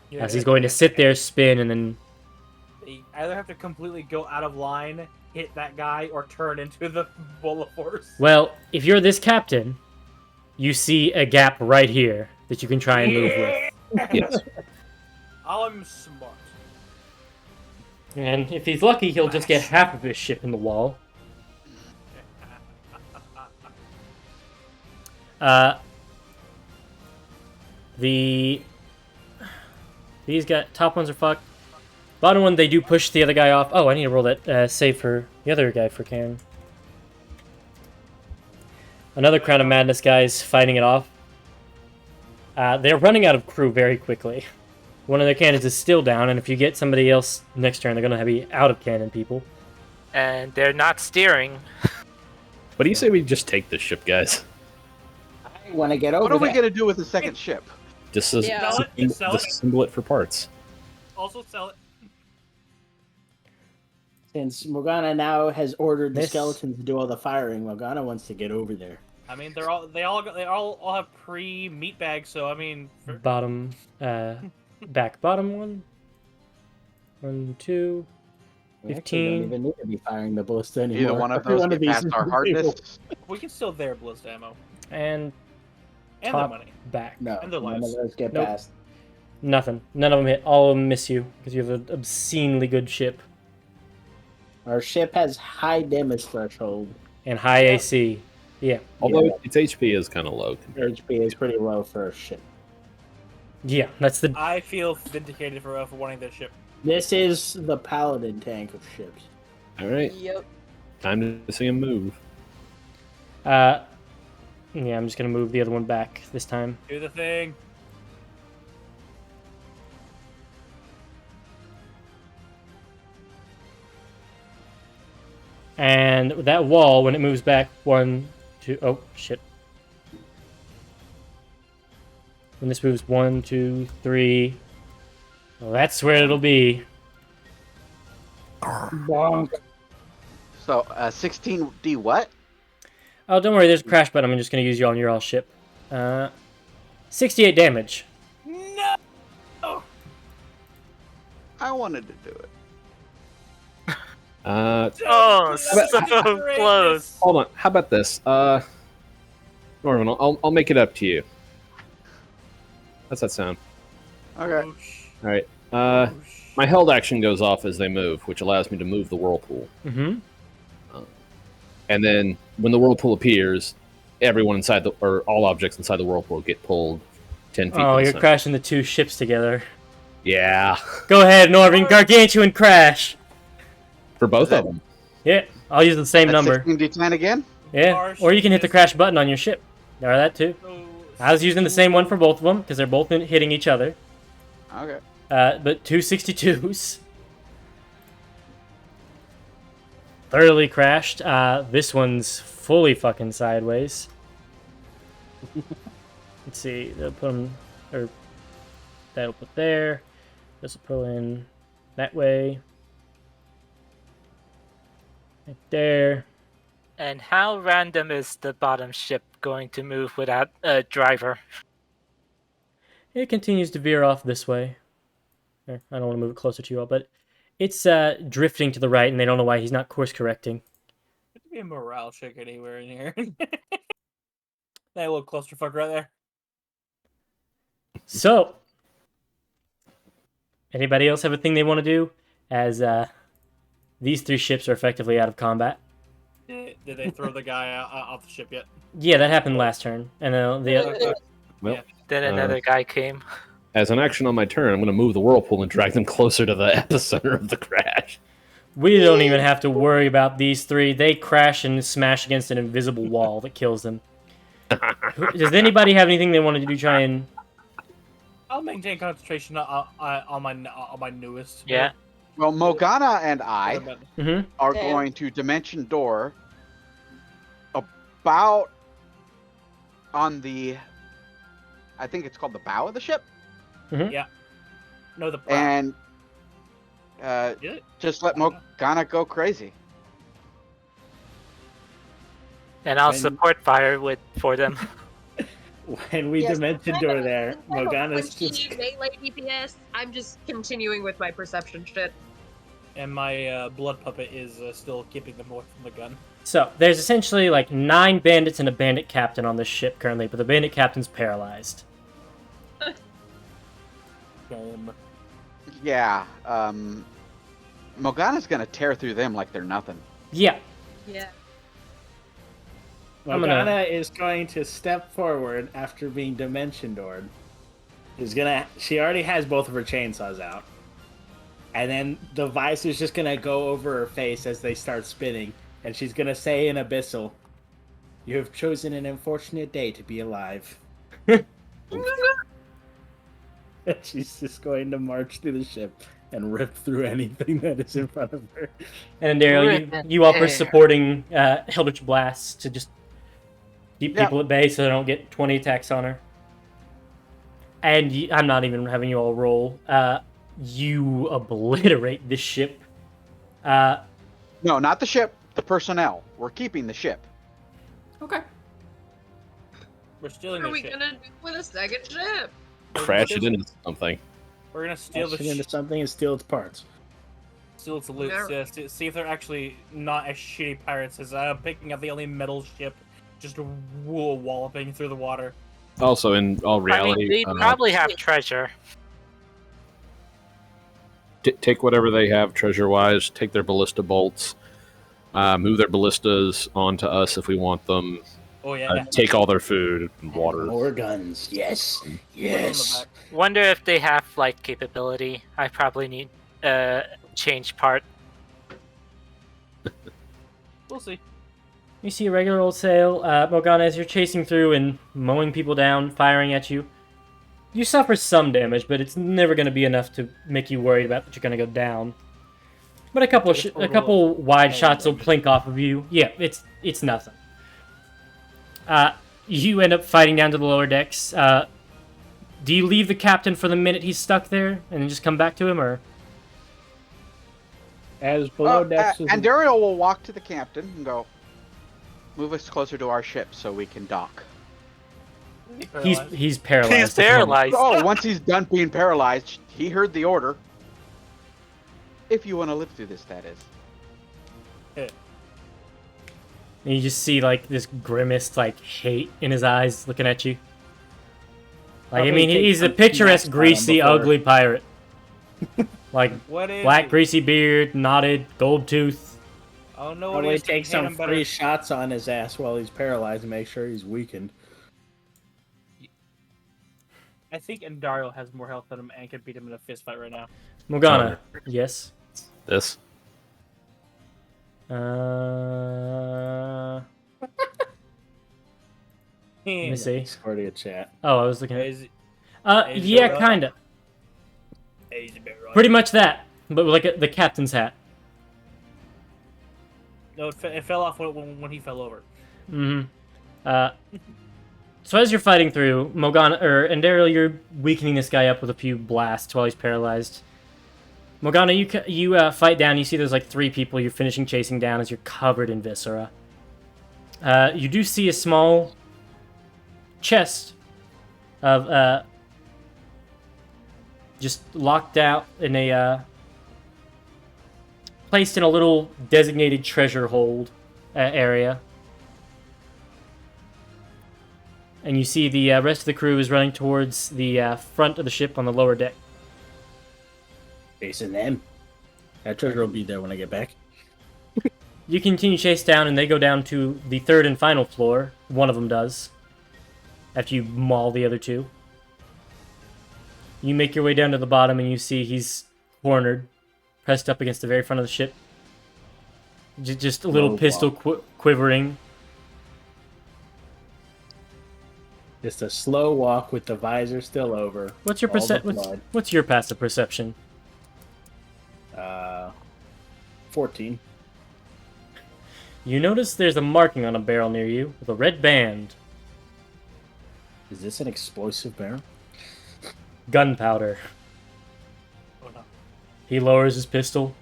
Yeah, As he's going to sit there, spin, and then You either have to completely go out of line, hit that guy, or turn into the bowl of force. well, if you're this captain, you see a gap right here that you can try and move with. Yes. I'm smart. And if he's lucky, he'll just get half of his ship in the wall. These got top ones are fucked. Bottom one, they do push the other guy off. Oh, I need to roll that save for the other guy for Karen. Another Crown of Madness guys fighting it off. They're running out of crew very quickly. One of their cannons is still down, and if you get somebody else next turn, they're going to be out of cannon people. And they're not steering. What do you say we just take this ship, guys? I want to get over What are we that. gonna do with the second ship? Disassemble Sell it. disassemble it for parts. Also sell it. Since Morgana now has ordered the This- skeletons to do all the firing, Morgana wants to get over there. I mean, they all have pre-meat bags, so I mean, Bottom, back bottom one. 1, 2. We actually don't 15. even need to be firing the ballista anymore. Either one of Every those get these past is our able. hardness. we can still their ballista ammo And and top, their money. back. No, And their none of lives. those get Nope. past. Nothing. None of them hit. All of them miss you because you have an obscenely good ship Our ship has high damage threshold. and high AC. Yeah. Although its HP is kind of low. Our HP is pretty low for a ship. Yeah, that's the. I feel vindicated for wanting this ship. This is the paladin tank of ships. All right, Yep. time to see him move. Yeah, I'm just gonna move the other one back this time. Do the thing. And that wall, when it moves back, 1, 2. Oh shit! When this moves 1, 2, 3. Well, that's where it'll be. Bonk. So 16D what? Oh, don't worry. There's a crash button. I'm just gonna use you on your all ship. 68 damage. No. I wanted to do it. Oh, so close. Hold on. How about this? Norman, I'll make it up to you. How's that sound? Okay. All right. My held action goes off as they move, which allows me to move the whirlpool. Mm-hmm. And then when the whirlpool appears, everyone inside or all objects inside the whirlpool get pulled 10 feet. Oh, to the you're center. crashing the two ships together. Yeah, Go ahead, Norvin. Gargantuan crash. for both of them. Yeah, I'll use the same That's number. 16D10 again? Yeah, or you can hit the crash button on your ship. Or that too. I was using the same one for both of them because they're both hitting each other. Okay. But 262s. Thoroughly crashed. This one's fully fucking sideways. Let's see. They'll put them, or that'll put there. This will pull in that way. Right there. And how random is the bottom ship going to move without a driver? It continues to veer off this way. I don't want to move it closer to you all, but it's drifting to the right, and they don't know why he's not course correcting. Could be a morale check anywhere in here. That little clusterfuck right there. So, anybody else have a thing they want to do? As these 3 ships are effectively out of combat. Did they throw the guy off the ship yet? Yeah, that happened last turn. And the Well, Then another guy came. as an action on my turn, I'm going to move the whirlpool and drag them closer to the epicenter of the crash. we don't even have to worry about these 3. They crash and smash against an invisible wall that kills them. Does anybody have anything they want to do to try and... I'll maintain concentration on my newest. Yeah. Well, Morgana and I Mm-hmm. are Okay. going to dimension door about on the, I think it's called the bow of the ship, No, the and Did it? just let Morgana go crazy. And I'll And- support fire for them. When we dimension door there, Morgana's When just. she melee DPS, I'm just continuing with my perception shit. And my blood puppet is still keeping them away from the gun. So, there's essentially like 9 bandits and a bandit captain on this ship currently, but the bandit captain's paralyzed. Yeah, Morgana's gonna tear through them like they're nothing. Yeah. Yeah. I'm gonna- Morgana is going to step forward after being dimension doored. She already has both of her chainsaws out. And then the visor's just gonna go over her face as they start spinning, and she's gonna say in Abyssal, "You have chosen an unfortunate day to be alive." And she's just going to march through the ship and rip through anything that is in front of her. And Daryl, you offer supporting Eldritch Blasts to just keep people at bay so they don't get 20 attacks on her. And I'm not even having you all roll. You obliterate this ship. No, not the ship. The personnel. We're keeping the ship. Okay. We're stealing What are the we ship. gonna do with a second ship? Crash it into something. We're gonna steal the Smash it into ship. something and steal its parts. Steal its loot. Yeah. See if they're actually not as shitty pirates as picking up the only metal ship, just walloping through the water. Also, in all I reality, mean, they probably have treasure. Take whatever they have treasure-wise. Take their ballista bolts. Move their ballistas onto us if we want them. Oh yeah. Take all their food and water. More guns. Yes. Put it on the Yes. back. Wonder if they have flight capability. I probably need change part. We'll see. You see a regular old sail. Morgana, as you're chasing through and mowing people down, firing at you, you suffer some damage, but it's never going to be enough to make you worried about that you're going to go down. But a couple wide shots will plink off of you. Yeah, it's nothing. You end up fighting down to the lower decks. Do you leave the captain for the minute he's stuck there and then just come back to him, or? As below decks. And Daryl will walk to the captain and go, "Move us closer to our ship so we can dock." He's paralyzed. He's paralyzed. Oh, once he's done being paralyzed, he heard the order. If you want to live through this, that is. And you just see like this grimaced like hate in his eyes looking at you. Like, I mean, he's a picturesque, greasy, ugly pirate. Like, What is black, it? greasy beard, knotted, gold tooth. Oh no! What Probably is take some free shots on his ass while he's paralyzed and make sure he's weakened. I think Dario has more health than him and can beat him in a fist fight right now. Morgana, yes. This. Let me see. Excordia chat. Oh, I was looking at. Is it- Yeah, kinda. he's a bit right. Pretty much that, but with like the captain's hat. No, it fell off when he fell over. Mm-hmm. So as you're fighting through, and Daryl, you're weakening this guy up with a few blasts while he's paralyzed. Morgana, you fight down. You see there's like 3 people you're finishing chasing down as you're covered in viscera. You do see a small chest of just locked out in a placed in a little designated treasure hold area. And you see the rest of the crew is running towards the front of the ship on the lower deck. Facing them. That treasure will be there when I get back. You continue chase down, and they go down to the third and final floor. One of them does. After you maul the other two. You make your way down to the bottom, and you see he's cornered, pressed up against the very front of the ship. Just a little pistol quivering. Just a slow walk with the visor still over. What's your what's your passive perception? 14. You notice there's a marking on a barrel near you with a red band. Is this an explosive barrel? Gunpowder. Oh, no. He lowers his pistol.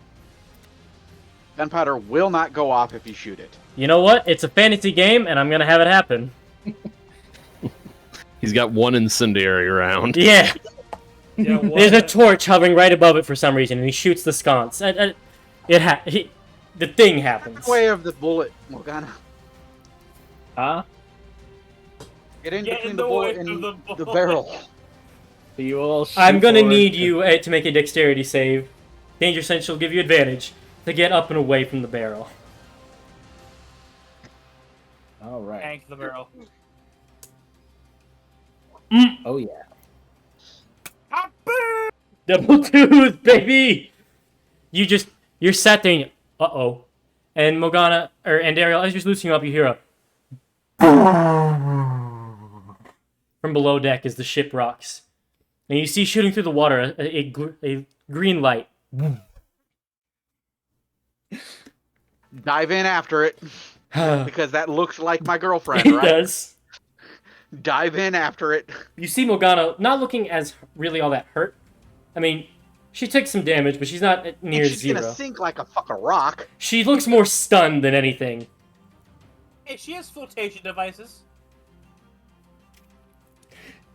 Gunpowder will not go off if you shoot it. You know what? It's a fantasy game, and I'm gonna have it happen. He's got one incendiary round. Yeah. Yeah, There's a torch hovering right above it for some reason, and he shoots the sconce. The thing happens. Way of the bullet, Morgana. Huh? Get in Get between in the the bullet way and of the the bullet. barrel. You all shoot I'm gonna forward. need you to make a dexterity save. Danger sense will give you advantage to get up and away from the barrel. All right. Tank the barrel. Oh yeah. Double twos, baby! You're sat there and uh-oh. And Morgana, and Ariel, as you're loosening up, you hear a from below deck as the ship rocks. And you see shooting through the water a green light. Dive in after it, It because that looks like my girlfriend, right? does. Dive in after it. You see Morgana not looking as really all that hurt. I mean, she took some damage, but she's not near And she's zero. gonna sink like a fucking rock. She looks more stunned than anything. Hey, she has flotation devices.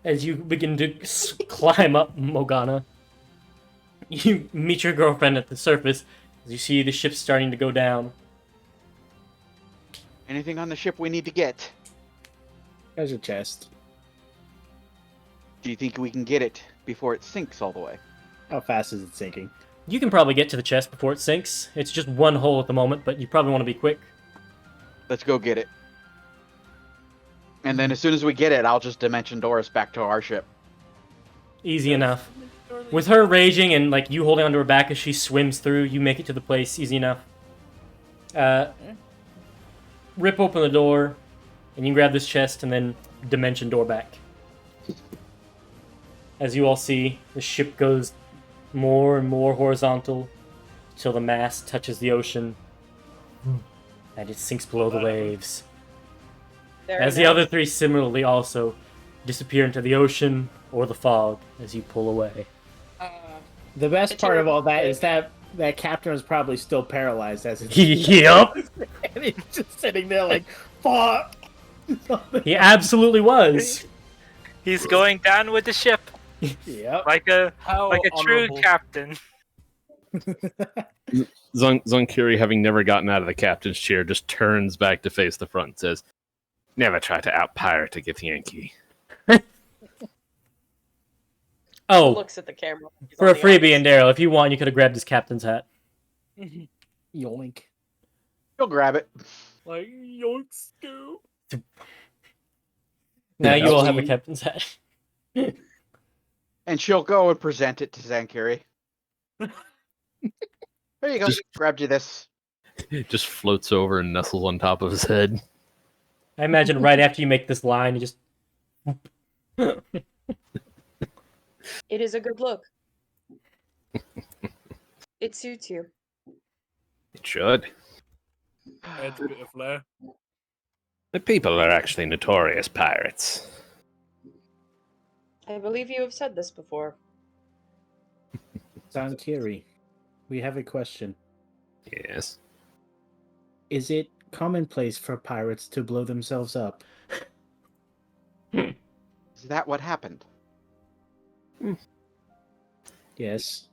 As you begin to climb up Morgana, you meet your girlfriend at the surface as you see the ship starting to go down. Anything on the ship we need to get? There's a chest. Do you think we can get it before it sinks all the way? How fast is it sinking? You can probably get to the chest before it sinks. It's just one hole at the moment, but you probably want to be quick. Let's go get it. And then as soon as we get it, I'll just dimension door us back to our ship. Easy enough. With her raging and like you holding onto her back as she swims through, you make it to the place easy enough. Rip open the door, and you grab this chest and then dimension door back. As you all see, the ship goes more and more horizontal till the mast touches the ocean, and it sinks below the waves. As the other three similarly also disappear into the ocean or the fog as you pull away. The best part of all that is that captain was probably still paralyzed as it's Yep, and he's just sitting there like, fuck. he absolutely was. He's going down with the ship Yep. like a How true honorable. captain. Zonkiri, having never gotten out of the captain's chair, just turns back to face the front and says, "Never try to out-pirate a Githyanki." Oh, Looks at the camera. He's for on a the freebie, ice. and Daryl, if you want, you could have grabbed his captain's hat. Yoink. You'll grab it. Like, yoink, scoop. Now Yeah, you all have a actually- captain's hat. And she'll go and present it to Zankiri. There you go. Just- Grabbed you this. It just floats over and nestles on top of his head. I imagine right after you make this line, you just... It is a good look. It suits you. It should. It's a bit of flair. The people are actually notorious pirates. I believe you have said this before. Zankiri, we have a question. Yes. Is it commonplace for pirates to blow themselves up? Is that what happened? Yes.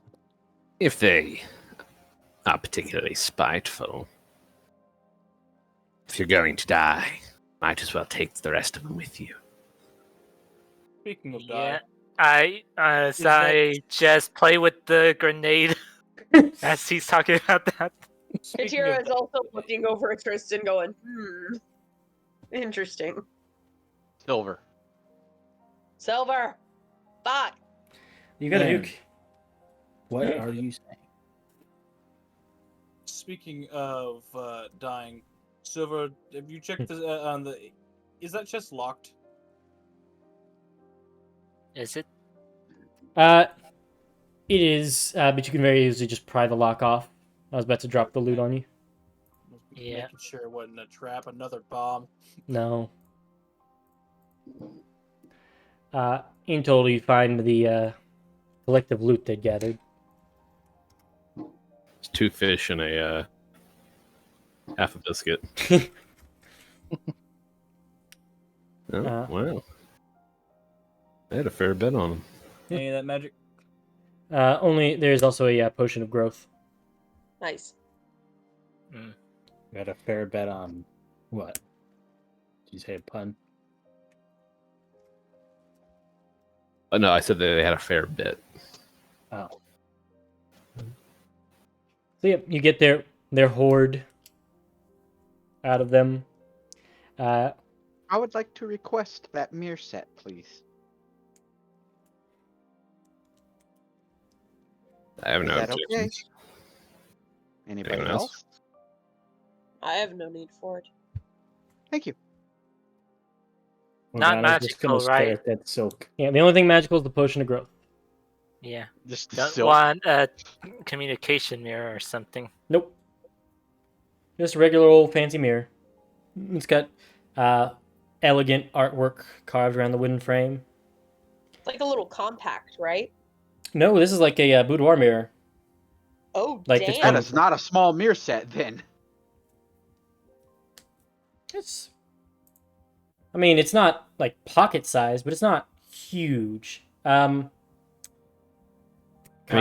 If they are particularly spiteful. If you're going to die, might as well take the rest of them with you. Speaking of Yeah, die, I just play with the grenade as he's talking about that. speaking Katira of is also looking over at Tristan, going, interesting. Silver. Silver, fuck. You got a Man. nuke. What are you saying? speaking of dying, Silver, have you checked on the? Is that chest locked? Is it? It is, but you can very easily just pry the lock off. I was about to drop the loot on you. Yeah. Making sure it wasn't a trap, another bomb. No. In total, you find the collective loot they gathered. It's 2 fish and a half a biscuit. Oh, wow. I had a fair bet on them. Any of that magic? Only there's also a potion of growth. Nice. Got a fair bet on what? Did you say a pun? Oh, no, I said they had a fair bit. Oh. So yeah, you get their hoard out of them. I would like to request that mirror set, please. I have Is no that okay? objections. Anybody Anyone else? else? I have no need for it. Thank you. Not Morgana's just gonna magical, stare right? at that silk. Yeah, the only thing magical is the potion of growth. Yeah. Just the Don't silk. want a communication mirror or something. Nope. Just a regular old fancy mirror. It's got elegant artwork carved around the wooden frame. It's like a little compact, right? No, this is like a boudoir mirror. Oh, Like it's damn. That is not a small mirror set, then. It's. I mean, it's not like pocket size, but it's not huge. I mean,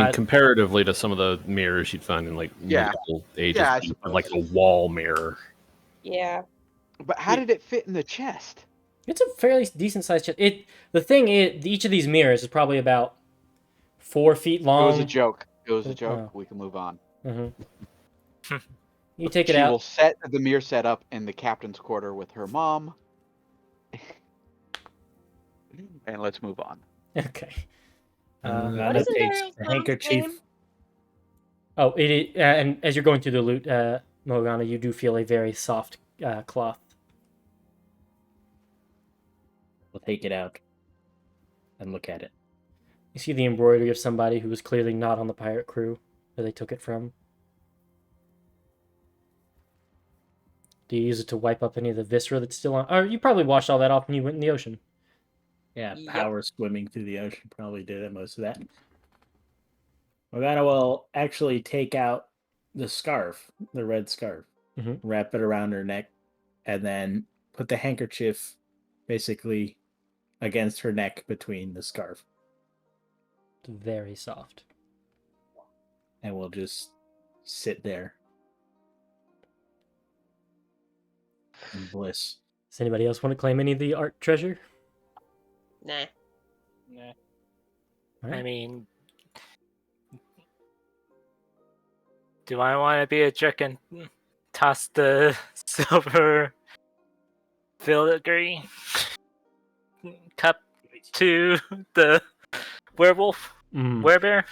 God. comparatively to some of the mirrors you'd find in like Yeah. medieval ages, Yeah, I like a wall mirror. Yeah. But how did it fit in the chest? It's a fairly decent sized chest. The thing is, each of these mirrors is probably about 4 feet It long. was a joke. It was a joke. Oh. We can move on. You take it She out. will set the mirror set up in the captain's quarter with her mom. And let's move on. Okay. Morgana isn't there takes a the mom's handkerchief. name? Oh, it is, and as you're going through the loot, Morgana, you do feel a very soft cloth. We'll take it out and look at it. You see the embroidery of somebody who was clearly not on the pirate crew where they took it from. Do you use it to wipe up any of the viscera that's still on? Or you probably washed all that off when you went in the ocean. Yeah, Yep. power swimming through the ocean probably did it, most of that. Morgana will actually take out the scarf, the red scarf, Mhm. wrap it around her neck, and then put the handkerchief basically against her neck between the scarf. It's very soft. And we'll just sit there in bliss. Does anybody else want to claim any of the art treasure? Nah. Nah. All right. I mean, do I want to be a jerk and toss the silver filigree cup to the werewolf, Mm. werebear?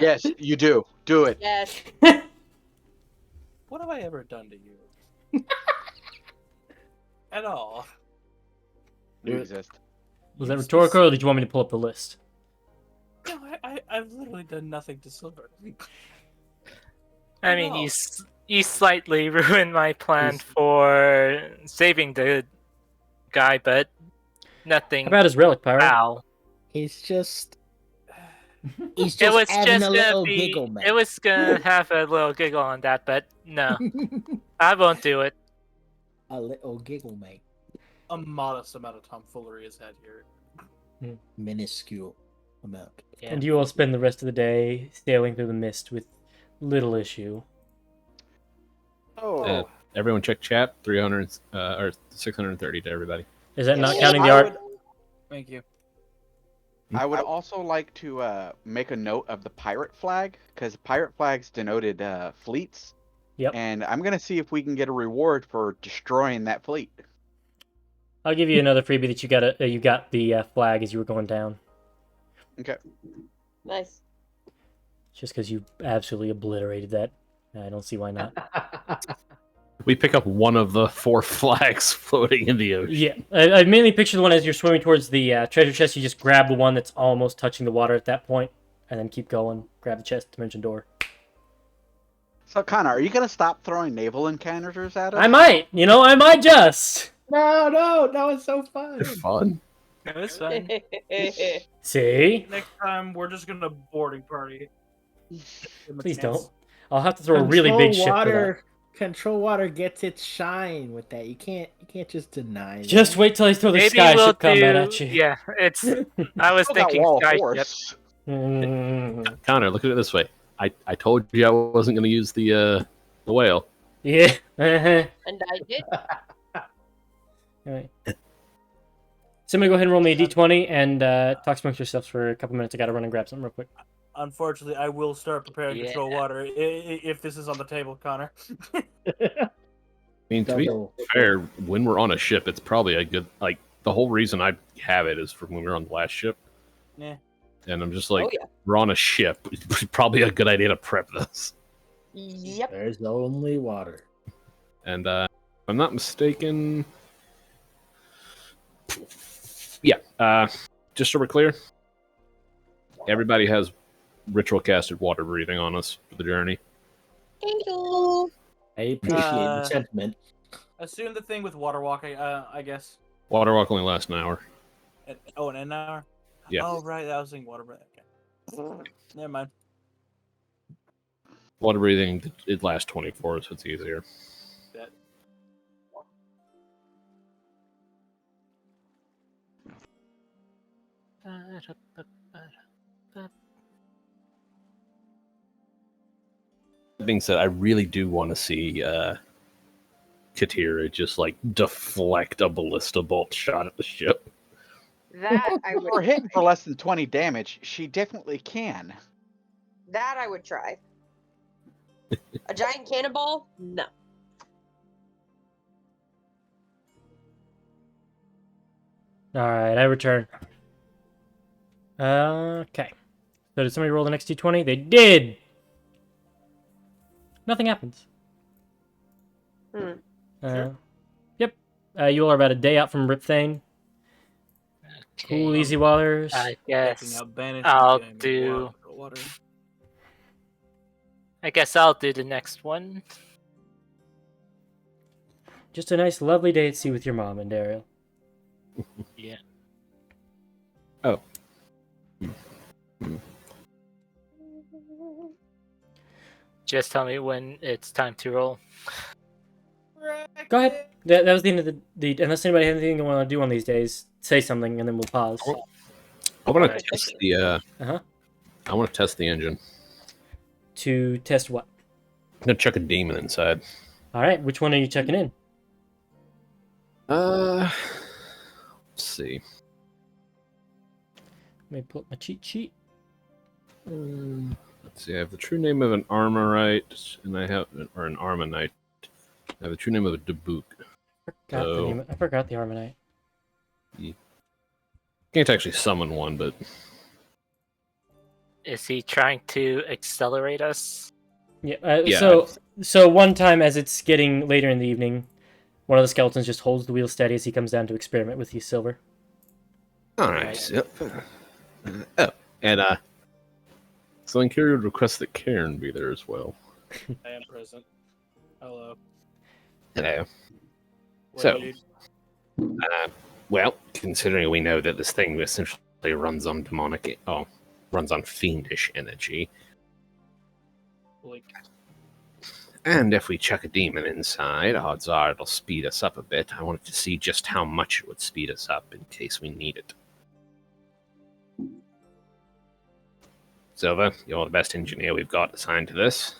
Yes, you do. Do it. Yes. What have I ever done to you? At all? You exist. Was that rhetorical, or did you want me to pull up the list? No, I've literally done nothing to Silver. I mean, No. you slightly ruined my plan He's- for saving the guy, but nothing. How about his relic, Pyro? Ow. He's just He's It was having just a gonna little be. giggle, man. It was gonna have a little giggle on that, but no, I won't do it. a little giggle, mate. A modest amount of tomfoolery is had here. Minuscule amount. Yeah. And you all spend the rest of the day sailing through the mist with little issue. Oh. Everyone check chat. 300 or 630 to everybody. Is that not Yeah, counting the I art? would- Thank you. I would also like to make a note of the pirate flag, because pirate flags denoted fleets. Yep. And I'm gonna see if we can get a reward for destroying that fleet. I'll give you another freebie that you got the flag as you were going down. Okay. Nice. Just because you absolutely obliterated that. I don't see why not. We pick up one of the 4 flags floating in the ocean. Yeah, I mainly picture the one as you're swimming towards the treasure chest. You just grab the one that's almost touching the water at that point, and then keep going. Grab the chest, dimension door. So Connor, are you gonna stop throwing naval encounters at us? I might, I might just. No, it's so fun. They're fun. That's fine. See? Next time, we're just gonna boarding party. Please don't. I'll have to throw a really big ship for that. Control water gets its shine with that. You can't just deny. Just wait till I throw the Maybe sky we'll ship combat do. at you. Yeah, it's. I was Still got thinking wall of sky ship. force. Connor, look at it this way. I told you I wasn't going to use the whale. Yeah. And I did. Alright. Somebody go ahead and roll me a d20 and talk amongst yourselves for a couple minutes. I gotta run and grab something real quick. Unfortunately, I will start preparing Yeah. control water if this is on the table, Connor. I mean, to be fair, when we're on a ship, it's probably a good, the whole reason I have it is for when we were on the last ship. Yeah. And I'm just like, Oh, yeah. we're on a ship. It's probably a good idea to prep this. Yep. There's only water. And if I'm not mistaken, yeah, just so we're clear, everybody has ritual casted water breathing on us for the journey. Thank you. I appreciate the sentiment. Assume the thing with water walking, I guess. Water walk only lasts an hour. An hour? Yeah. Oh, right, I was thinking water breath. Okay. Never mind. Water breathing, it lasts 24, so it's easier. That being said, I really do want to see Katira just deflect a ballista bolt shot at the ship. That I If we're would. hitting for less than 20 damage, she definitely can. That I would try. A giant cannonball? No. Alright, I return. Okay. So did somebody roll the next d20? They did! Nothing happens. Yep. You all are about a day out from Ripthane. Cool, easy waters. I Checking guess out banished I'll game, do. water. I guess I'll do the next one. Just a nice, lovely day at sea with your mom and Daryl. Yeah. Oh. Just tell me when it's time to roll. Go ahead. That was the end of the unless anybody has anything they want to do on these days, say something and then we'll pause. I want to Alright. test the. I want to test the engine. To test what? I'm gonna chuck a demon inside. Alright, which one are you checking in? Let's see. Let me pull up my cheat sheet. Let's see. I have the true name of an Armorite, and I have an Armonite. I have the true name of a Dabuk. I forgot the Armonite. Can't actually summon one, but Is he trying to accelerate us? Yeah. Yeah. So one time as it's getting later in the evening, one of the skeletons just holds the wheel steady as he comes down to experiment with you, Silver. all right. Yep. And so Incuria would request that Karen be there as well. I am present. Hello. Hello. What So- do you need? Well, considering we know that this thing essentially runs on runs on fiendish energy, Like, and if we chuck a demon inside, odds are it'll speed us up a bit. I wanted to see just how much it would speed us up in case we need it. Silva, you're the best engineer we've got assigned to this.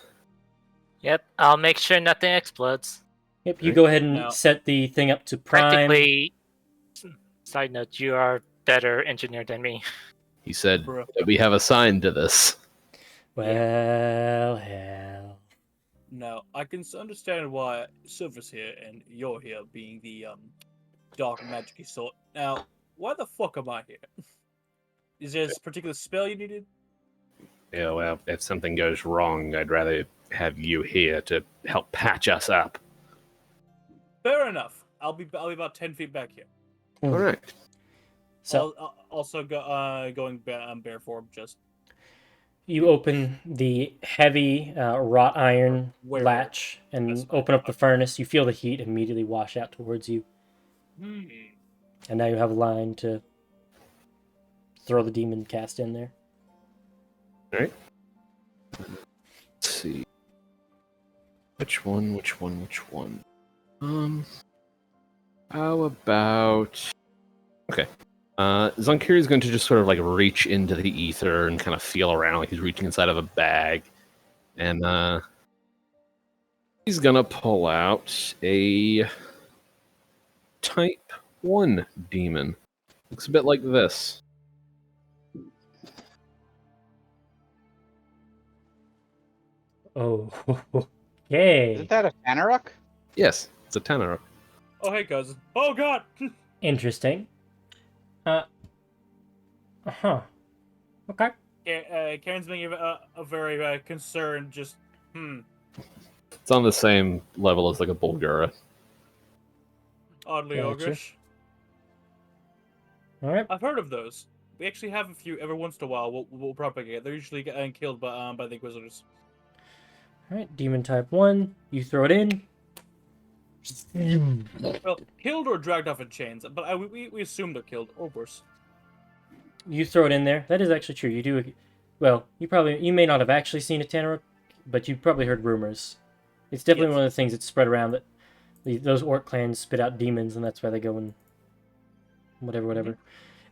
Yep, I'll make sure nothing explodes. Yep. You go ahead and No. set the thing up to prime. Practically, side note, you are better engineer than me. He said Bruh. that we have a sign to this. Well, hell. Now, I can understand why Silver's here and you're here, being the dark magic sort. Now, why the fuck am I here? Is there a particular spell you needed? Yeah, well, if something goes wrong, I'd rather have you here to help patch us up. Fair enough. I'll be about 10 feet back here. All right. So Also going bare form. Just you open the heavy wrought iron Where? latch and That's fine. open up the furnace. You feel the heat immediately wash out towards you. And now you have a line to throw the demon cast in there. All right. Let's see. Which one? How about... Okay. Zonkiri is going to just sort of like reach into the ether and kind of feel around like he's reaching inside of a bag. And he's going to pull out a Type 1 demon. Looks a bit like this. Oh, okay. Isn't that a Tanaruk? Yes, it's a Tenor. oh hey cousin. Oh god. Interesting. Okay. Karen's being a very concerned. Just It's on the same level as like a Bulgara. oddly Gotcha. ogreish. All right. I've heard of those. We actually have a few every once in a while. We'll propagate. They're usually getting killed by the Inquisitors. All right. Demon type 1. You throw it in. Well, killed or dragged off in chains, but we assume they're killed or worse. You throw it in there. That is actually true. You do. Well, you may not have actually seen a Tanaruk, but you've probably heard rumors. It's definitely Yes. one of the things that's spread around that those orc clans spit out demons, and that's why they go and whatever.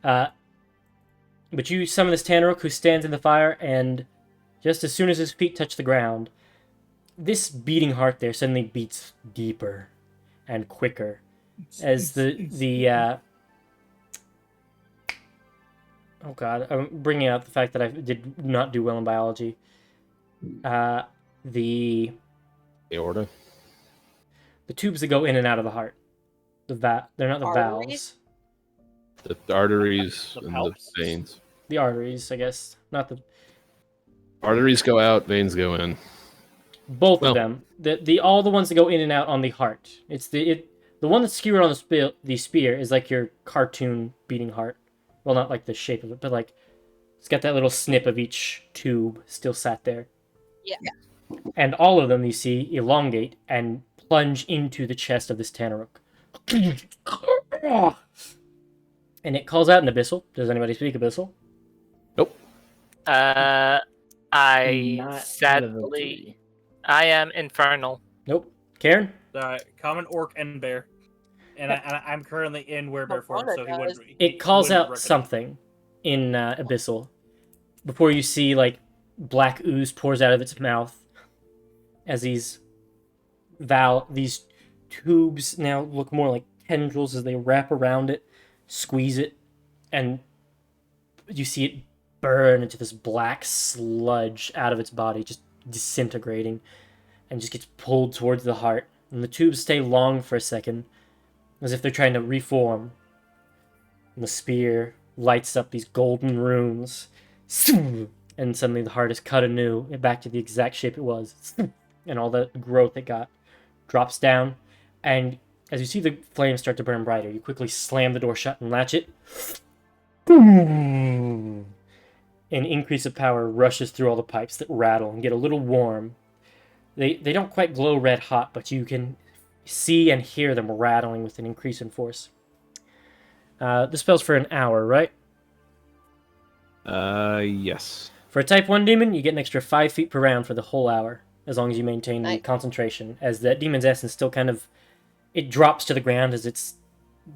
But you summon this Tanaruk who stands in the fire, and just as soon as his feet touch the ground, this beating heart there suddenly beats deeper and quicker as oh god, I'm bringing out the fact that I did not do well in biology. The Aorta. tubes that go in and out of the heart. They're not the Arteries? valves. The arteries The and palps? the veins. The arteries, I guess. Not the Arteries go out, veins go in. both Well- of them. All the ones that go in and out on the heart. It's the one that's skewered on the spear is like your cartoon beating heart. Well, not like the shape of it, but like it's got that little snip of each tube still sat there. Yeah. And all of them you see elongate and plunge into the chest of this Tanaruk. And it calls out an abyssal. Does anybody speak abyssal? I Not out of the sadly three. I am infernal. Nope. Karen? Common orc and bear, and I'm currently in werebear form, so he wouldn't. It calls wouldn't out recognize- something in abyssal before you see like black ooze pours out of its mouth as these tubes now look more like tendrils as they wrap around it, squeeze it, and you see it burn into this black sludge out of its body, just disintegrating, and just gets pulled towards the heart. And the tubes stay long for a second, as if they're trying to reform. And the spear lights up these golden runes. And suddenly the heart is cut anew, back to the exact shape it was. And all the growth it got drops down. And as you see the flames start to burn brighter, you quickly slam the door shut and latch it. An increase of power rushes through all the pipes that rattle and get a little warm. They don't quite glow red hot, but you can see and hear them rattling with an increase in force. This spell's for an hour, right? Yes. For a type 1 demon, you get an extra 5 feet per round for the whole hour, as long as you maintain the Nice. concentration, as that demon's essence still kind of... It drops to the ground as it's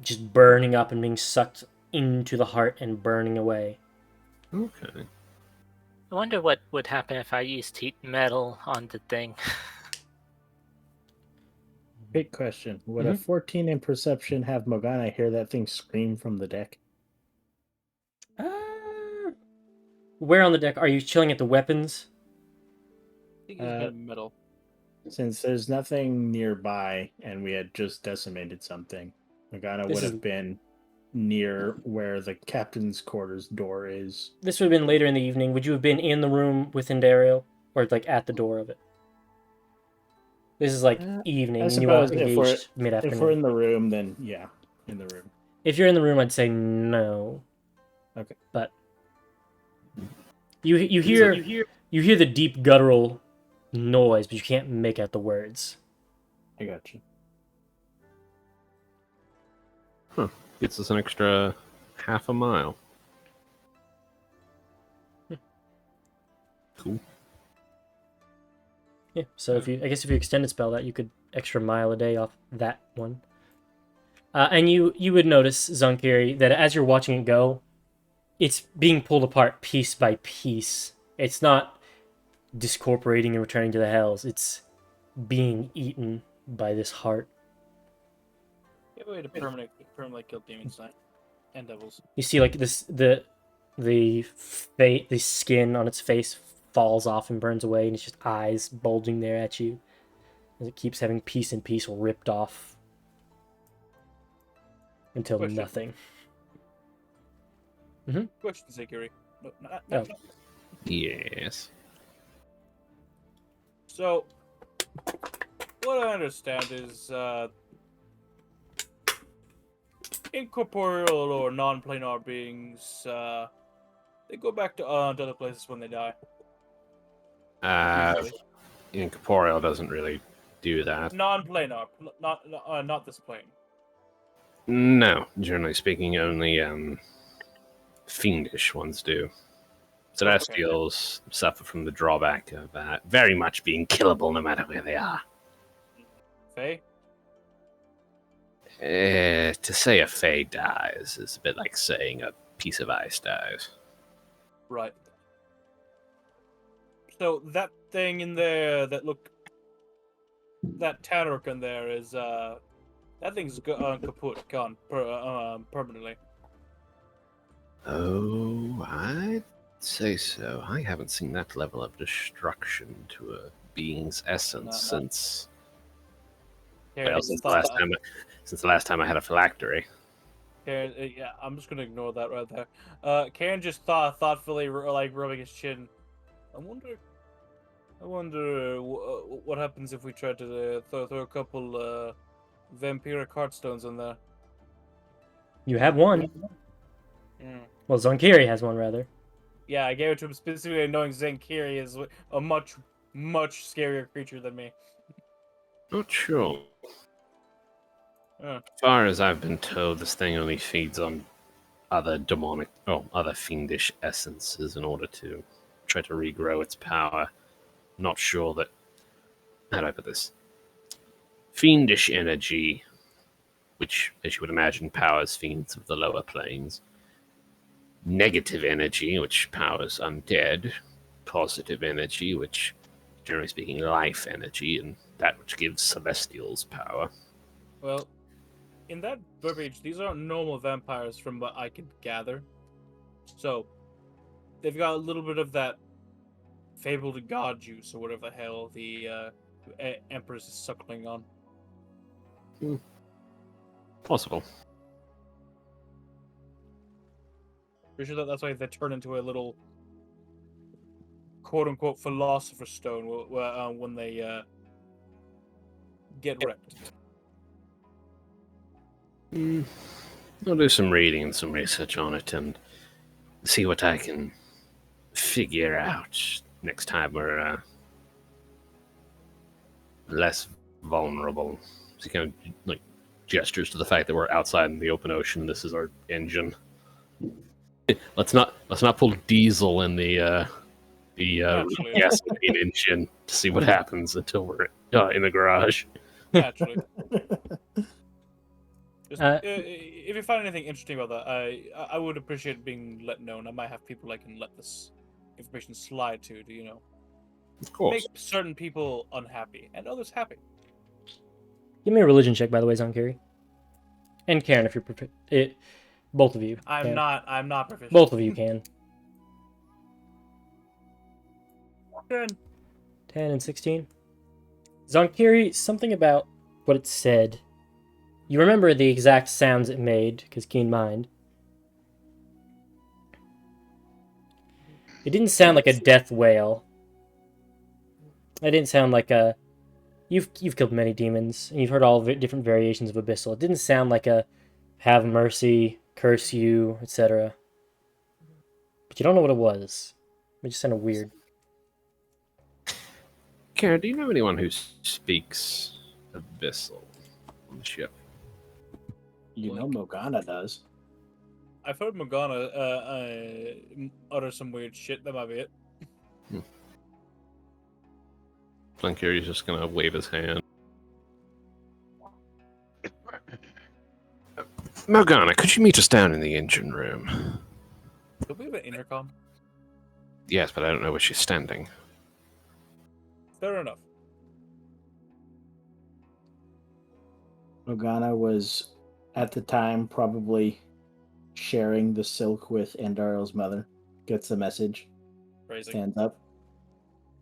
just burning up and being sucked into the heart and burning away. Okay. I wonder what would happen if I used heat metal on the thing. Big question. Would a 14 in perception have Morgana hear that thing scream from the deck? Where on the deck are you chilling at the weapons? I think it's been metal. Since there's nothing nearby and we had just decimated something, Morgana This would is- have been near where the captain's quarters door is. This would have been later in the evening. Would you have been in the room with Indario? Or, like, at the door of it? This is, like, evening, I and you all suppose if we're engaged mid-afternoon. if we're in the room, then yeah, in the room. If you're in the room, I'd say no. Okay. But you hear the deep guttural noise, but you can't make out the words. I got you. Gets us an extra half a mile. Cool. Yeah. So if you extended spell that, you could extra mile a day off that one. And you would notice, Zonkiri, that as you're watching it go, it's being pulled apart piece by piece. It's not discorporating and returning to the hells. It's being eaten by this heart. Get away to permanently kill demons tonight. And devils. You see, like, the skin on its face falls off and burns away, and it's just eyes bulging there at you as it keeps having piece and piece ripped off until Question. nothing. Question, Zakiri. No, Oh. Yes. So, what I understand is, incorporeal or non-planar beings, they go back to other places when they die. Usually. Incorporeal doesn't really do that. Non-planar, not this plane. No, generally speaking, only fiendish ones do. Celestials suffer from the drawback of very much being killable no matter where they are. Faye? To say a Fae dies is a bit like saying a piece of ice dies. Right. So that thing in there that that Tanark in there is that thing's kaput, gone permanently. Oh, I'd say so. I haven't seen that level of destruction to a being's essence since since the last time I had a phylactery. Karen, yeah, I'm just gonna ignore that right there. Karen just thoughtfully rubbing his chin. I wonder what happens if we try to throw a couple vampiric heartstones in there. You have one. Mm. Well, Zonkiri has one, rather. Yeah, I gave it to him specifically knowing Zenkiri is a much scarier creature than me. Not sure. Uh. As far as I've been told, this thing only feeds on other fiendish essences in order to try to regrow its power. Not sure that. How do I put this? Fiendish energy, which, as you would imagine, powers fiends of the lower planes. Negative energy, which powers undead. Positive energy, which, generally speaking, life energy, and that which gives celestials power. Well, in that verbiage, these aren't normal vampires from what I could gather. So, they've got a little bit of that fabled god juice, or whatever the hell the Empress is suckling on. Possible. Pretty sure that's why they turn into a little quote-unquote philosopher's stone when they get wrecked. I'll do some reading and some research on it and see what I can figure out next time we're less vulnerable. So kind of like gestures to the fact that we're outside in the open ocean. This is our engine. Let's not pull diesel in the gasoline engine to see what happens until we're in the garage. Naturally. Just, if you find anything interesting about that, I would appreciate being let known. I might have people I can let this information slide to, Of course. make certain people unhappy and others happy. Give me a religion check, by the way, Zonkiri. And Karen, if you're both of you. I'm can. not proficient. Both of you can. 10. 10 and 16. Zonkiri, something about what it said. You remember the exact sounds it made, because keen mind. It didn't sound like a death wail. It didn't sound like a... You've killed many demons, and you've heard all different variations of Abyssal. It didn't sound like a have mercy, curse you, etc. But you don't know what it was. It just sounded weird. Karen, do you know anyone who speaks Abyssal on the ship? You know Morgana does. I've heard Morgana utter some weird shit. That might be it. Blankiri's just gonna wave his hand. Morgana, could you meet us down in the engine room? Could we have an intercom? Yes, but I don't know where she's standing. Fair enough. Morgana was, at the time, probably sharing the silk with Andario's mother. Gets the message. Crazy. Stands up.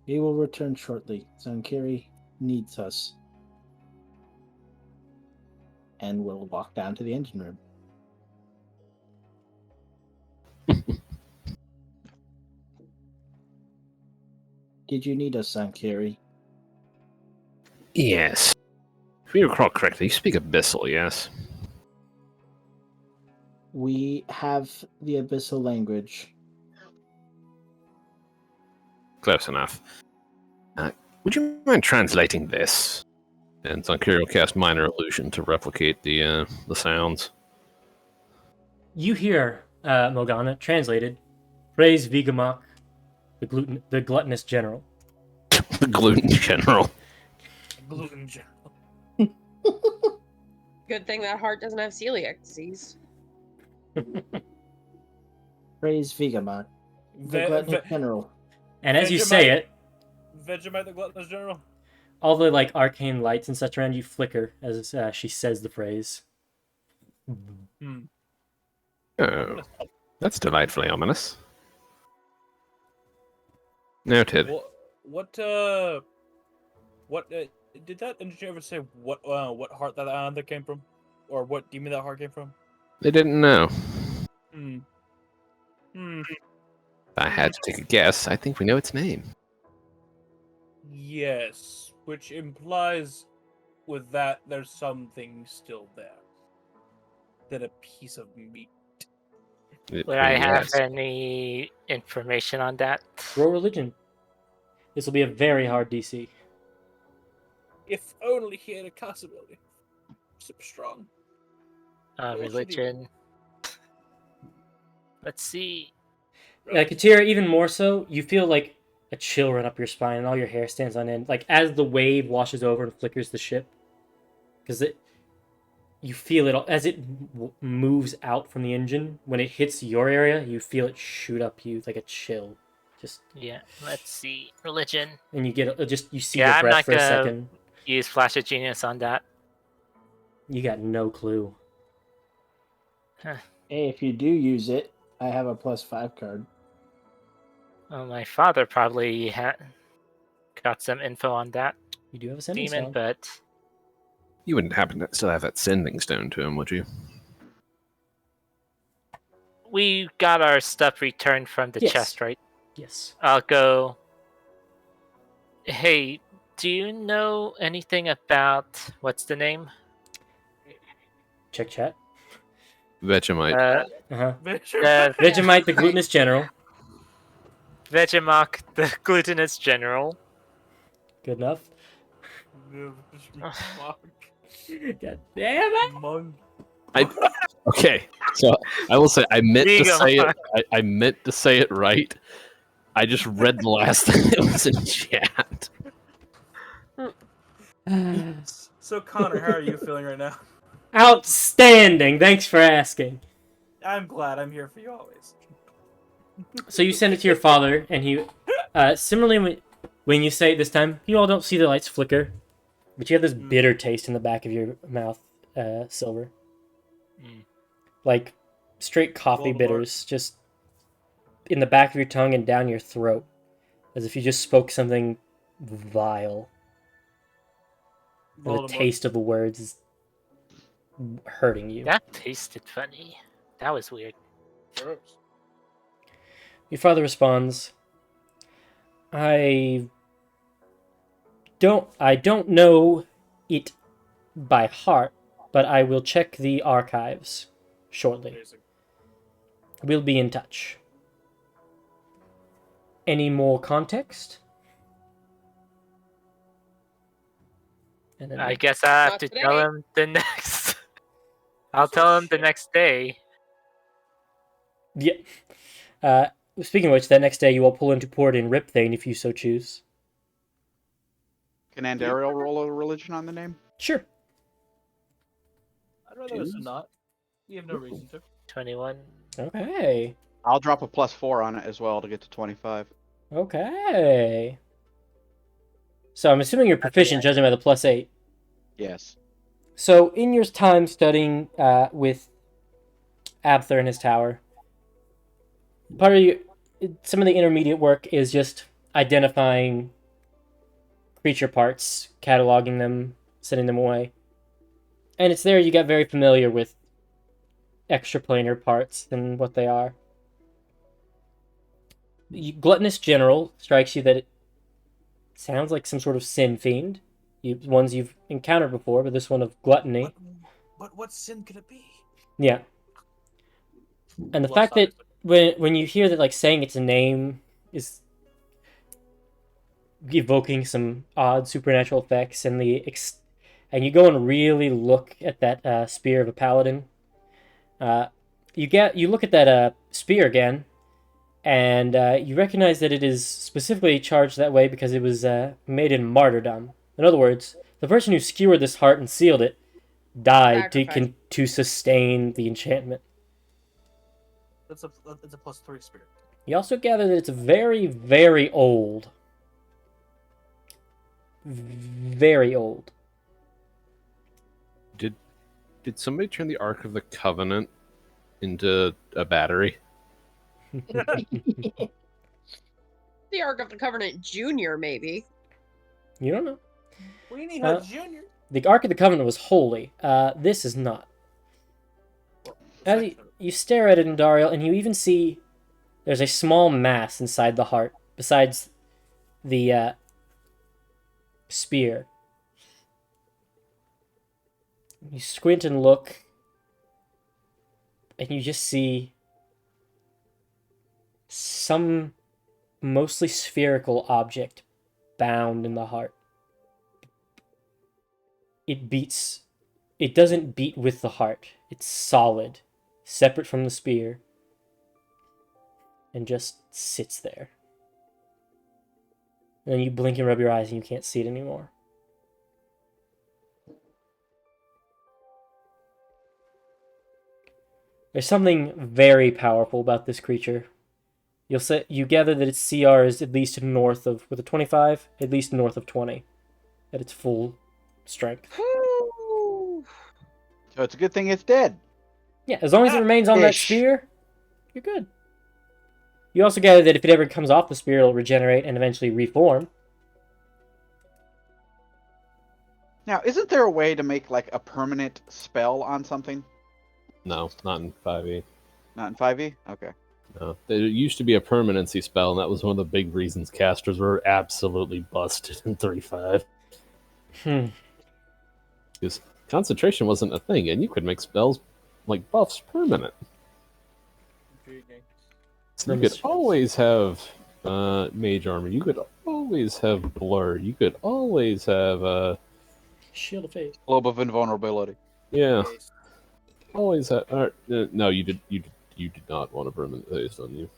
He will return shortly. Zonkiri needs us. And we'll walk down to the engine room. Did you need us, Zonkiri? Yes. If we recall correctly, you speak Abyssal, yes? We have the Abyssal language. Close enough. Would you mind translating this? And Zonkiri will cast Minor Illusion to replicate the sounds. You hear, Morgana, translated, praise Vigamak, the gluttonous general. The gluten general. Gluten general. Good thing that heart doesn't have celiac disease. Praise Vigamat, the gluttonous general. And as you say it, Vegemite the gluttonous general. all the like arcane lights and such around you flicker as she says the phrase. Oh, that's delightfully ominous. Noted. What did that engineer ever say? What heart that came from, or what demon that heart came from? They didn't know. Hmm. If I had to take a guess, I think we know its name. Yes, which implies with that there's something still there than a piece of meat. Would I have Yes. any information on that? Roll religion. This will be a very hard DC. If only he had a cast ability. Super strong. Religion. Let's see. Katira, even more so, you feel like a chill run up your spine and all your hair stands on end. Like as the wave washes over and flickers the ship. Because you feel it as it moves out from the engine. When it hits your area, you feel it shoot up you like a chill. Just Yeah, let's see. Religion. and you get you see Yeah, your I'm breath not for a gonna- second. Use Flash of Genius on that. You got no clue. Hey, if you do use it, I have a +5 card. Well, my father probably got some info on that You do have a sending demon, stone. but You wouldn't happen to still have that sending stone to him, would you? we got our stuff returned from the Yes. chest, right? Yes. I'll go. Hey, do you know anything about what's the name? Check chat. Vegemite. Uh-huh. The Vegemite, the gluttonous general. Vegemok, the glutinous general. Good enough. God damn it! Okay, so I will say I meant to say it. Vegemite. I meant to say it right. I just read the last thing that was in chat. So Connor, how are you feeling right now? Outstanding. Thanks for asking. I'm glad. I'm here for you always. So you send it to your father, and he, similarly, when you say it this time, you all don't see the lights flicker, but you have this bitter taste in the back of your mouth, Silver. Like straight coffee Voldemort. bitters, just in the back of your tongue and down your throat. as if you just spoke something vile. And the Voldemort. taste of the words is hurting you. That tasted funny. That was weird. Gross. Your father responds, I don't know it by heart, but I will check the archives shortly. Amazing. We'll be in touch. Any more context? And then I guess I have Not to today. tell him the next. I'll tell him the next day. yeah. Speaking of which, that next day you all pull into port in Ripthane if you so choose. Can Andariel roll a religion on the name? Sure. I'd rather us not. You have no reason to. 21. Okay. I'll drop a +4 on it as well to get to 25. Okay. So I'm assuming you're proficient, judging by the +8. Yes. So in your time studying with Abther in his tower, part of some of the intermediate work is just identifying creature parts, cataloging them, sending them away. And it's there you get very familiar with extraplanar parts and what they are. Gluttonous General strikes you that it sounds like some sort of sin fiend. Ones you've encountered before, but this one of gluttony. But what sin could it be? Yeah. And the Lust, fact that obviously. when you hear that like saying its name is evoking some odd supernatural effects, and and you go and really look at that spear of a paladin, you look at that spear again, and you recognize that it is specifically charged that way because it was made in martyrdom. In other words, the person who skewered this heart and sealed it died Sacrifice. to sustain the enchantment. It's a +3 spirit. You also gather that it's very, very old. Very old. Did somebody turn the Ark of the Covenant into a battery? The Ark of the Covenant Junior, maybe. You don't know. We need a junior. The Ark of the Covenant was holy. This is not. As you stare at it in Dariel, and you even see there's a small mass inside the heart, besides the spear. You squint and look, and you just see some mostly spherical object bound in the heart. It beats. It doesn't beat with the heart. It's solid, separate from the spear, and just sits there. And then you blink and rub your eyes and you can't see it anymore. There's something very powerful about this creature. You gather that its CR is at least north of, with a 25, at least north of 20 at its full strength. So it's a good thing it's dead. Yeah, as long as it remains on that Ish. spear, you're good. You also gather that if it ever comes off the spear, it'll regenerate and eventually reform. Now, isn't there a way to make like a permanent spell on something? No, not in 5e. Not in 5e? Okay. No. There used to be a permanency spell, and that was one of the big reasons casters were absolutely busted in 3.5. Because concentration wasn't a thing, and you could make spells like buffs permanent. So you could always have mage armor. You could always have blur. You could always have Shield of Fate. Globe of invulnerability. Yeah. Always have. No, you did. You did not want a permanent haste on you.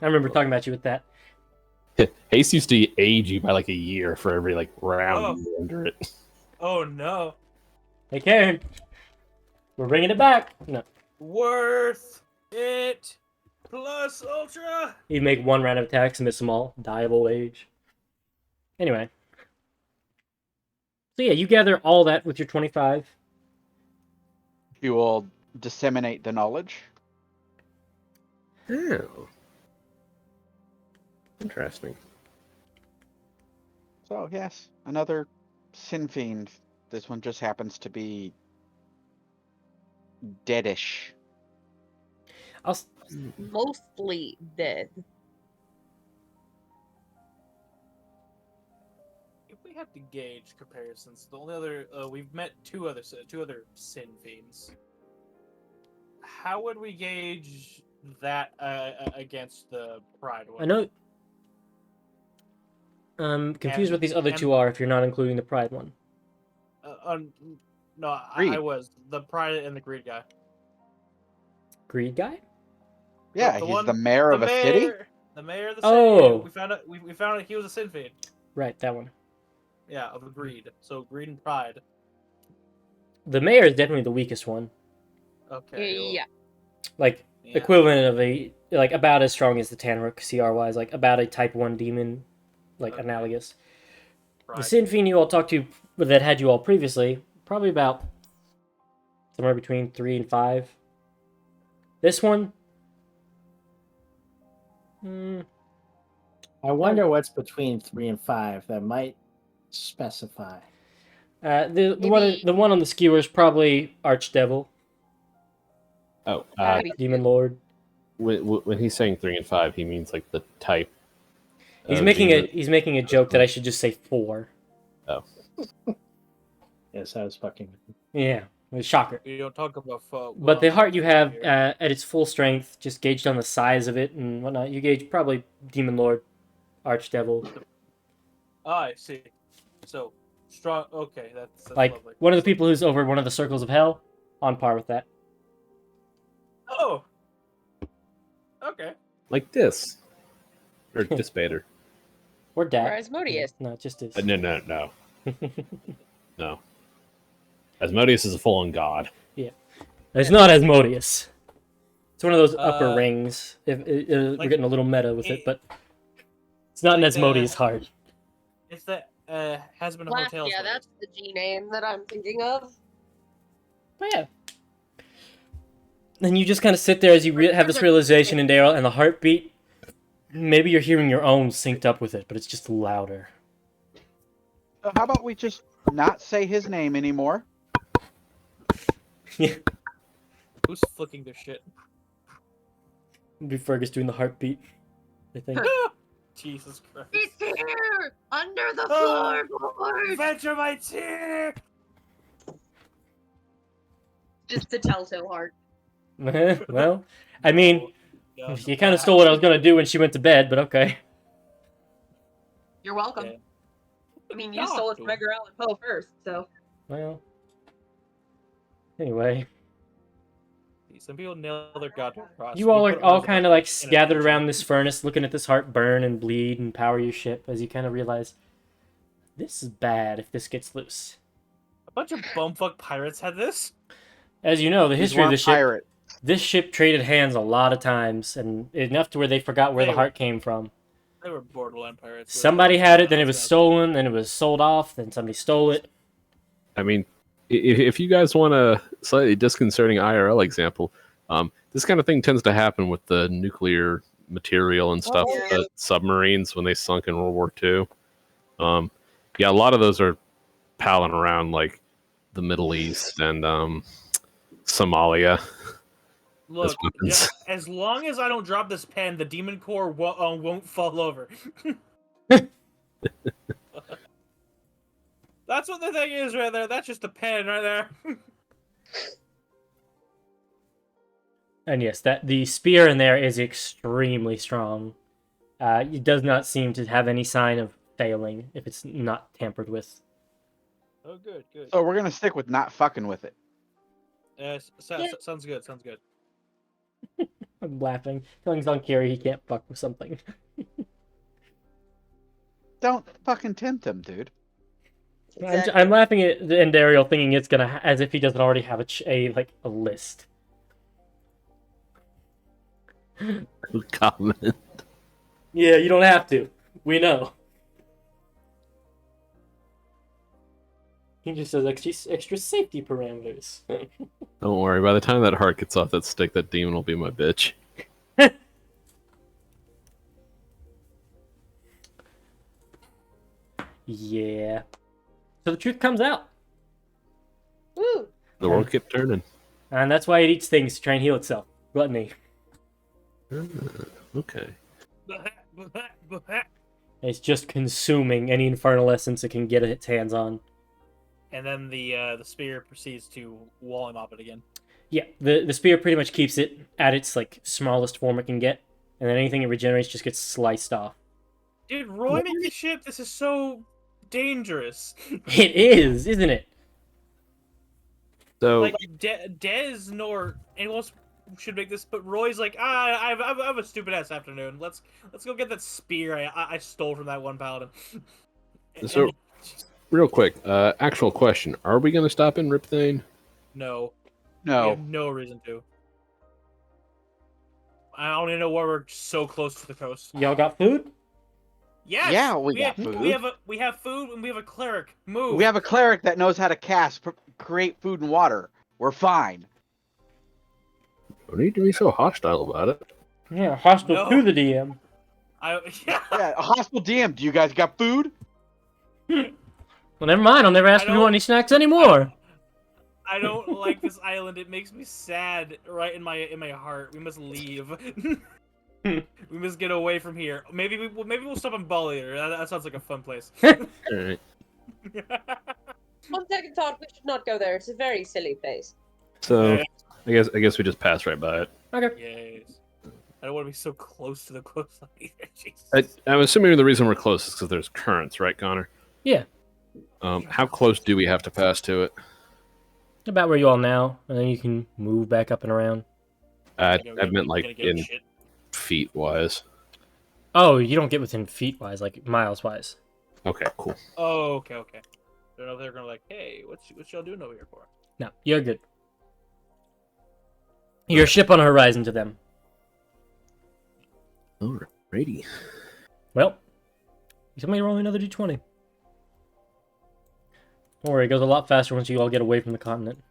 I remember talking about you with that. Haste used to age you by like a year for every like round you were under it. Oh no. Hey Karen, we're bringing it back. No, Worth it. Plus ultra. you make one round of attacks and miss them all. Die of old age. Anyway. So yeah, you gather all that with your 25. You will disseminate the knowledge. Oh. Interesting. So yes, another sin fiend. This one just happens to be deadish. Mostly dead. If we have to gauge comparisons, the only other we've met two other sin fiends. How would we gauge that against the pride one? I know. I'm confused And- what these other and- two are if you're not including the pride one. No, Greed. I was the pride and the greed guy. Greed guy? Yeah, The he's one- the mayor of a city. The mayor of the Oh. city. We found out. We found out he was a sin fiend. Right, that one. Yeah, of greed. So greed and pride. The mayor is definitely the weakest one. Okay. well, Yeah. Like, yeah. equivalent of like, about as strong as the Tanrook CR-wise, like, about a type 1 demon, like, Okay. analogous. The Pride. Sin Fiend you all talked to, that had you all previously, probably about somewhere between 3 and 5. This one, I wonder what's between 3 and 5 that might specify. the one on the skewer is probably Archdevil, Oh, Demon Lord. when he's saying 3 and 5, he means like the type. He's of making demon. he's making a joke that I should just say 4. Yes, I was fucking. Yeah, shocker. We don't talk about. But the heart you have here. at its full strength, just gauged on the size of it and whatnot, you gauge probably Demon Lord, Archdevil. I see. So strong. Okay, that's Like, lovely. one of the people who's over one of the circles of hell, on par with that. Oh. Okay. Like this. Or Dispater. Or Or Dat. Asmodeus. No, it just is. No. No. Asmodeus is a full-on god. It's not Asmodeus. It's one of those upper Uh, rings. We're like, getting a little meta with it, it- but it's not an like, Asmodeus heart. It's that has been a Last, hotel. yeah, that's the G name that I'm thinking of. But yeah. Then you just kind of sit there as you have this realization in Daryl, and the heartbeat. Maybe you're hearing your own synced up with it, but it's just louder. So how about we just not say his name anymore? Yeah. Who's flicking their shit? Be Fergus doing the heartbeat, I think. Jesus Christ. It's here! Under the Oh! floorboard! Vegemite's here! Just the telltale heart. Well, I mean, No, you kind of stole what I was going to do when she went to bed, but okay. You're welcome. Yeah. I mean, you No, stole it from dude. Edgar Allan Poe first, so. Well. Anyway. Some people nail their god to a cross. You all We are put all Elizabeth kind of like in a gathered picture. around this furnace, looking at this heart burn and bleed and power your ship as you kind of realize this is bad if this gets loose. A bunch of bumfuck pirates had this. As you know, the These history of the weren't ship, pirate. this ship traded hands a lot of times, and enough to where they forgot where the They- heart came from. They were borderline pirates. Somebody had it, then it was stolen, then it was sold off, then somebody stole it. I mean, if you guys want a slightly disconcerting IRL example, this kind of thing tends to happen with the nuclear material and stuff, yeah. the submarines when they sunk in World War II. Yeah, a lot of those are palling around like the Middle East and Somalia. Look, weapons. yeah, as long as I don't drop this pen, the demon core won't fall over. That's what the thing is right there. That's just a pen right there. And yes, that the spear in there is extremely strong. It does not seem to have any sign of failing if it's not tampered with. Oh, good, good. So we're gonna stick with not fucking with it. Sounds good. Sounds good. I'm laughing. Telling Zonkiri he can't fuck with something. Don't fucking tempt him, dude. I'm laughing at the Endariel thinking it's gonna as if he doesn't already have a list. Comment. Yeah, you don't have to. We know. He just says extra safety parameters. Don't worry. By the time that heart gets off that stick, that demon will be my bitch. Yeah. So the truth comes out. Woo! The world kept turning. And that's why it eats things to try and heal itself. Gluttony. Okay. It's just consuming any infernal essence it can get its hands on. And then the spear proceeds to wall him up it again. Yeah, the spear pretty much keeps it at its like smallest form it can get, and then anything it regenerates just gets sliced off. Dude, Roy make this ship. This is so dangerous. It is, isn't it? So Like Dez nor anyone else should make this, but Roy's like, I have a stupid ass afternoon. Let's go get that spear I stole from that one paladin. So- real quick, actual question: are we gonna stop in Ripthane? No, we No. have no reason to. I don't even know why we're so close to the coast. Y'all got food? Yes, Yeah, we got have, food. We have food and we have a cleric. Move. We have a cleric that knows how to create food and water. We're fine. Don't need to be so hostile about it. Yeah, hostile No. to the DM. Yeah. Yeah, a hostile DM. Do you guys got food? Well, never mind. I'll never ask if you don't- want any snacks anymore. I don't like this island. It makes me sad right in my heart. We must leave. We must get away from here. Maybe we'll stop in Bali later. That sounds like a fun place. All right. On second thought, we should not go there. It's a very silly place. So I guess we just pass right by it. Okay. Yes. I don't want to be so close to the coastline either. Jesus. I'm assuming the reason we're close is because there's currents, right, Connor? Yeah. How close do we have to pass to it? About where you all now, and then you can move back up and around. I We're gonna meant get- like gonna get in shit. feet wise. Oh, you don't get within feet wise, like miles wise. Okay, cool. Oh, okay. I don't know if they're gonna like, hey, what y'all doing over here for? No, you're good. You're a ship on a horizon to them. Alrighty. Well, somebody roll another d20. Don't worry, it goes a lot faster once you all get away from the continent.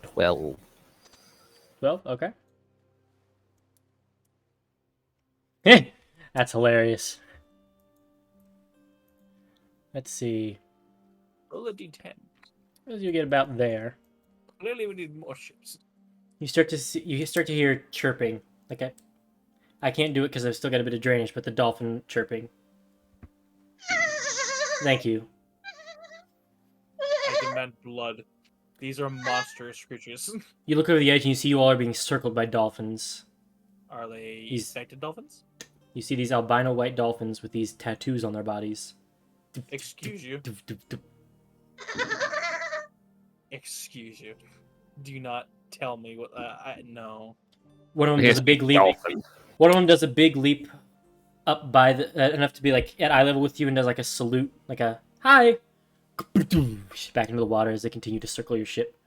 12. 12? Okay. Heh! That's hilarious. Let's see. Roll a d10. As you get about there, Clearly, we need more ships. you start to hear chirping. Like I can't do it because I've still got a bit of drainage, but the dolphin chirping. Thank you. I demand blood. These are monstrous creatures. You look over the edge and you see you all are being circled by dolphins. Are they He's- infected dolphins? You see these albino white dolphins with these tattoos on their bodies. Excuse you. Excuse you. Do not tell me what. No. One of them Yes, does a big leap. Dolphin. One of them does a big leap up by the enough to be like at eye level with you and does like a salute, like a hi. Back into the water as they continue to circle your ship.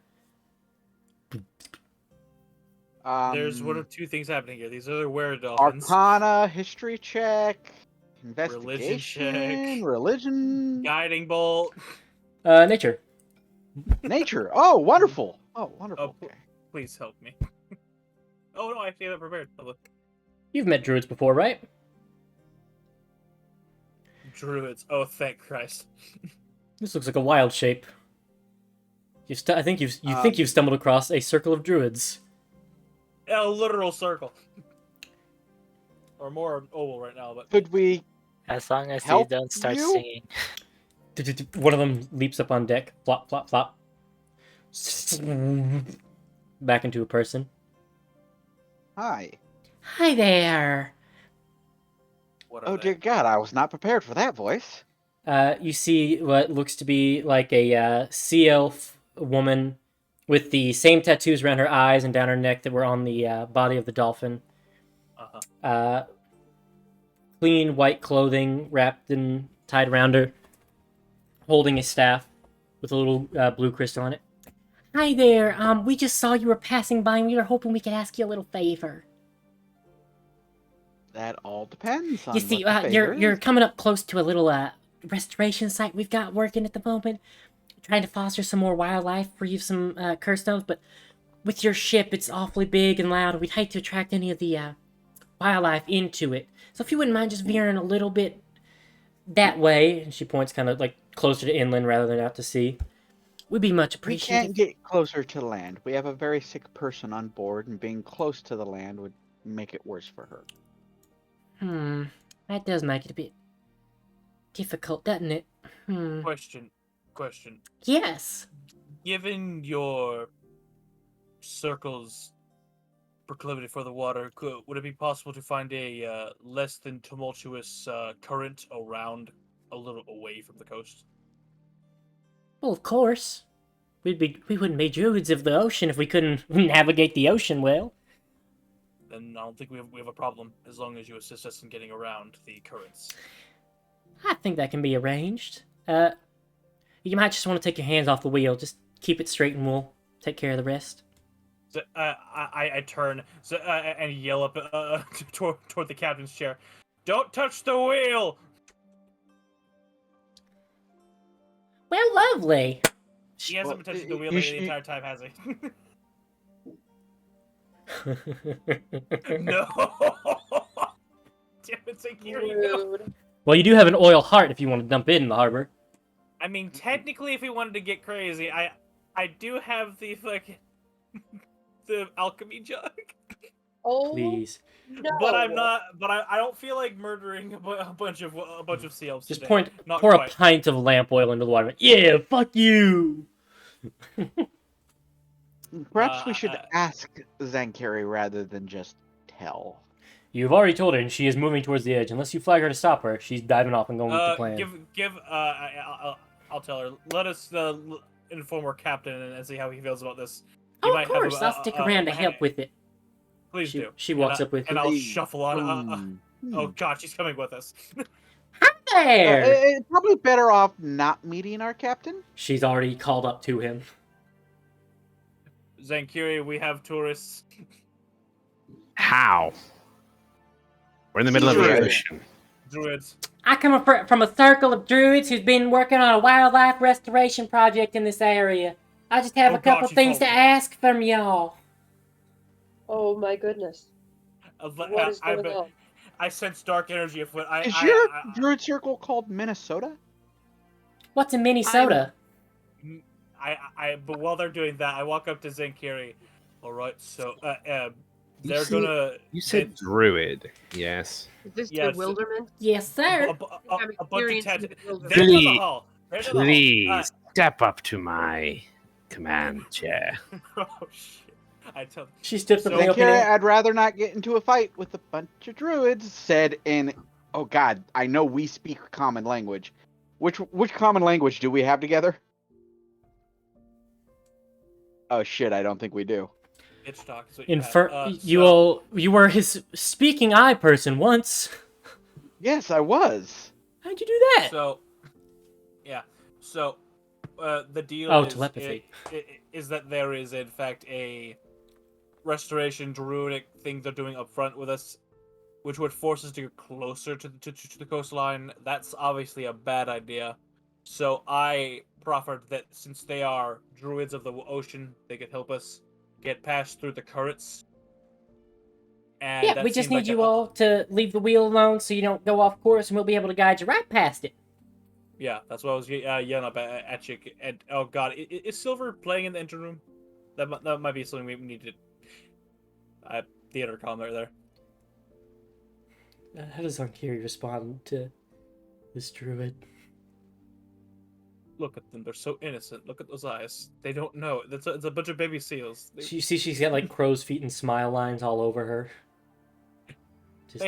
There's one of two things happening here. These are were dolphins. Arcana, history check, Religion investigation, check. religion, Guiding bolt. Nature. nature. Oh, wonderful. Oh, wonderful. Oh, Okay. please help me. Oh no, I actually have that prepared. Oh, look. You've met druids before, right? Druids. Oh, thank Christ. This looks like a wild shape. I think you Um, think you've stumbled across a circle of druids. A literal circle. Or more oval right now, but Could we? As long as Help you don't start you? singing. One of them leaps up on deck. Flop, flop, flop. Back into a person. Hi. Hi there. what are Oh they? dear God, I was not prepared for that voice. You see what looks to be like a sea elf woman with the same tattoos around her eyes and down her neck that were on the body of the dolphin. Uh-huh. Clean white clothing wrapped and tied around her, holding a staff with a little blue crystal on it. Hi there. We just saw you were passing by and we were hoping we could ask you a little favor. That all depends on You see, what the favor you're is. coming up close to a little restoration site we've got working at the moment, trying to foster some more wildlife, retrieve some curse stones. But with your ship, it's awfully big and loud. We'd hate to attract any of the wildlife into it. So if you wouldn't mind just veering a little bit that way, and she points kind of like closer to inland rather than out to sea, would be much We appreciated. can't get closer to land. We have a very sick person on board, and being close to the land would make it worse for her. That does make it a bit difficult, doesn't it? Question. Yes. Given your circle's proclivity for the water, would it be possible to find a less than tumultuous current around a little away from the coast? Well, of course. We wouldn't be druids of the ocean if we couldn't navigate the ocean well. Then I don't think we have a problem, as long as you assist us in getting around the currents. I think that can be arranged. You might just want to take your hands off the wheel. Just keep it straight and we'll take care of the rest. So, I turn and yell up toward the captain's chair. Don't touch the wheel! Well, lovely. He hasn't been touching the wheel the entire time, has he? No! Damn it, Security, no. Rude. Well, you do have an oil heart if you want to dump it in the harbor. I mean, technically, if we wanted to get crazy, I do have the fucking the alchemy jug. Oh, Please. no. But I'm not. But I don't feel like murdering a bunch of sea elves. Just today. Not pour a quite. pint of lamp oil into the water. Yeah, fuck you! Perhaps we should uh, ask Zankari rather than just tell. You've already told her, and she is moving towards the edge. Unless you flag her to stop her, she's diving off and going with the plan. I'll tell her. Let us inform our captain and see how he feels about this. Oh, of course. I'll stick around to help with it. Please do. She walks up with and you. I'll shuffle on. Oh God, she's coming with us. There! Probably better off not meeting our captain. She's already called up to him. Zankiri, we have tourists. How? We're in the middle of the Druid. ocean. Druids. I come from a circle of druids who's been working on a wildlife restoration project in this area. I just have Oh, a couple God, she things to told me. ask from y'all. Oh my goodness. What is going on? I sense dark energy afoot. Is your druid circle called Minnesota? What's in Minnesota? But while they're doing that, I walk up to Zankiri. All right, so they're said- gonna. You said druid, yes. Is this Yes. bewilderment? Yes, sir. A bunch of experienced in tattoos. bewilderment. There's the Please, hall. There's the hall. Please step up to my command chair. Oh shit! I tell. She steps up So- in the open Zankari, air. I'd rather not get into a fight with a bunch of druids. Said in, oh God, I know we speak common language. Which common language do we have together? Oh shit, I don't think we do. Bitch talk is what you have. You were his speaking eye person once. Yes, I was. How'd you do that? So, yeah. So, the deal Oh, is, telepathy. is that there is, in fact, a restoration druidic thing they're doing up front with us, which would force us to get closer to the coastline. That's obviously a bad idea. So I proffered that since they are druids of the ocean, they could help us get past through the currents. And Yeah, that we just seemed need like you all to leave the wheel alone so you don't go off course, and we'll be able to guide you right past it. Yeah, that's what I was yelling up at you. And oh God, is Silver playing in the interim? That might be something we need to. The intercom right there. How does Zankiri respond to this druid? Look at them; they're so innocent. Look at those eyes. They don't know. It's a bunch of baby seals. You see she's got like crow's feet and smile lines all over her. Just,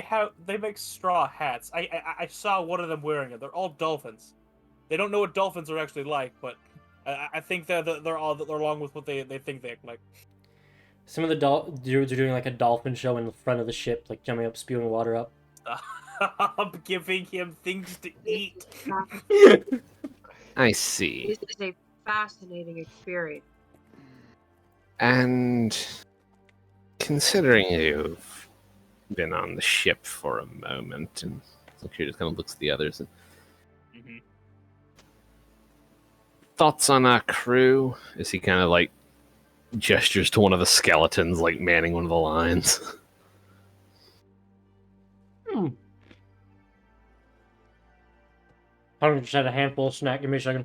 They make straw hats. I saw one of them wearing it. They're all dolphins. They don't know what dolphins are actually like, but I think they're along with what they think they act like. some of the druids are doing like a dolphin show in the front of the ship, like jumping up, spewing water up. I'm giving him things to eat. I see. This is a fascinating experience. And considering you've been on the ship for a moment, and Zankiri just kind of looks at the others. And thoughts on our crew? As he kind of like gestures to one of the skeletons, like manning one of the lines. 100% a handful of snack. Give me a second.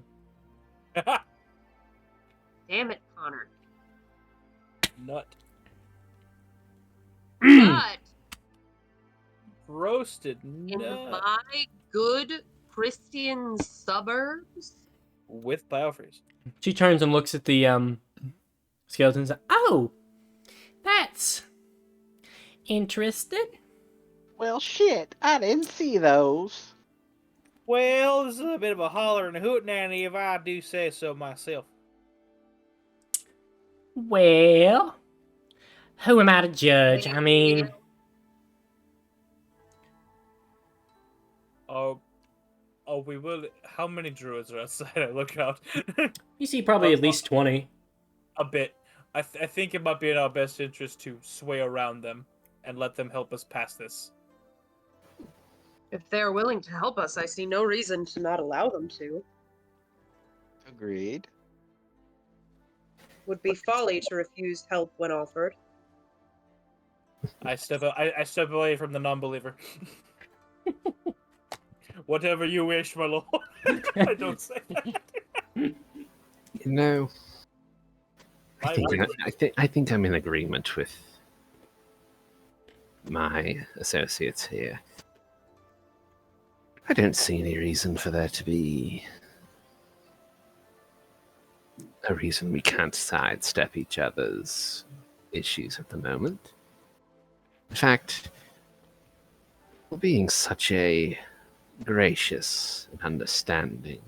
Damn it, Connor. Nut. But Roasted in nut. my good Christian suburbs, With biofreeze. She turns and looks at the skeletons. Oh, that's interesting. Well, shit, I didn't see those. Well, this is a bit of a holler and a hootenanny if I do say so myself. Well, who am I to judge? I mean, Oh, we will. How many druids are outside? I look out. you see probably at least 20. A bit. I think it might be in our best interest to sway around them and let them help us pass this. if they're willing to help us, I see no reason to not allow them to. Agreed. Would be folly to refuse help when offered. I step away from the non-believer. Whatever you wish, my lord. I don't say that. You know, I think I'm in agreement with my associates here. I don't see any reason for there to be a reason we can't sidestep each other's issues at the moment. In fact, for being such a gracious and understanding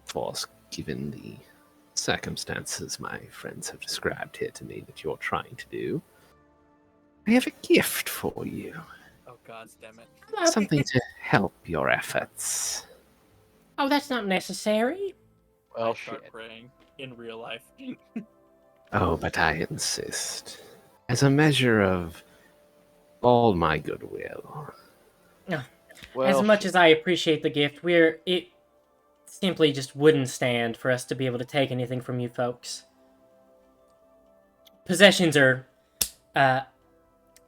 force, given the circumstances my friends have described here to me that you're trying to do, I have a gift for you. Oh, God damn it. Something to help your efforts. Oh, that's not necessary. Well, I start shit. praying in real life. Oh, but I insist. As a measure of all my goodwill. Well, As much shit. as I appreciate the gift, it simply just wouldn't stand for us to be able to take anything from you folks. Possessions are,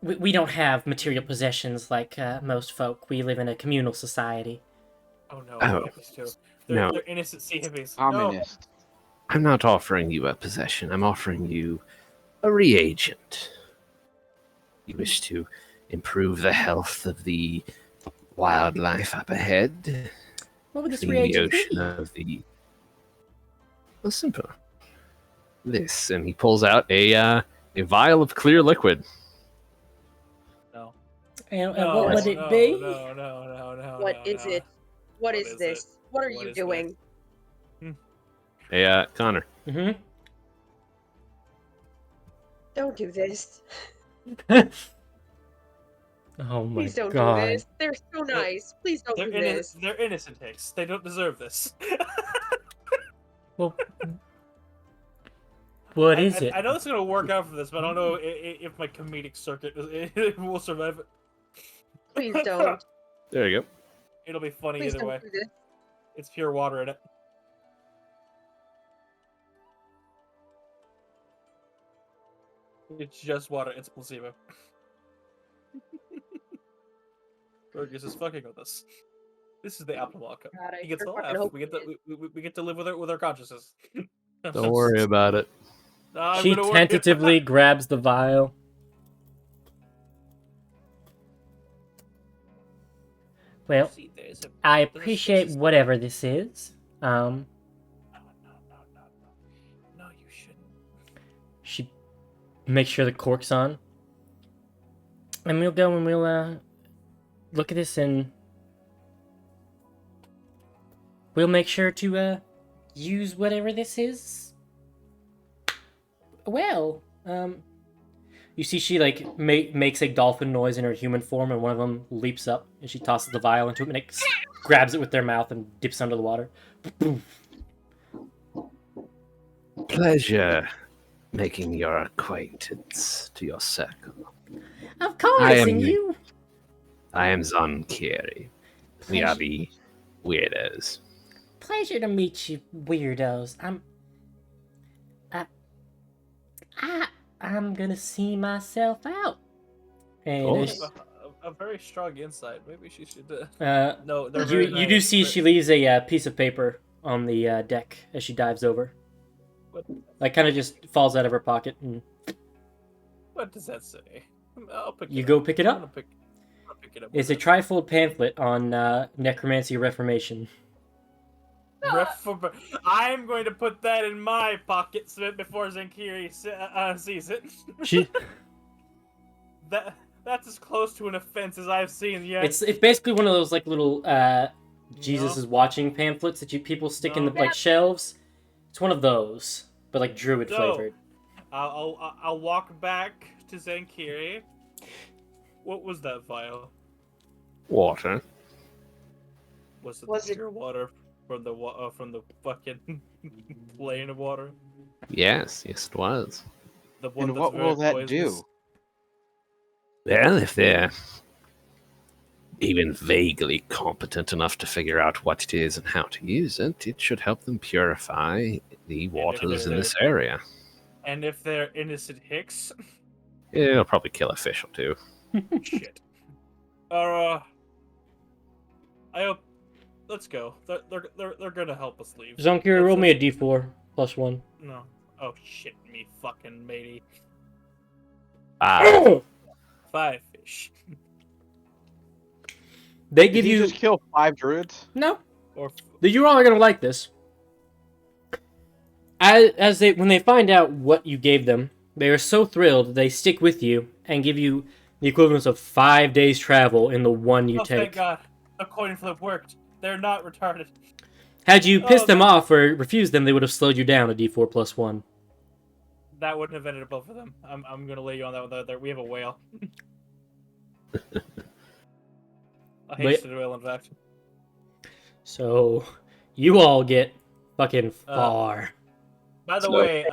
we don't have material possessions like most folk. We live in a communal society. Oh no, Oh, hippies too. no. They're innocent sea hippies. Communist. I'm not offering you a possession. I'm offering you a reagent. You wish to improve the health of the wildlife up ahead? What would this Clean the reagent ocean be? of the... Well, simple. This, and he pulls out a vial of clear liquid. No. And No, what would no, it be? No. What is it? What is this? What are What you is doing? Hey, Connor. Mm-hmm. Don't do this. Oh my Please don't god. do this. They're so nice. Please don't do this. They're innocent hicks. They don't deserve this. Well, what is it? I know it's gonna work out for this, but I don't know if my comedic circuit will survive it. Please don't. There you go. It'll be funny Please either don't way. do this. It's pure water in it. It's just water. It's placebo. Fergus is fucking with us. This is the Applewalk. God, I He gets to sure fucking laugh. hope We get to we get to live with our consciousness. Don't worry about it. I'm She gonna worry. tentatively grabs the vial. Well, See, there's a- I there's a appreciate six- whatever this is. No, you shouldn't. She makes sure the cork's on. And we'll go and we'll look at this and we'll make sure to use whatever this is. Well, you see she like makes a dolphin noise in her human form, and one of them leaps up and she tosses the vial into him and it grabs it with their mouth and dips under the water. Pleasure making your acquaintance to your circle. Of course, I am- and you. I am Zon Kiri. We are the weirdos. Pleasure to meet you, weirdos. I'm gonna see myself out. And Oh. as, a very strong insight. Maybe she should. No, they're you very you do nice, see but- she leaves a piece of paper on the deck as she dives over. What? Like, kind of just falls out of her pocket, and What does that say? I'll pick you it go up. pick it I'm up. gonna pick it up. It's a with trifold pamphlet on necromancy reformation. I'm going to put that in my pocket before Zenkiri sees it. She, That's as close to an offense as I've seen yet. it's basically one of those like little Jesus is watching pamphlets that people stick in the like shelves. It's one of those, but like druid flavored. I'll walk back to Zenkiri. What was that vial? Water. Was it Was the it- pure water from the fucking plane of water? Yes, it was. The one And that's what very will that poisonous? do? Well, if they're even vaguely competent enough to figure out what it is and how to use it, it should help them purify the waters in this area. And if they're innocent hicks, It'll probably kill a fish or two. shit. I hope. Let's go. They're gonna help us leave. Zonkiri, roll me a d4 plus 1. No. Oh shit, me fucking matey. Ah, 5 fish. They Did give he you just kill 5 druids? no. Or You all are gonna like this. When they find out what you gave them, they are so thrilled they stick with you and give you the equivalent of 5 days travel in the one you oh, thank take. God, a coin flip worked. They're not retarded. Had you pissed them man. off or refused them, they would have slowed you down a d4 plus 1. That wouldn't have ended up for them. I'm gonna lay you on that one. There, we have a whale. A hasted whale, in fact. So, you all get fucking far. By the So- way,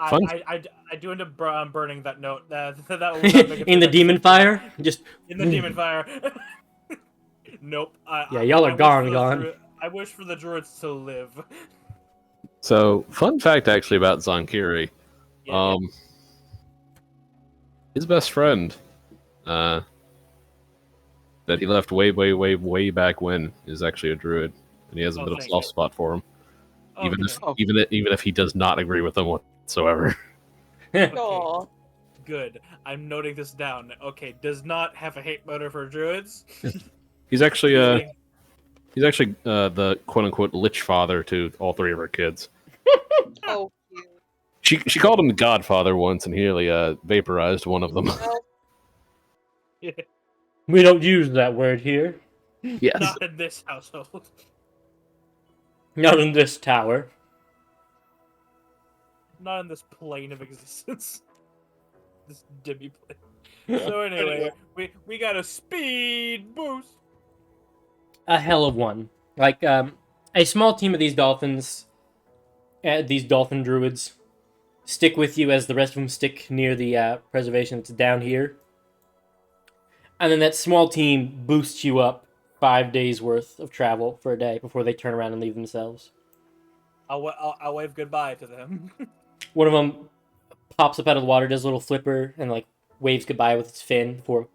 Fun. I do end up burning that note. That would make In the demon fire? Just In the demon fire. Nope. Yeah, y'all are gone. I wish for the druids to live. so fun fact actually about Zonkiri. Yeah, His best friend, that he left way back when, is actually a druid, and he has a Oh, bit of a thank soft you. spot for him, yeah. even Okay, even if he does not agree with them whatsoever. Aw. good. I'm noting this down. Okay, does not have a hate motive for druids. He's actually the quote unquote lich father to all 3 of her kids. Oh, cute. She called him the Godfather once, and he nearly vaporized one of them. Well, we don't use that word here. Yes. Not in this household. Not in this tower. Not in this plane of existence. This demi plane. So anyway, we got a speed boost. A hell of one. Like, a small team of these dolphins, these dolphin druids, stick with you as the rest of them stick near the preservation that's down here. And then that small team boosts you up 5 days worth of travel for a day before they turn around and leave themselves. I'll wave goodbye to them. One of them pops up out of the water, does a little flipper, and like waves goodbye with its fin before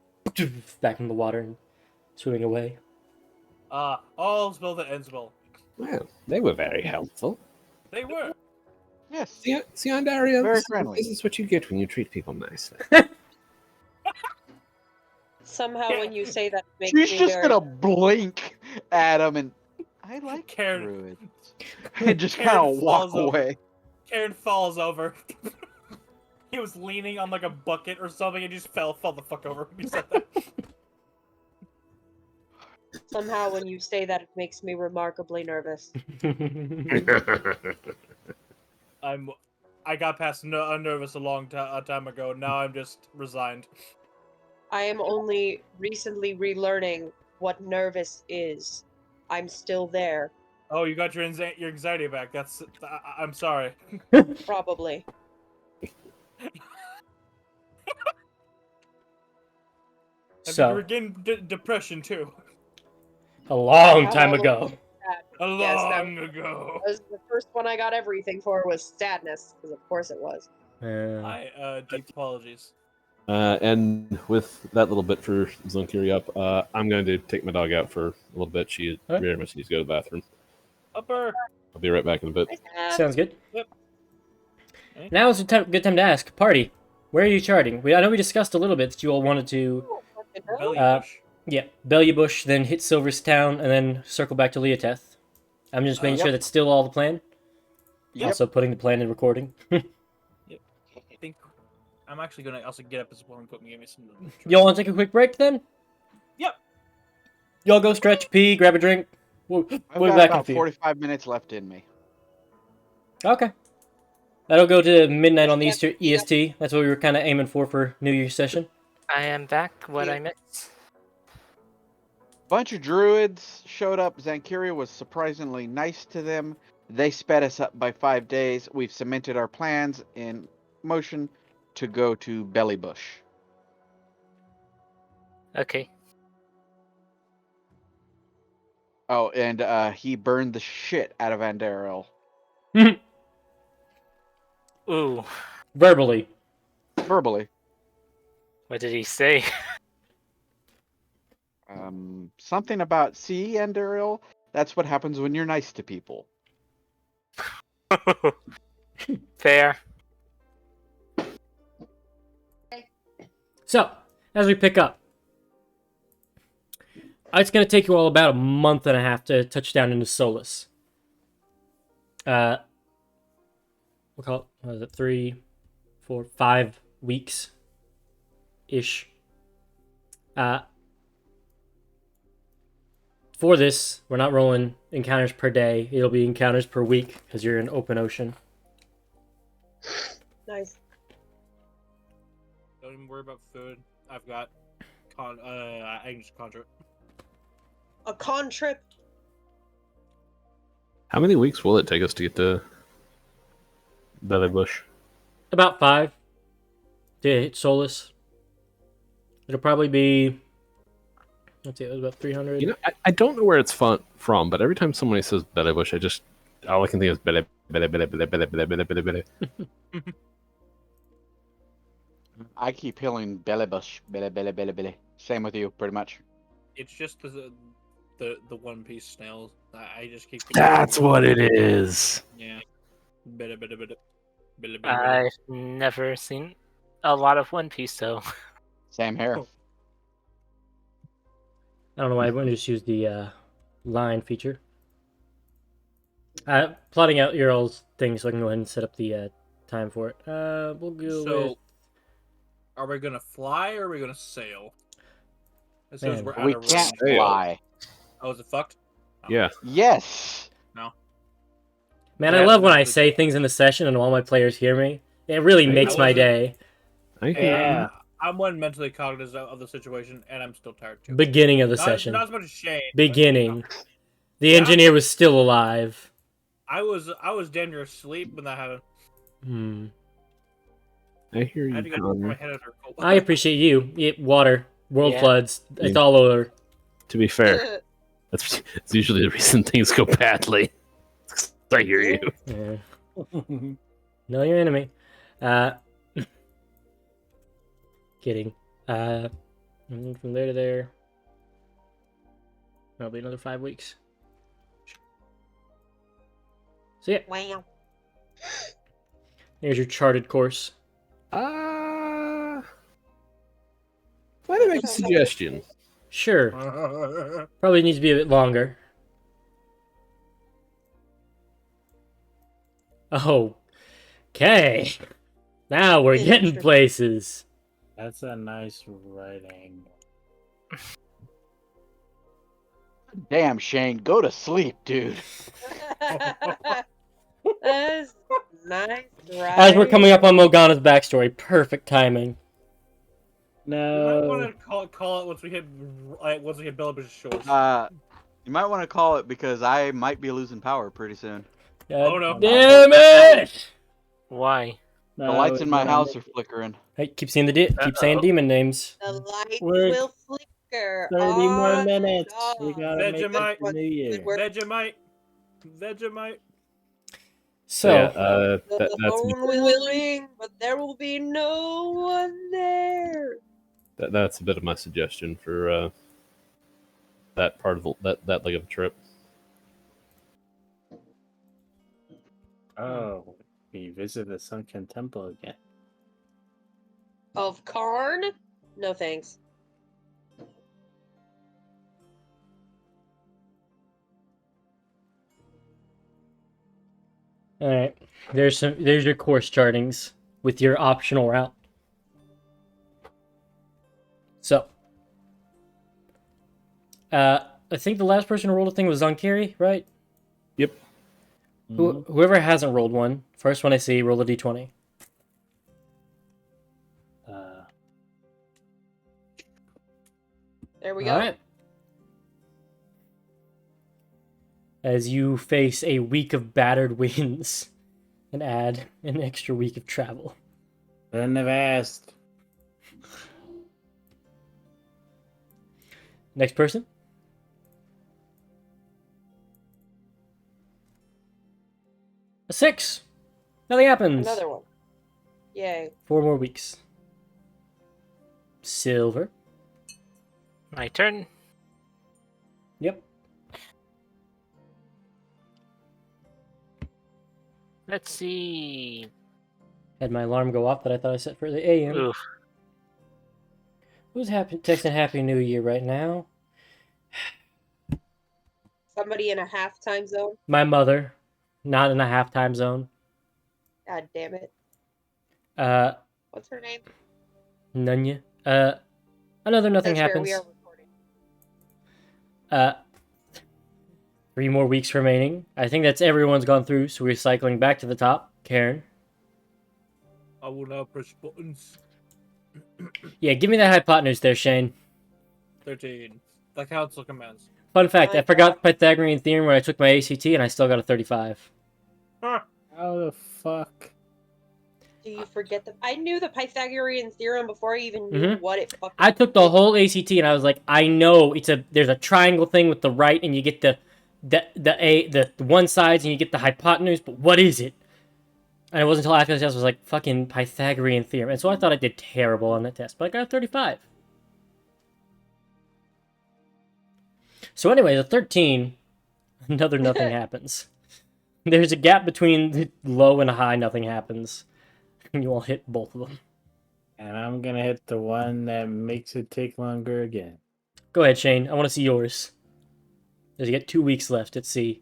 back in the water and swimming away. All's well that ends well. Well, they were very helpful. They were. Yes. See, Andaria, Very friendly. This is what you get when you treat people nicely. somehow when you say that, it makes She's me just very... gonna blink at him and I like Karen- druids. And just Karen kind of walk falls over. away. Karen falls over. He was leaning on like a bucket or something and just fell the fuck over. He said that. Somehow when you say that, it makes me remarkably nervous. I got past nervous a long time ago. Now I'm just resigned. I am only recently relearning what nervous is. I'm still there, Oh, you got your anxiety back. That's. I'm sorry. probably. Have you So, regained depression too? a long How time long ago. A Yes, long ago. That was the first one I got everything for was sadness, because of course it was. Deep apologies. And with that little bit for Zonkiri up, I'm going to take my dog out for a little bit. She Okay. very much needs to go to the bathroom. Upper. I'll be right back in a bit. Sounds good. Yep. Okay. Now is a good time to ask. Party, where are you charting? I know we discussed a little bit that you all wanted to, Belubush. Belubush, then hit Silver's Town, and then circle back to Leoteth. I'm just making sure that's still all the plan. Yep. Also putting the plan in recording. I think I'm actually gonna also get up as well and give me some. Y'all want to take a quick break then? Yep. Y'all go stretch, pee, grab a drink. We'll I've be got back in a about few. 45 minutes left in me. Okay. That'll go to midnight on the EST. That's what we were kind of aiming for New Year's session. I am back. What I missed? Bunch of druids showed up. Zankiria was surprisingly nice to them. They sped us up by 5 days. We've cemented our plans in motion to go to Belubush. Okay. Oh, and he burned the shit out of Vandaril. Ooh. Verbally. Verbally. What did he say? Something about, see, Vandaril? That's what happens when you're nice to people. Fair. So, as we pick up, it's going to take you all about a month and a half to touch down into Solus. We'll call it, what is it, 3, 4, 5 weeks-ish. For this, we're not rolling encounters per day. It'll be encounters per week, because you're in open ocean. Nice. Don't even worry about food. I've got I can just conjure it. A con trip. How many weeks will it take us to get to Belubush? About 5 to hit Solus. It'll probably be, let's see, it was about 300. You know, I don't know where it's from, but every time somebody says Belubush, all I can think is Bele. I keep hearing Belubush. Bele. Same with you, pretty much. It's just the One Piece snails. I just keep. That's what it is. Yeah. Bit. I've never seen a lot of One Piece, so Same here. I don't know why everyone just used the line feature. Plotting out your old thing so I can go ahead and set up the time for it. We'll go with... Are we gonna fly or are we gonna sail? As soon as Man, we're out We of can't range. fly. Oh, is it fucked? Oh. Yeah. Yes. Man, Yeah, I love when I that's- say things in the session and all my players hear me. It really makes my day. Yeah. I'm one mentally cognizant of the situation, and I'm still tired too. Beginning of the Not session. as much as Shane. but, Beginning. The Yeah. engineer was still alive. I was damn near asleep when that happened. I hear I you, had to get my Connor. head under cold. I appreciate you. Water. World Yeah. floods. It's all over. To be fair, that's usually the reason things go badly. I hear you. Yeah. Know your enemy. Kidding. And then from there to there. That'll be another 5 weeks. So yeah, Wow. here's your charted course. Might I make a suggestion? Sure. Probably needs to be a bit longer. Oh. Okay. Now we're getting places. That's a nice right angle. Damn, Shane, go to sleep, dude. That's nice, right? As we're coming up on Morgana's backstory, perfect timing. You might No. want to call it once we hit Belubush's shores. You might want to call it because I might be losing power pretty soon. Oh, no. Damn it! why? The lights in my house are flickering. Hey, keep saying keep saying demon names. The lights We're will flicker. 30 more on minutes. and We on. gotta make it Vegemite. to New Year. Good work. Vegemite. So, yeah, The that's phone will ring, but there will be no one there. that's a bit of my suggestion for that part of that leg of the trip. Oh, we visit the sunken temple again. Of Karn? No thanks. all right. There's your course chartings with your optional route. So, I think the last person who rolled a thing was Zonkiri, right? Yep. Whoever hasn't rolled one, first one I see, roll a d20. There we go. All right. As you face a week of battered winds and add an extra week of travel. Couldn't have asked. Next person. A 6. Nothing happens. Another one. Yay. 4 more weeks. Silver. My turn. Yep. Let's see. Had my alarm go off that I thought I set for the AM. Oof. Who's texting Happy New Year right now? Somebody in a half time zone. My mother. Not in a half-time zone. God damn it. What's her name? Nunya. Another nothing That's fair, happens. we are recording. 3 more weeks remaining. I think that's everyone's gone through, so we're cycling back to the top. Karen. I will now push buttons. Yeah, give me that hypotenuse there, Shane. 13. The council commands. Fun fact, My I forgot Pythagorean theorem when I took my ACT, and I still got a 35. Huh. How the fuck? Do you forget the? I knew the Pythagorean theorem before I even knew what it fucking. I took the whole ACT, and I was like, I know there's a triangle thing with the right, and you get the one sides, and you get the hypotenuse, but what is it? And it wasn't until after the test I was like, fucking Pythagorean theorem. And so I thought I did terrible on that test, but I got a 35. So anyway, the 13, another nothing happens. There's a gap between the low and high nothing happens. And you all hit both of them. And I'm gonna hit the one that makes it take longer again. Go ahead, Shane. I want to see yours. There's you get 2 weeks left at sea.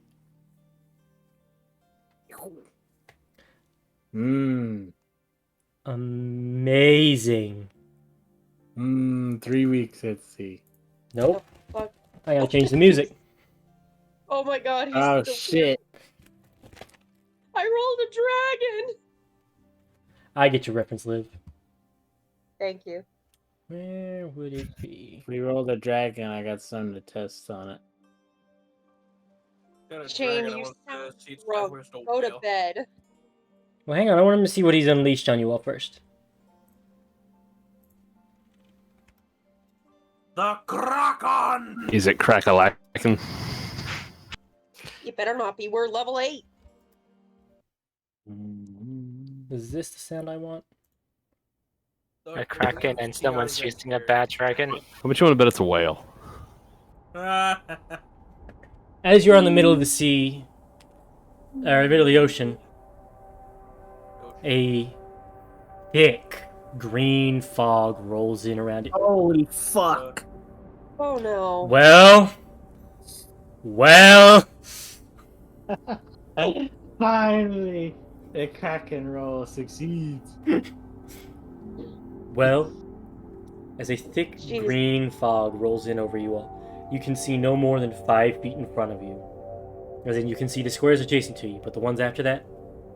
Amazing. 3 weeks at sea. Nope. Fuck. I gotta change the music. Oh my god, he's Oh still- shit. I rolled a dragon! I get your reference, Liv. Thank you. Where would it be? We rolled a dragon, I got something to test on it. Got a Shane, dragon, I you want sound to see its drunk. where's the Go to whale. bed. Well, hang on. I want him to see what he's unleashed on you all first. The Kraken! Is it crack-a-lackin'? You better not be. We're level 8. Is this the sound I want? A kraken and someone's chasing a bad dragon. How much you want to bet it's a whale? As you're on the middle of the sea, or the middle of the ocean, a thick green fog rolls in around it. Holy fuck. Oh no. Well. Finally, the Kraken roll succeeds. Well, as a thick Jeez. green fog rolls in over you all, you can see no more than 5 feet in front of you. As in, you can see the squares adjacent to you, but the ones after that,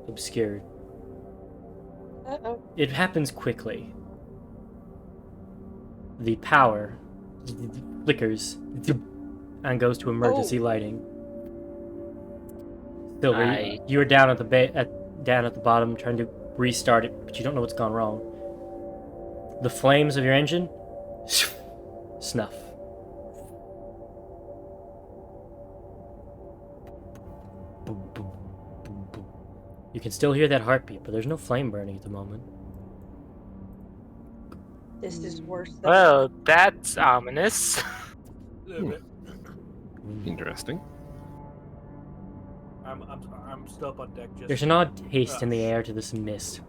obscured. Uh-oh. It happens quickly. The power flickers and goes to emergency lighting. Silver, you're down at the bottom trying to restart it, but you don't know what's gone wrong. The flames of your engine snuff. You can still hear that heartbeat, but there's no flame burning at the moment. This is worse than Well, that's ominous. Little bit. Interesting. I'm still up on deck. Just There's an odd taste in the air to this mist.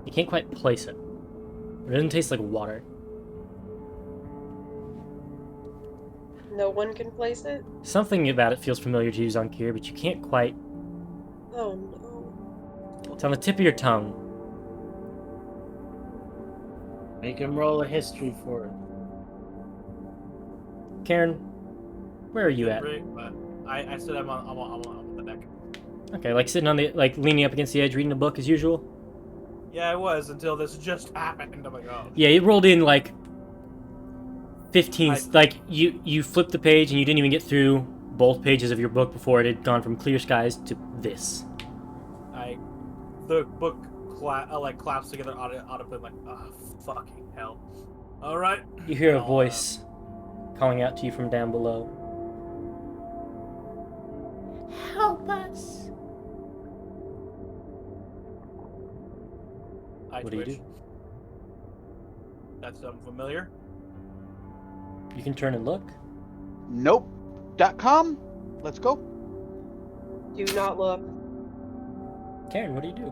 You can't quite place it. It doesn't taste like water. no one can place it. Something about it feels familiar to you, Zonkir, but you can't quite... Oh no. It's on the tip of your tongue. Make him roll a history for it. Karen, where are you at? I said I'm on the deck. Okay, like sitting on the... like leaning up against the edge reading a book as usual? Yeah, I was until this just happened. I'm like, oh. Yeah, you rolled in like 15... like, you flipped the page and you didn't even get through both pages of your book before it had gone from clear skies to this. The book claps together audibly. I'm like, oh, fucking hell. All right. You hear a voice calling out to you from down below. Help us! I What do you twitch. do? That's familiar. You can turn and look. Nope.com. Let's go. Do not look. Karen, what do you do?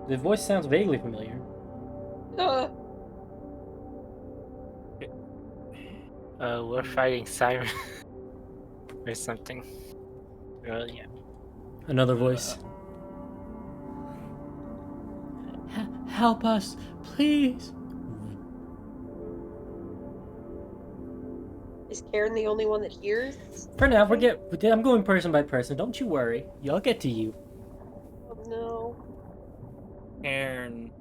The voice sounds vaguely familiar. We're fighting Siren or something. Well, yeah. Another voice. Help us, please. Is Karen the only one that hears? For now, I'm going person by person. Don't you worry. I'll get to you. Oh no. Aaron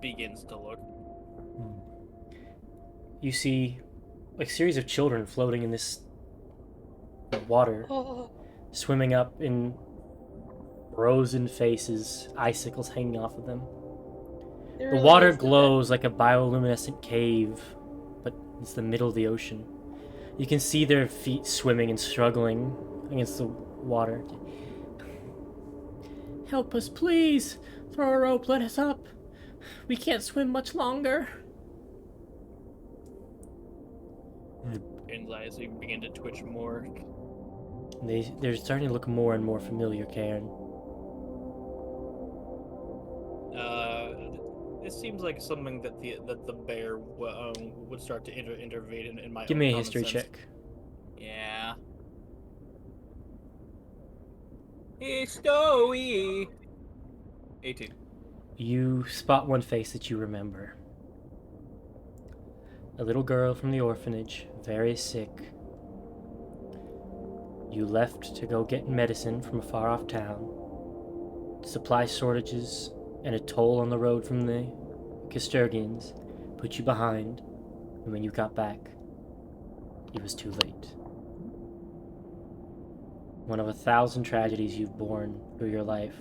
begins to look. You see, like, series of children floating in this water, Oh. swimming up in frozen faces, icicles hanging off of them. There The really water is that. glows like a bioluminescent cave, but it's the middle of the ocean. You can see their feet swimming and struggling against the water. Help us, please! Throw a rope, let us up! We can't swim much longer. Aaron's eyes begin to twitch more. They're starting to look more and more familiar, Karen. This seems like something that the bear would start to intervene in my. Give own me a common history sense. check. Yeah. History. 18. You spot one face that you remember. A little girl from the orphanage, very sick. You left to go get medicine from a far-off town. Supply shortages and a toll on the road from the Casturgians put you behind, and when you got back, it was too late. One of 1,000 tragedies you've borne through your life.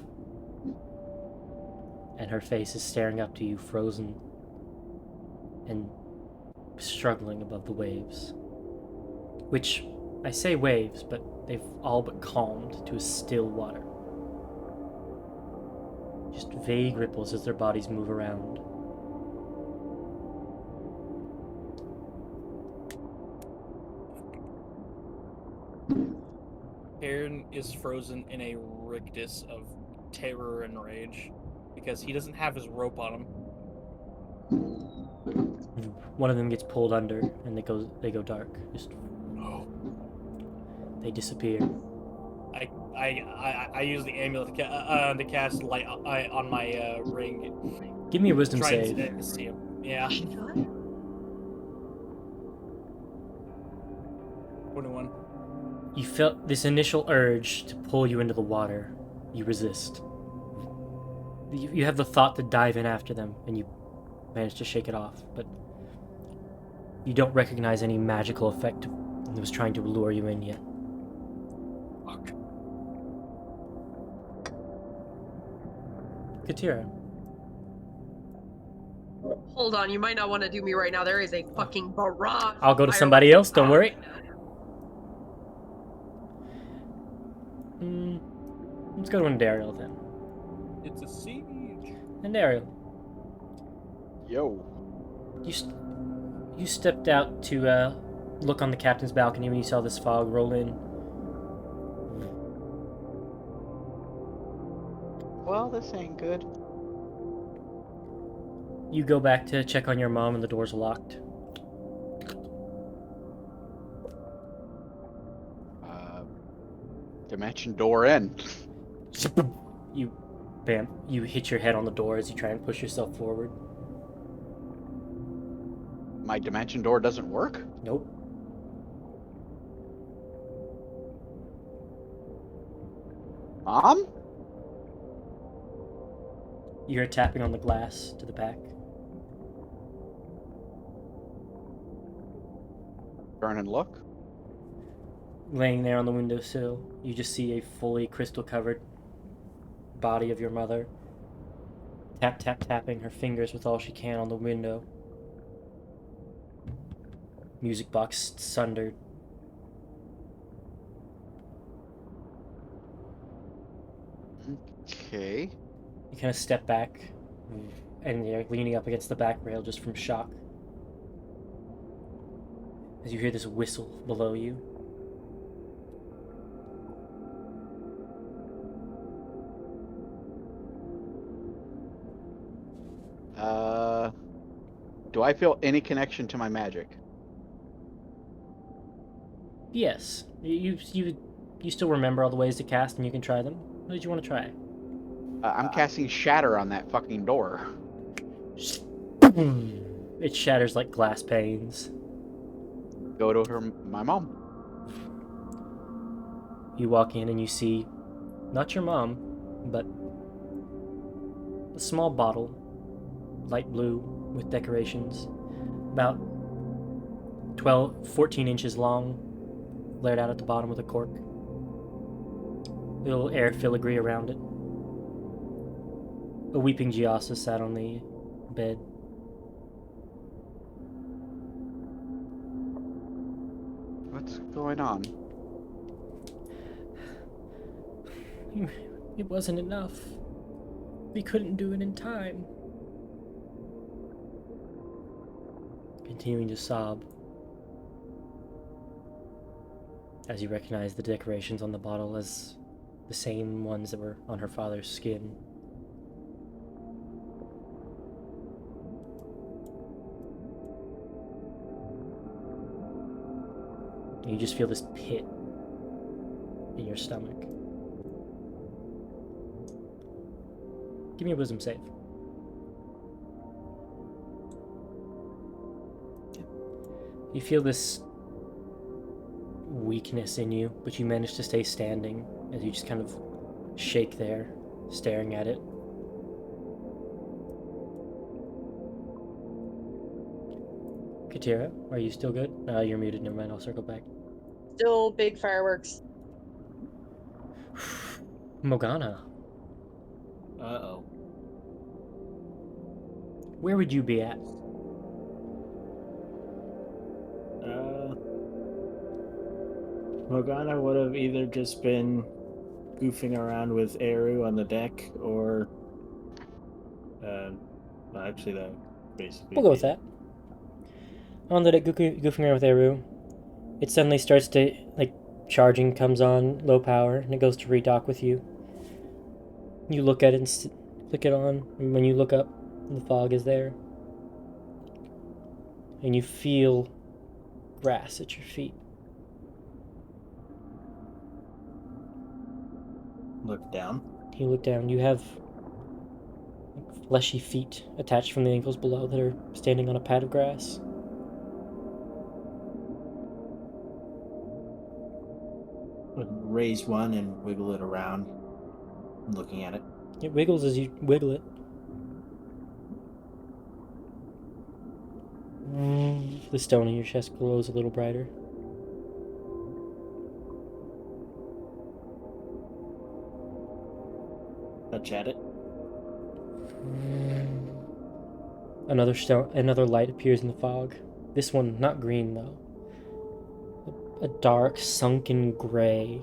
And her face is staring up to you, frozen and struggling above the waves. Which, I say waves, but they've all but calmed to a still water. Just vague ripples as their bodies move around. Aaron is frozen in a rictus of terror and rage because he doesn't have his rope on him. One of them gets pulled under, and they go dark. Just they disappear. I use the amulet to cast light on my ring. Give me a wisdom Try save. and see him. Yeah. 21. You felt this initial urge to pull you into the water. You resist. You have the thought to dive in after them, and you manage to shake it off, but you don't recognize any magical effect that was trying to lure you in yet. Fuck. Katira. Hold on, you might not want to do me right now. There is a fucking barrage. I'll go to of somebody else, don't worry. fireworks. Let's go to Daryl then. It's a siege. And Ariel, Yo. you stepped out to look on the captain's balcony when you saw this fog roll in. Well, this ain't good. You go back to check on your mom, and the door's locked. Dimension door in. You hit your head on the door as you try and push yourself forward. My dimension door doesn't work? Nope. Mom? You hear tapping on the glass to the back. Turn and look. Laying there on the windowsill, you just see a fully crystal-covered body of your mother. Tap, tap, tapping her fingers with all she can on the window. Music box sundered. Okay. You kind of step back, and you're leaning up against the back rail just from shock. As you hear this whistle below you. Do I feel any connection to my magic? Yes, you still remember all the ways to cast, and you can try them. What did you want to try? I'm casting Shatter on that fucking door. It shatters like glass panes. Go to my mom. You walk in and you see, not your mom, but a small bottle, light blue, with decorations, about 14 inches long, layered out at the bottom with a cork. Little air filigree around it. A weeping Giasa sat on the bed. What's going on? It wasn't enough. We couldn't do it in time. Continuing to sob. As you recognize the decorations on the bottle as the same ones that were on her father's skin. You just feel this pit in your stomach. Give me a wisdom save. You feel this weakness in you, but you manage to stay standing as you just kind of shake there, staring at it. Katira, are you still good? You're muted. Never mind. I'll circle back. Still big fireworks. Morgana, Uh-oh. where would you be at? Morgana would have either just been goofing around with Eru on the deck, or well, actually that basically. We'll go with that. On the deck, goofing around with Eru, it suddenly starts to, charging comes on, low power, and it goes to redock with you. You look at it and click it on, and when you look up, the fog is there. And you feel grass at your feet. Look down. You look down, you have fleshy feet attached from the ankles below that are standing on a pad of grass. Raise one and wiggle it around, looking at it. It wiggles as you wiggle it. The stone in your chest glows a little brighter. Touch at it. Another light appears in the fog. This one, not green though. A dark, sunken gray.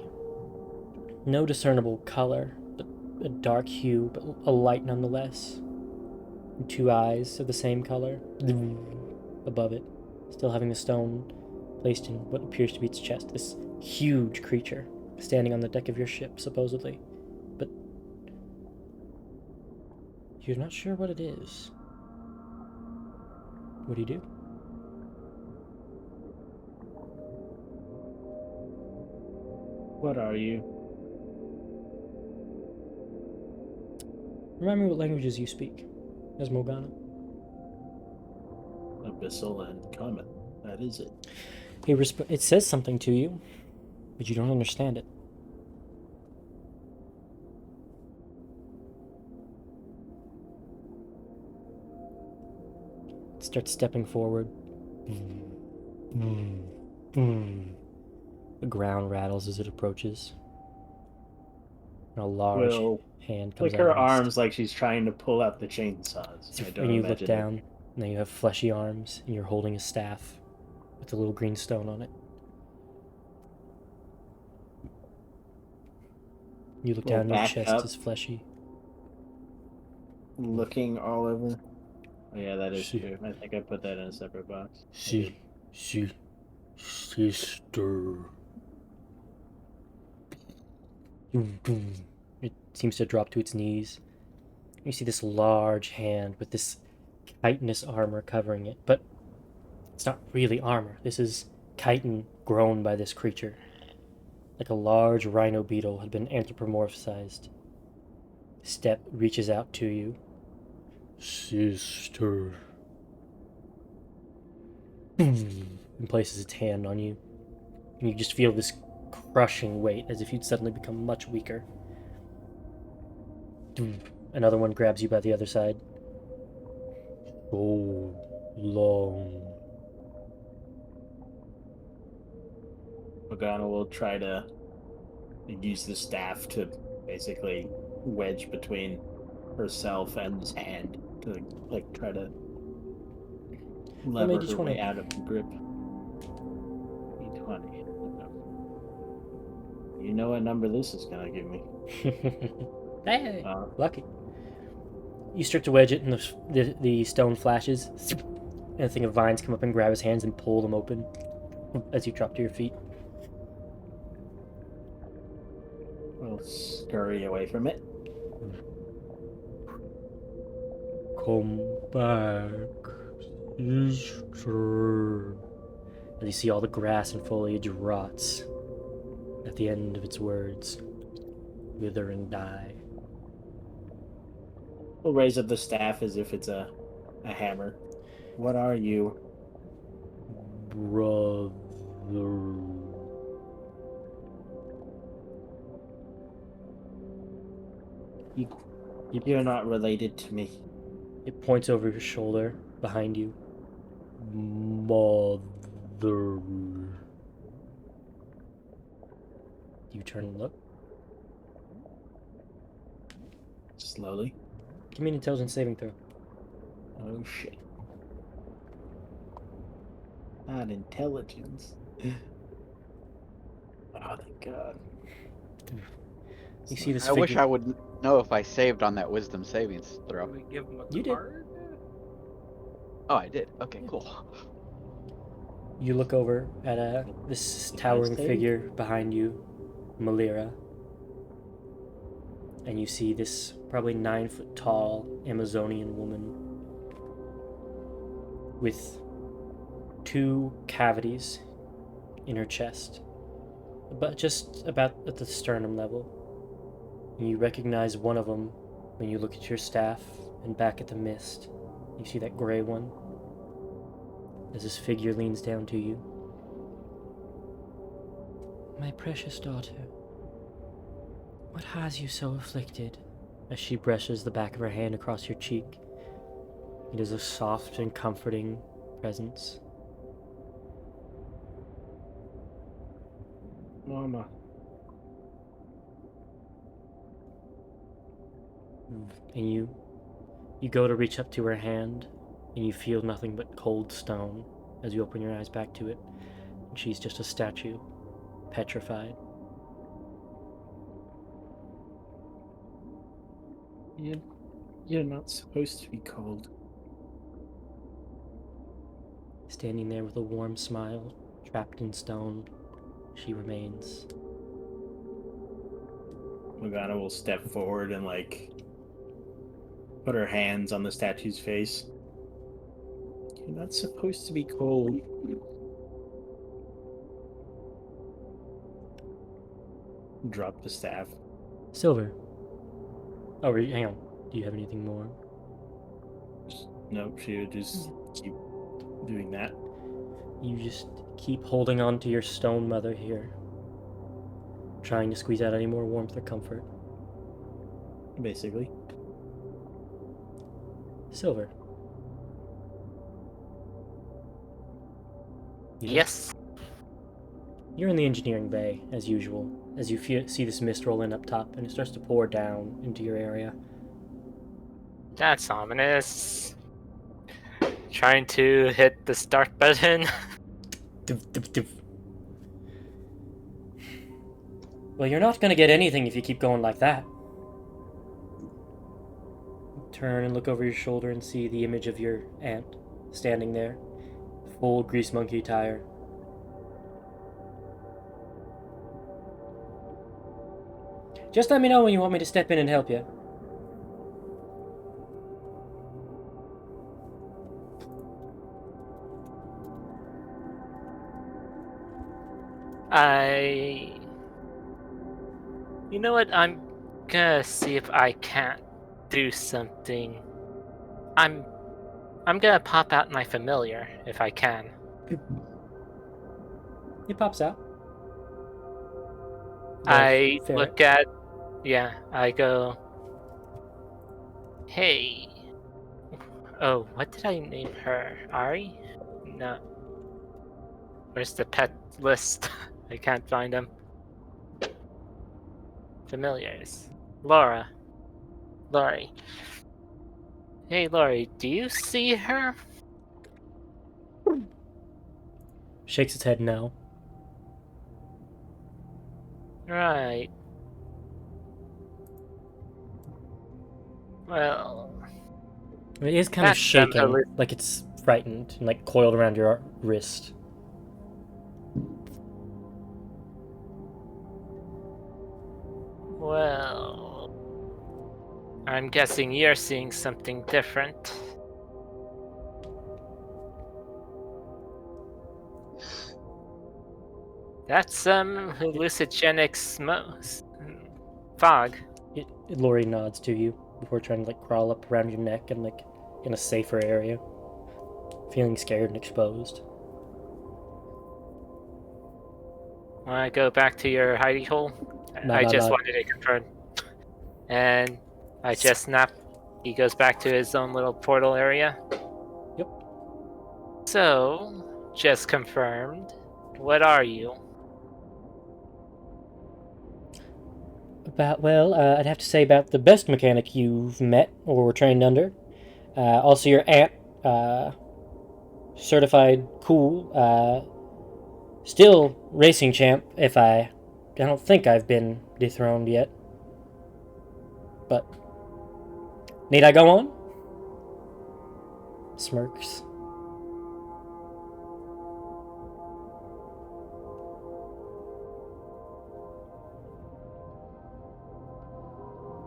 No discernible color, but a dark hue, but a light nonetheless. And 2 eyes of the same color above it, still having the stone placed in what appears to be its chest. This huge creature standing on the deck of your ship, supposedly. But you're not sure what it is. What do you do? What are you? Remind me what languages you speak, as Morgana. Abyssal and Common. That is it. It says something to you, but you don't understand it. It starts stepping forward. The ground rattles as it approaches. And a large Will hand comes flick out her of the mist. arms like she's trying to pull out the chainsaws. I don't And you look imagine down, and then you have fleshy arms, and you're holding a staff with a little green stone on it. You look We'll down, your back chest up. is fleshy. Looking all over. Oh yeah, that is See. true. I think I put that in a separate box. Sister. It seems to drop to its knees. You see this large hand with this chitinous armor covering it, but it's not really armor. This is chitin grown by this creature. Like a large rhino beetle had been anthropomorphized. Step reaches out to you. Sister. And places its hand on you. And you just feel this crushing weight as if you'd suddenly become much weaker. Another one grabs you by the other side. So long. Morgana will try to use the staff to basically wedge between herself and his hand to like try to lever made her D20. way out of the grip. D20. You know what number this is gonna give me. Hey, lucky. You start to wedge it, and the stone flashes, and a thing of vines come up and grab his hands and pull them open as you drop to your feet. We'll scurry away from it. Come back, sister. As you see all the grass and foliage rots at the end of its words. Wither and die. We'll raise up the staff as if it's a hammer. What are you? Brother. You're not related to me. It points over your shoulder, behind you. Mother. You turn and look. Slowly. Give me an intelligence saving throw. Oh shit. Not intelligence. Oh, thank God. You see this I wish figure- I would know if I saved on that wisdom savings throw. We give him a You did. card? Oh, I did. Okay, cool. You look over at this towering save? figure behind you, Malira. And you see this probably 9-foot tall Amazonian woman with 2 cavities in her chest, but just about at the sternum level. And you recognize one of them when you look at your staff and back at the mist. You see that gray one as this figure leans down to you. My precious daughter, what has you so afflicted? As she brushes the back of her hand across your cheek. It is a soft and comforting presence. Mama. And you go to reach up to her hand, and you feel nothing but cold stone as you open your eyes back to it. And she's just a statue, petrified. You're not supposed to be cold. Standing there with a warm smile, trapped in stone, she remains. Morgana will step forward and put her hands on the statue's face. You're not supposed to be cold. Drop the staff. Silver. Oh, hang on. Do you have anything more? Nope, she would just keep doing that. You just keep holding on to your stone mother here, trying to squeeze out any more warmth or comfort. Basically. Silver. Yes. You're in the engineering bay, as usual, as you see this mist roll in up top, and it starts to pour down into your area. That's ominous. Trying to hit the start button. Doof, doof, doof. Well, you're not gonna get anything if you keep going like that. Turn and look over your shoulder and see the image of your aunt standing there, full grease monkey attire. Just let me know when you want me to step in and help you. You know what? I'm gonna see if I can't do something. I'm gonna pop out my familiar if I can. It pops out. I Ferret. look at, I go, hey. Oh, what did I name her? Ari? No. Where's the pet list? I can't find them. Familiars. Laura. Lori. Hey, Lori, do you see her? Shakes its head no. Right. Well, It is kind of That's shaking, absolute- like it's frightened and like coiled around your wrist. well, I'm guessing you're seeing something different. That's some hallucinogenic fog. Lori nods to you before trying to like crawl up around your neck and like in a safer area, feeling scared and exposed. Wanna go back to your hidey hole? No, I no, just no. wanted to confirm. And I just snap. He goes back to his own little portal area. Yep. So, just confirmed. What are you? I'd have to say about the best mechanic you've met or were trained under. Also, your aunt, certified cool, still racing champ. I don't think I've been dethroned yet. But need I go on? Smirks.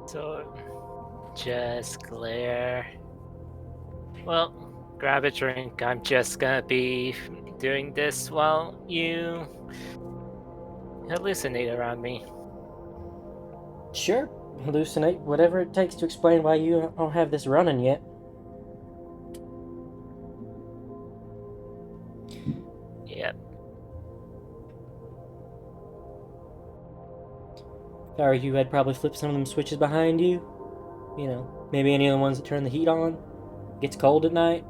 So, just glare. Well, grab a drink. I'm just gonna be doing this while you hallucinate around me. Sure, hallucinate whatever it takes to explain why you don't have this running yet. Yep. If I were you, I'd probably flip some of them switches behind you. You know, maybe any of the ones that turn the heat on. Gets cold at night.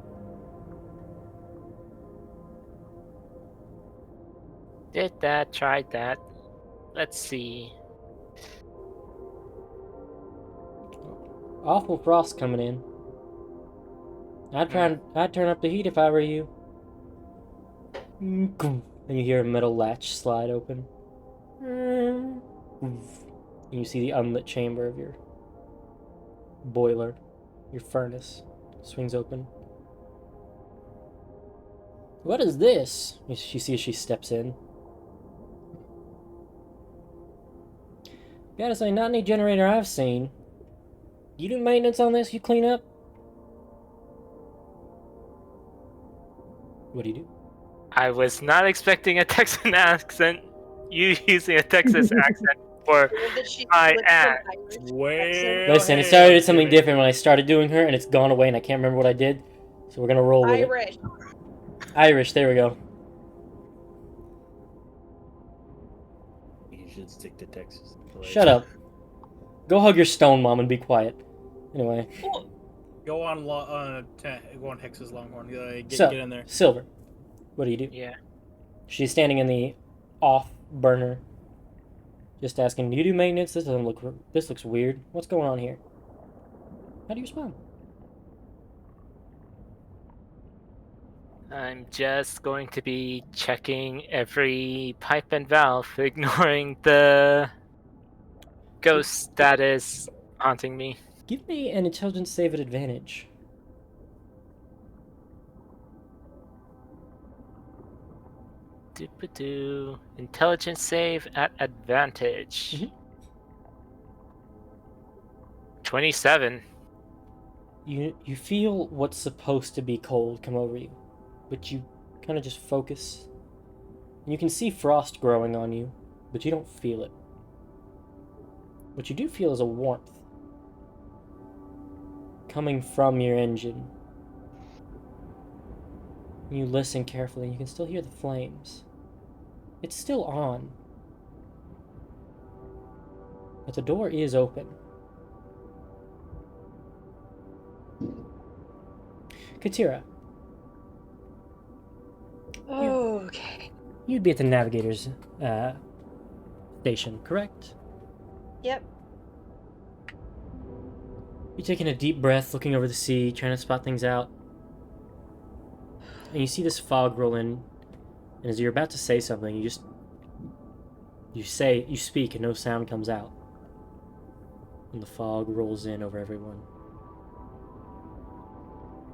Did that, tried that. Let's see. Awful frost coming in. I'd turn up the heat if I were you. And you hear a metal latch slide open. And you see the unlit chamber of your boiler, your furnace, swings open. What is this? You see as she steps in. Gotta say, not any generator I've seen. You do maintenance on this? You clean up? What do you do? I was not expecting a Texan accent. You using a Texas accent for That she I flipped to an am. Irish Way accent. Listen, it started as something different when I started doing her, and it's gone away, and I can't remember what I did. So we're gonna roll with Irish. it. Irish, there we go. You should stick to Texas. Shut up. Go hug your stone mom and be quiet. Anyway. Go on Hex's Longhorn. Get in there. Silver, what do you do? Yeah. She's standing in the off burner, just asking, "Do you do maintenance? This doesn't look. This looks weird. What's going on here?" How do you respond? I'm just going to be checking every pipe and valve, ignoring the ghost that is haunting me. Give me an intelligence save at advantage. Doop-a-doo. Intelligence save at advantage. Mhm. 27. You feel what's supposed to be cold come over you, but you kind of just focus. And you can see frost growing on you, but you don't feel it. What you do feel is a warmth coming from your engine. You listen carefully, and you can still hear the flames. It's still on. But the door is open. Katira, Okay. you'd be at the navigator's station, correct? Yep. You're taking a deep breath, looking over the sea, trying to spot things out. And you see this fog roll in, and as you're about to say something, you speak, and no sound comes out. And the fog rolls in over everyone.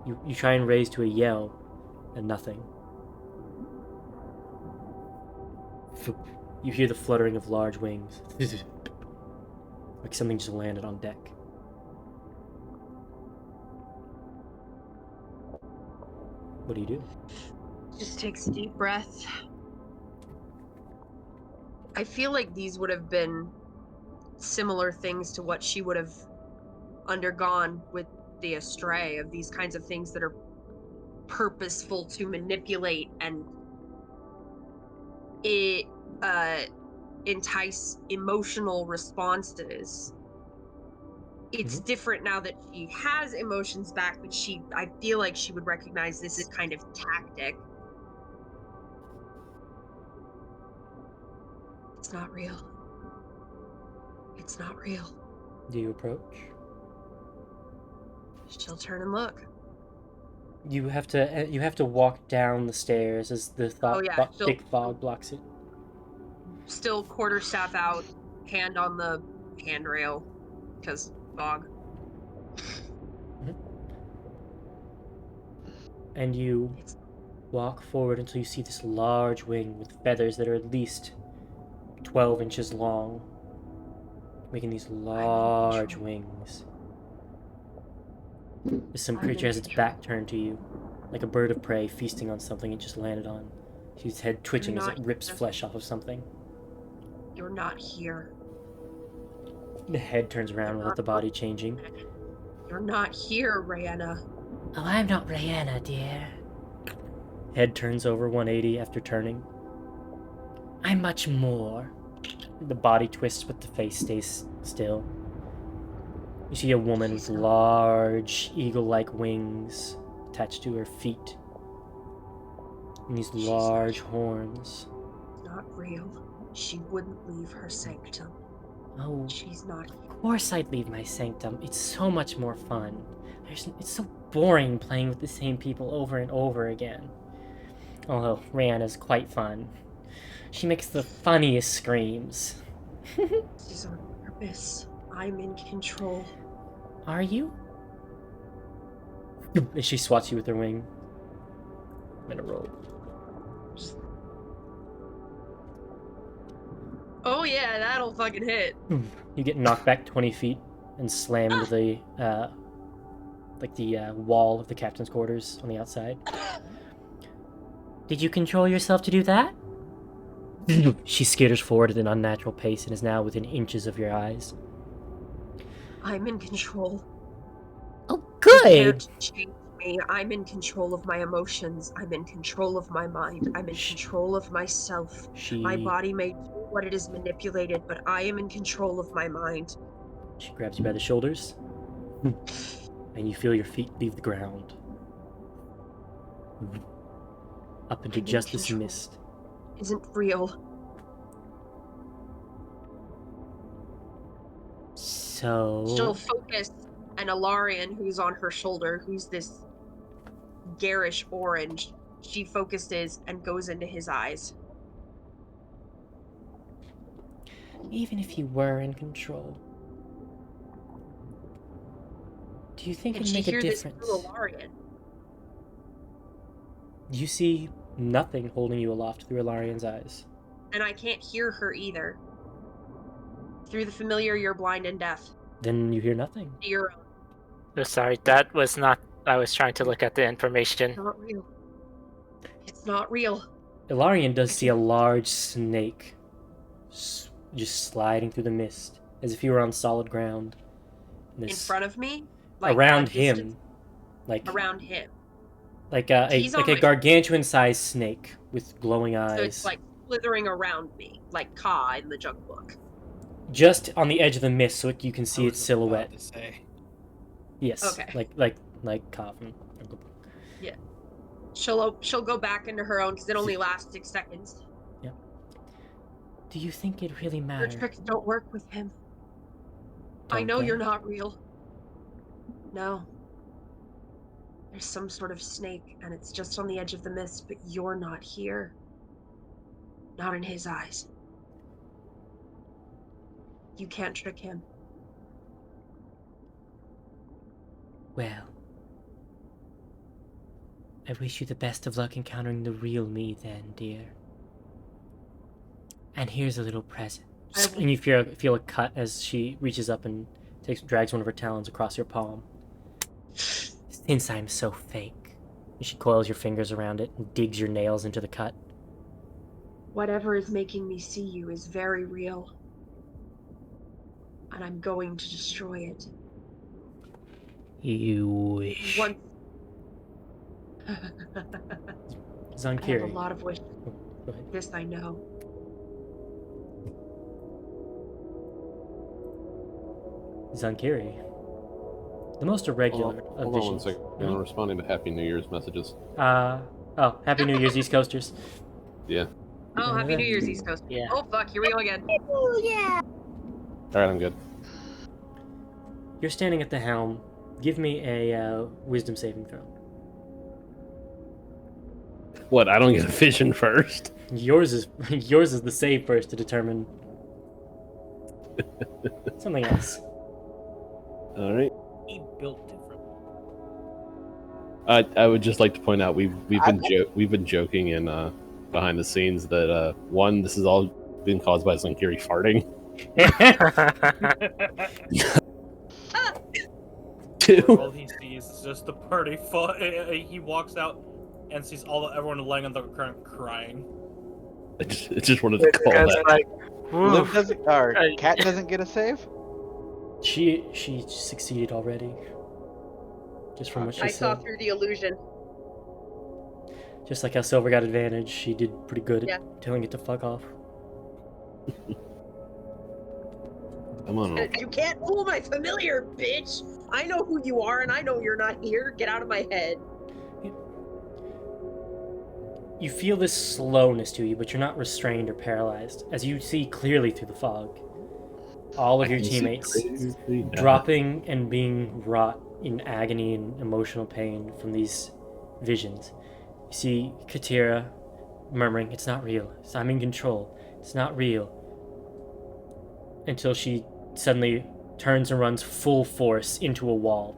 You try and raise to a yell, and nothing. You hear the fluttering of large wings. Like something just landed on deck. What do you do? Just takes a deep breath. I feel like these would have been similar things to what she would have undergone with the Astray, of these kinds of things that are purposeful to manipulate and entice emotional responses. It's different now that she has emotions back, but I feel like she would recognize this as kind of tactic. It's not real. It's not real. Do you approach? She'll turn and look. You have to walk down the stairs as the thick fog blocks it. Still quarterstaff out, hand on the handrail, because fog. And you walk forward until you see this large wing with feathers that are at least 12 inches long, making these large wings. Some creature has its back turned to you, like a bird of prey feasting on something it just landed on. Its head twitching as it rips flesh off of something. You're not here. The head turns around without the body changing. You're not here, Rihanna. Oh, I'm not Rihanna, dear. Head turns over 180 after turning. I'm much more. The body twists, but the face stays still. You see a woman with large, eagle-like wings attached to her feet. And these large horns. Not real. She wouldn't leave her sanctum. Oh, she's not here. Of course I'd leave my sanctum. It's so much more fun. It's so boring playing with the same people over and over again. Although Rihanna's quite fun. She makes the funniest screams. She's on purpose. I'm in control. Are you? And she swats you with her wing. I'm gonna roll. Oh yeah, that'll fucking hit. You get knocked back 20 feet and slam into the wall of the captain's quarters on the outside. Did you control yourself to do that? She skitters forward at an unnatural pace and is now within inches of your eyes. I'm in control. Oh, You good! can't change me. I'm in control of my emotions. I'm in control of my mind. I'm in control of myself. My body may do what it is manipulated, but I am in control of my mind. She grabs you by the shoulders, and you feel your feet leave the ground. Up into I'm in just this control. mist. Isn't real. So... She'll focus an Alarian who's on her shoulder, who's this garish orange. She focuses and goes into his eyes. Even if you were in control, do you think And it'd she make a hear this difference? through Alarian. You see nothing holding you aloft through Ilarian's eyes. And I can't hear her either. Through the familiar, you're blind and deaf. Then you hear nothing. You're Oh, sorry, that was not. I was trying to look at the information. not real. It's not real. Ilarian does see a large snake just sliding through the mist, as if he were on solid ground. In front of me? Like around a him. distance around him. Like He's on a my- gargantuan-sized snake with glowing eyes. So it's like slithering around me, like Ka in the Jungle Book. Just on the edge of the mist, so you can see its silhouette. Yes. Okay. Like Ka from Jungle Book. Yeah. She'll go back into her own because it only lasts 6 seconds. Yep. Do you think it really Your matters? tricks don't work with him. I know you're not real. No. There's some sort of snake, and it's just on the edge of the mist, but you're not here. Not in his eyes. You can't trick him. Well, I wish you the best of luck encountering the real me then, dear. And here's a little present. And you feel a cut as she reaches up and drags one of her talons across your palm. Since I'm so fake. And she coils your fingers around it and digs your nails into the cut. Whatever is making me see you is very real. And I'm going to destroy it. You wish. Once. I have a Zankiri. lot of wishes. Go ahead. This I know. Zankiri. The most irregular of Hold on one visions. second. I'm responding to Happy New Year's messages. Happy New Year's, East Coasters. Yeah. Oh, Happy New Year's, East Coast. Yeah. Oh, fuck, here we go again. Alright, I'm good. You're standing at the helm. Give me a wisdom saving throw. What, I don't get a vision first? Yours is the save first to determine something else. Alright. He built different. I would just like to point out we've been joking in behind the scenes that one, this has all been caused by Zankiri farting. Two, All he sees is just the party. He walks out and sees everyone laying on the ground crying. I just wanted to call It's that. like, Luke oof. doesn't, or Cat doesn't get a save? She succeeded already. Just from what she I saw said. through the illusion. Just like how Silver got advantage, she did pretty good Yeah. at telling it to fuck off. Come on. You can't fool my familiar, bitch! I know who you are and I know you're not here. Get out of my head. You feel this slowness to you, but you're not restrained or paralyzed, as you see clearly through the fog. All of your teammates dropping and being wrought in agony and emotional pain from these visions. You see Katira murmuring, "It's not real. I'm in control. It's not real." Until she suddenly turns and runs full force into a wall.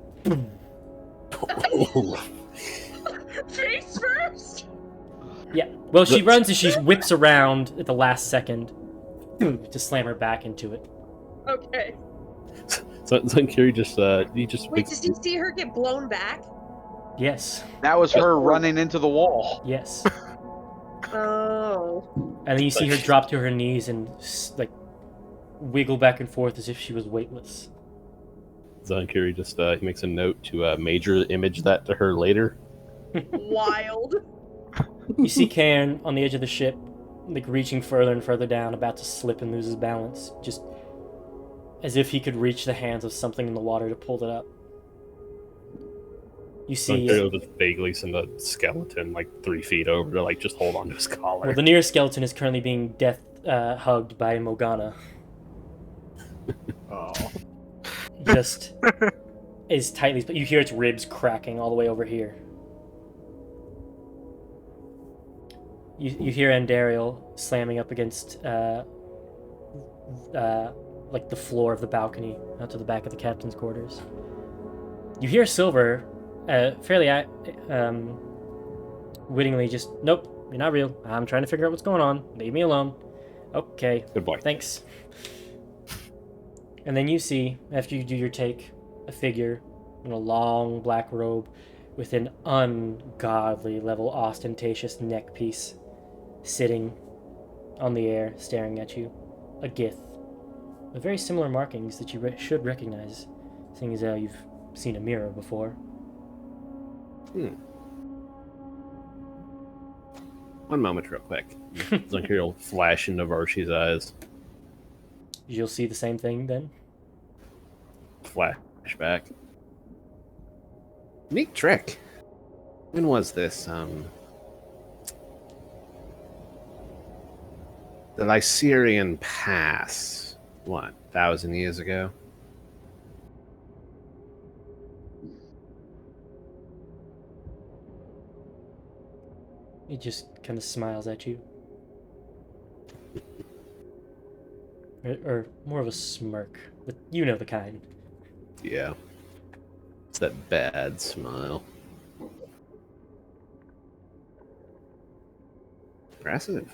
Face first. Yeah. Well, she runs and she whips around at the last second to slam her back into it. Okay. So Zankiri just he just Wait, does he see her get blown back? Yes. That was her running into the wall. Yes. Oh. And then you see her drop to her knees and like wiggle back and forth as if she was weightless. Zankiri just he makes a note to major image that to her later. Wild. You see Cairn on the edge of the ship, like reaching further and further down, about to slip and lose his balance, just as if he could reach the hands of something in the water to pull it up. You see, Zankiri will just vaguely send a skeleton like 3 feet over to like just hold on to his collar. well, the nearest skeleton is currently being death hugged by Morgana. Oh. Just as tightly, but you hear its ribs cracking all the way over here. You hear Andariel slamming up against like the floor of the balcony out to the back of the captain's quarters. You hear Silver fairly wittingly just, nope, you're not real. I'm trying to figure out what's going on. Leave me alone. Okay. Good boy. Thanks. And then you see, after you do your take, a figure in a long black robe with an ungodly level ostentatious neck piece sitting on the air staring at you. A Gith. With very similar markings that you should recognize, seeing as how you've seen a mirror before. One moment real quick. Zankiri will flash into Varshi's eyes. You'll see the same thing then? Flashback. Neat trick. When was this? The Lycerian Pass. What, 1,000 years ago? He just kind of smiles at you. Or more of a smirk. But you know the kind. Yeah. It's that bad smile. Impressive.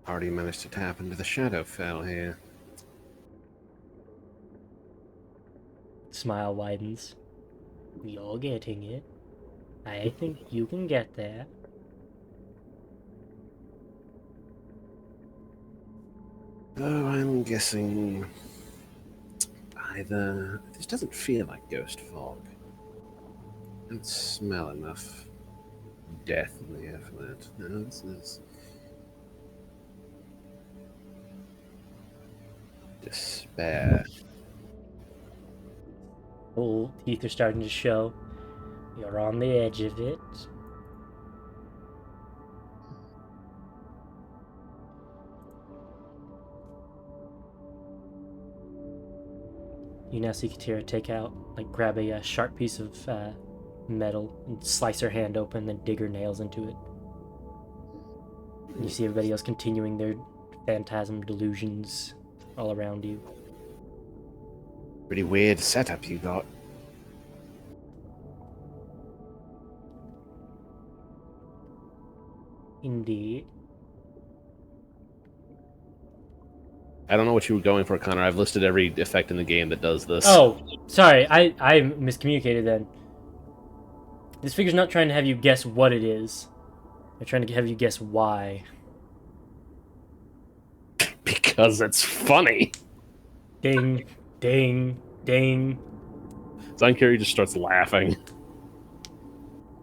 Already managed to tap into the Shadowfell here. Smile widens. You're getting it. I think you can get there. Oh, I'm guessing either... This doesn't feel like ghost fog. I don't smell enough death in the air for that. No, this is... despair. Old teeth are starting to show. You're on the edge of it. You now see Katira take out, like, grab a sharp piece of metal and slice her hand open, then dig her nails into it. And you see everybody else continuing their phantasm delusions all around you. Pretty weird setup you got. Indeed. I don't know what you were going for, Connor. I've listed every effect in the game that does this. Oh, sorry. I miscommunicated then. This figure's not trying to have you guess what it is. They're trying to have you guess why. Because it's funny. Ding, ding, ding. Zankiri just starts laughing.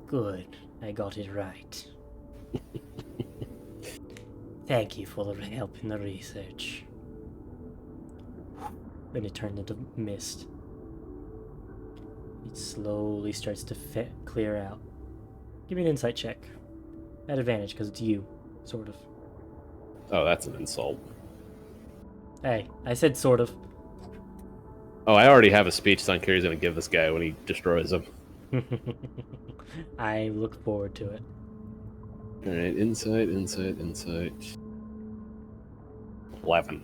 Good. I got it right. Thank you for the help in the research. Then it turned into mist. It slowly starts to clear out. Give me an insight check. At advantage, because it's you, sort of. Oh, that's an insult. Hey, I said sort of. Oh, I already have a speech Zankiri's going to give this guy when he destroys him. I look forward to it. Alright, insight. 11.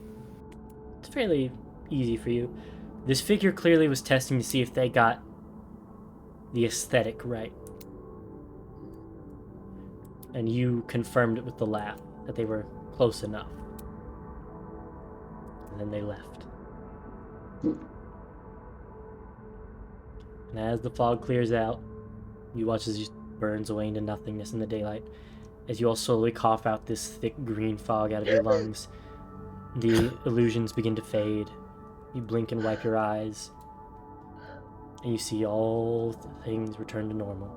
It's fairly easy for you. This figure clearly was testing to see if they got the aesthetic right. And you confirmed it with the laugh, that they were close enough. And then they left. And as the fog clears out, you watch as it just burns away into nothingness in the daylight. As you all slowly cough out this thick green fog out of your lungs, the illusions begin to fade. You blink and wipe your eyes, and you see all things return to normal.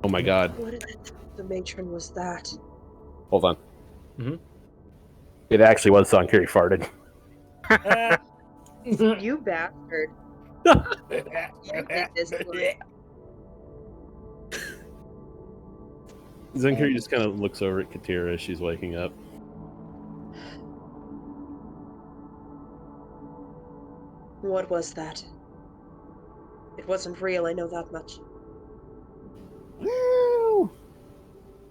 Oh my god. What in the matron was that? Hold on. Mhm. It actually was Zonkiri farted. You bastard. You did this to us. Zonkiri just kind of looks over at Katira as she's waking up. What was that? It wasn't real, I know that much. Well,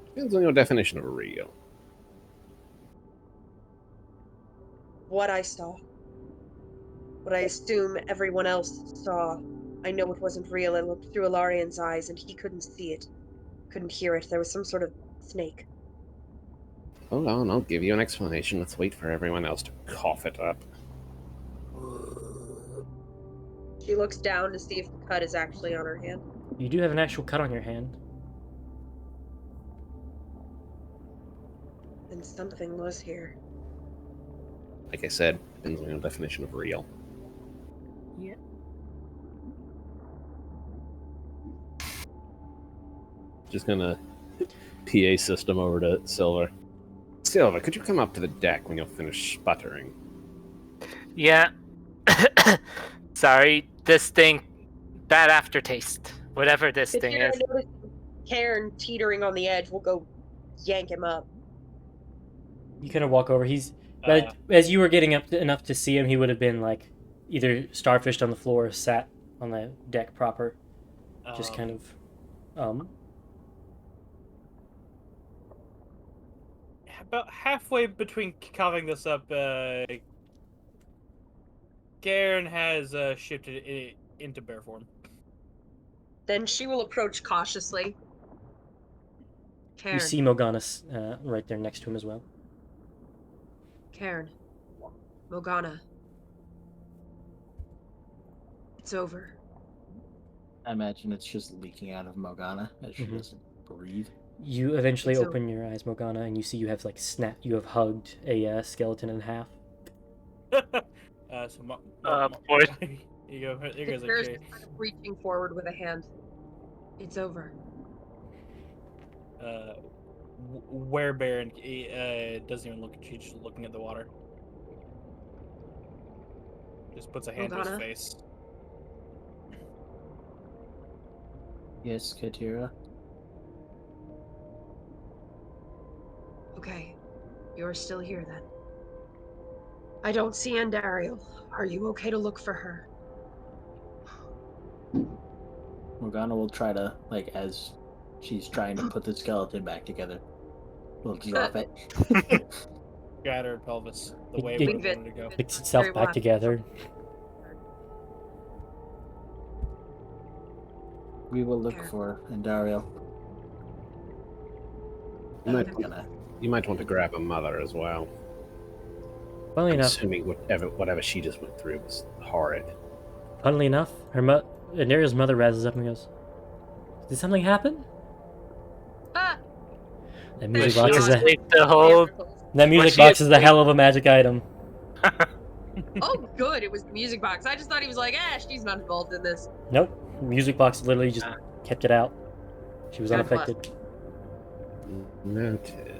depends on your definition of real. What I saw. What I assume everyone else saw. I know it wasn't real. I looked through Ilarian's eyes and he couldn't see it. Couldn't hear it. There was some sort of snake. Hold on, I'll give you an explanation. Let's wait for everyone else to cough it up. She looks down to see if the cut is actually on her hand. You do have an actual cut on your hand. And something was here. Like I said, depends on your definition of real. Yeah. Just gonna PA system over to Silver. Silver, could you come up to the deck when you're finished sputtering? Yeah. Sorry, this thing, bad aftertaste. Whatever this If thing you're is. gonna notice Cairn teetering on the edge, we'll go yank him up. You kind of walk over. But as you were getting up enough to see him, he would have been like either starfished on the floor or sat on the deck proper. Just kind of, About halfway between carving this up, Garen has shifted it into bear form. Then she will approach cautiously. Cairn. You see Morgana right there next to him as well. Cairn. Morgana. It's over. I imagine it's just leaking out of Morgana as she Mhm. doesn't breathe. You eventually It's open your eyes, Morgana, and you see you have like you have hugged a skeleton in half. Boy. You go. There The goes a bear's J. just kind of reaching forward with a hand. It's over. Where Baron doesn't even look at you, just looking at the water. Just puts a hand to his Morgana? face. Yes, Katira. Okay. You're still here then. I don't see Andariel. Are you okay to look for her? Morgana will try to, like, as she's trying to put the skeleton back together, we'll drop it. Got her pelvis the way It- we wanted to go. Picks itself Very back well. together. We will look Okay. for Andariel. You might want to grab a mother as well. Funnily I'm enough, assuming whatever she just went through was horrid. Andariel's mother rises up and goes, "Did something happen?" Ah! That music She box is a escaped the whole. that music she box is a asleep? hell of a magic item. Oh, good. It was the music box. I just thought he was like, she's not involved in this. Nope, music box literally just kept it out. She was God bless. unaffected. Noted.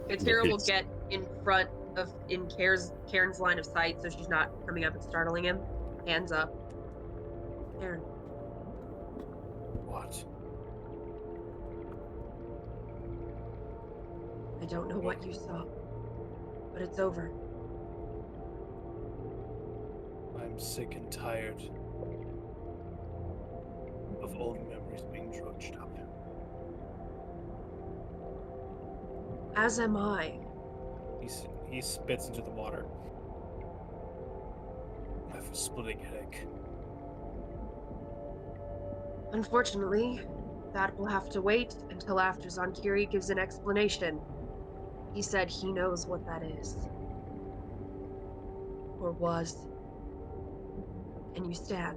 Katira will get in front of Cairn's line of sight, so she's not coming up and startling him. Hands up. Cairn. What? I don't know what you saw, but it's over. I'm sick and tired of old memories being drudged up. As am I. He spits into the water. I have a splitting headache. Unfortunately, that will have to wait until after Zonkiri gives an explanation. He said he knows what that is. Or was. Can you stand?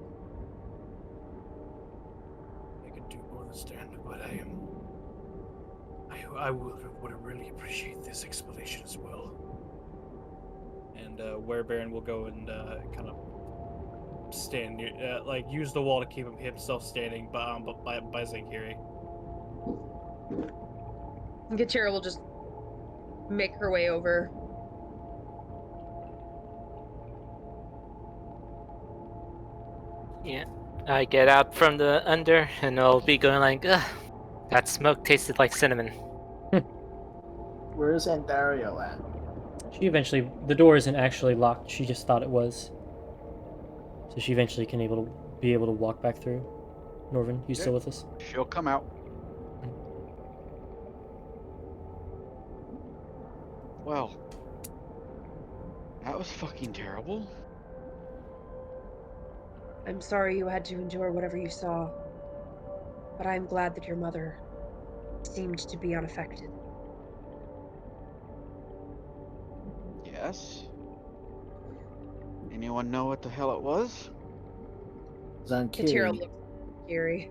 I can do more than stand, but I would really appreciate this explanation as well. And Werebaron will go and kind of stand near, like use the wall to keep himself standing, but by Zankiri. Gatira will just make her way over. Yeah. I get out from the under and I'll be going like, ugh, that smoke tasted like cinnamon. Where is Andario at? She eventually, the door isn't actually locked. She just thought it was. So she eventually can be able to walk back through. Norvin, you still with us? She'll come out. Well, that was fucking terrible. I'm sorry you had to endure whatever you saw, but I'm glad that your mother seemed to be unaffected. Yes. Anyone know what the hell it was? Gatira Zonkiri. looks at Kiri.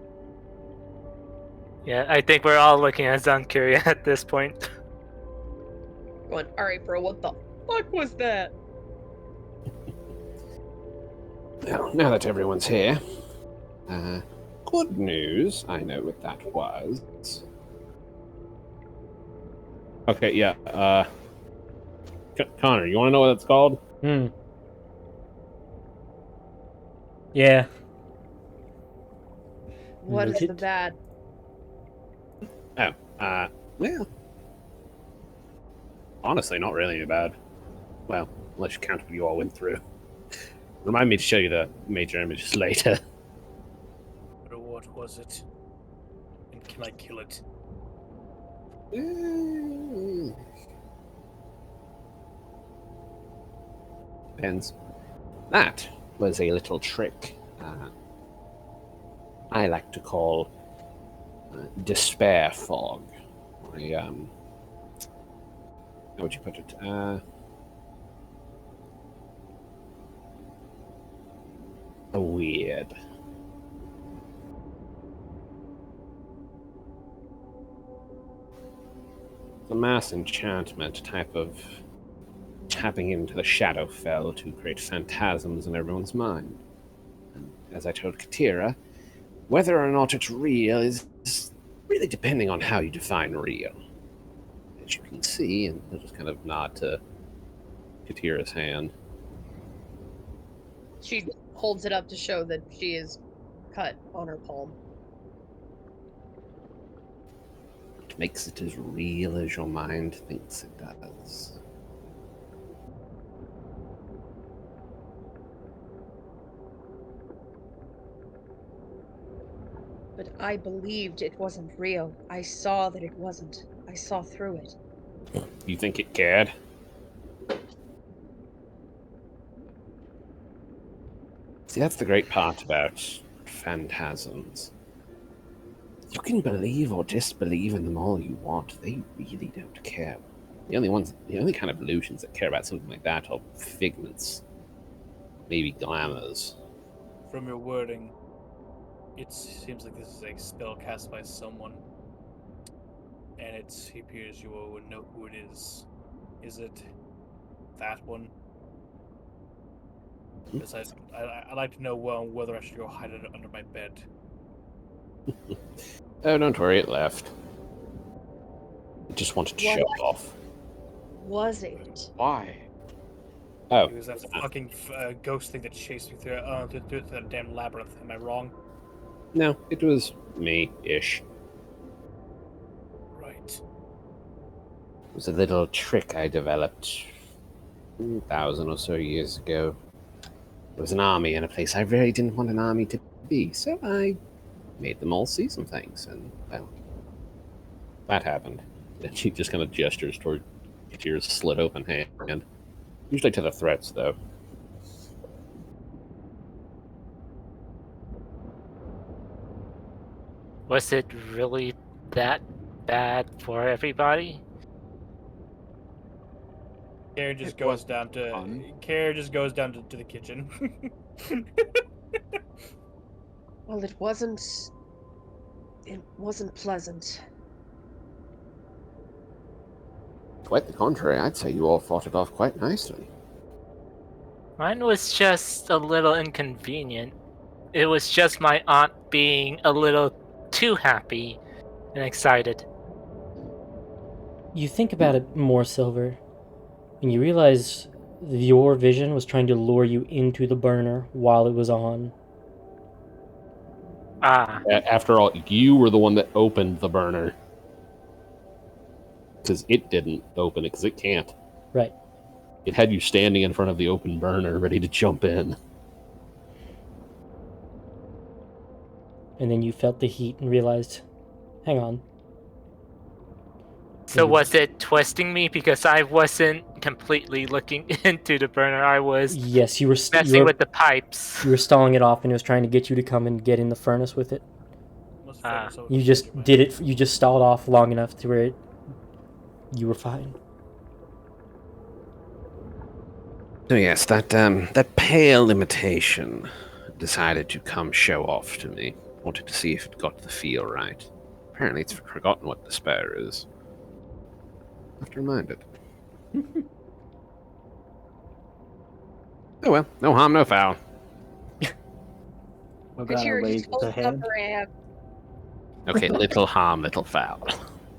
Yeah, I think we're all looking at Zonkiri at this point. Going, alright, bro, what the fuck was that? Well, now that everyone's here, good news. I know what that was. Okay, yeah. Connor, you want to know what it's called? Yeah. What is Noted. the bad? Well, honestly, not really too bad. Well, unless you count what you all went through. Remind me to show you the major images later. But what was it? And can I kill it? Depends. That was a little trick I like to call despair fog. How would you put it? Weird. It's a mass enchantment type of tapping into the Shadowfell to create phantasms in everyone's mind. And as I told Katira, whether or not it's real is really depending on how you define real. As you can see, and I'll just kind of nod to Katira's hand. She holds it up to show that she is cut on her palm. It makes it as real as your mind thinks it does. But I believed it wasn't real. I saw that it wasn't. I saw through it. You think it cared? See, that's the great part about phantasms. You can believe or disbelieve in them all you want. They really don't care. The only kind of illusions that care about something like that are figments. Maybe glamours. From your wording, it seems like this is a spell cast by someone. And it appears you all would know who it is. Is it that one? Because I'd like to know whether I should go hide it under my bed. Oh, don't worry, it left. It just wanted to What? show off. Was it? Why? Oh, It was that fucking ghost thing that chased me through that damn labyrinth. Am I wrong? no, it was me-ish. Right. It was a little trick I developed 1,000 or so years ago. There was an army in a place I really didn't want an army to be, so I made them all see some things, and, well, that happened. And she just kind of gestures toward Katira's slit open hand. Usually to the threats, though. Was it really that bad for everybody? Karen just It goes was down to fun. Karen just goes down to the kitchen. Well, it wasn't. It wasn't pleasant. Quite the contrary, I'd say you all fought it off quite nicely. Mine was just a little inconvenient. It was just my aunt being a little too happy and excited. You think about it more, Silver, and you realize your vision was trying to lure you into the burner while it was on. Ah, After all, you were the one that opened the burner. Because it didn't open it, because it can't. Right. It had you standing in front of the open burner, ready to jump in. And then you felt the heat and realized, hang on. so was it twisting me because I wasn't completely looking into the burner? I was Yes, you were messing with the pipes. you were stalling it off, and it was trying to get you to come and get in the furnace with it. Must Ah. focus so You much just on it. did it. You just stalled off long enough to where you were fine. So yes, that pale imitation decided to come show off to me. Wanted to see if it got the feel right. Apparently it's forgotten what despair is. Have to remind it. Oh well, no harm, no foul. Morgana Katira just raises holds a up hand. her hand. Okay, little harm, little foul.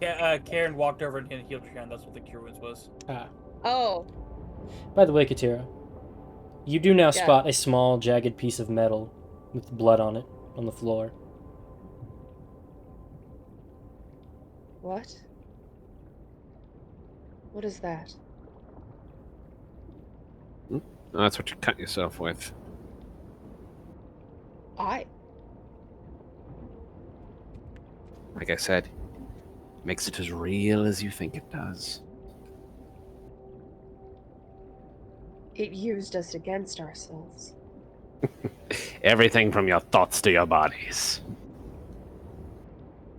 Yeah, Karen walked over and healed your hand. That's what the cure wounds was. Oh, By the way, Katira, you do now Yeah. spot a small, jagged piece of metal with blood on it on the floor. what? What is that? Oh, that's what you cut yourself with. I. Like I said, makes it as real as you think it does. It used us against ourselves. Everything from your thoughts to your bodies.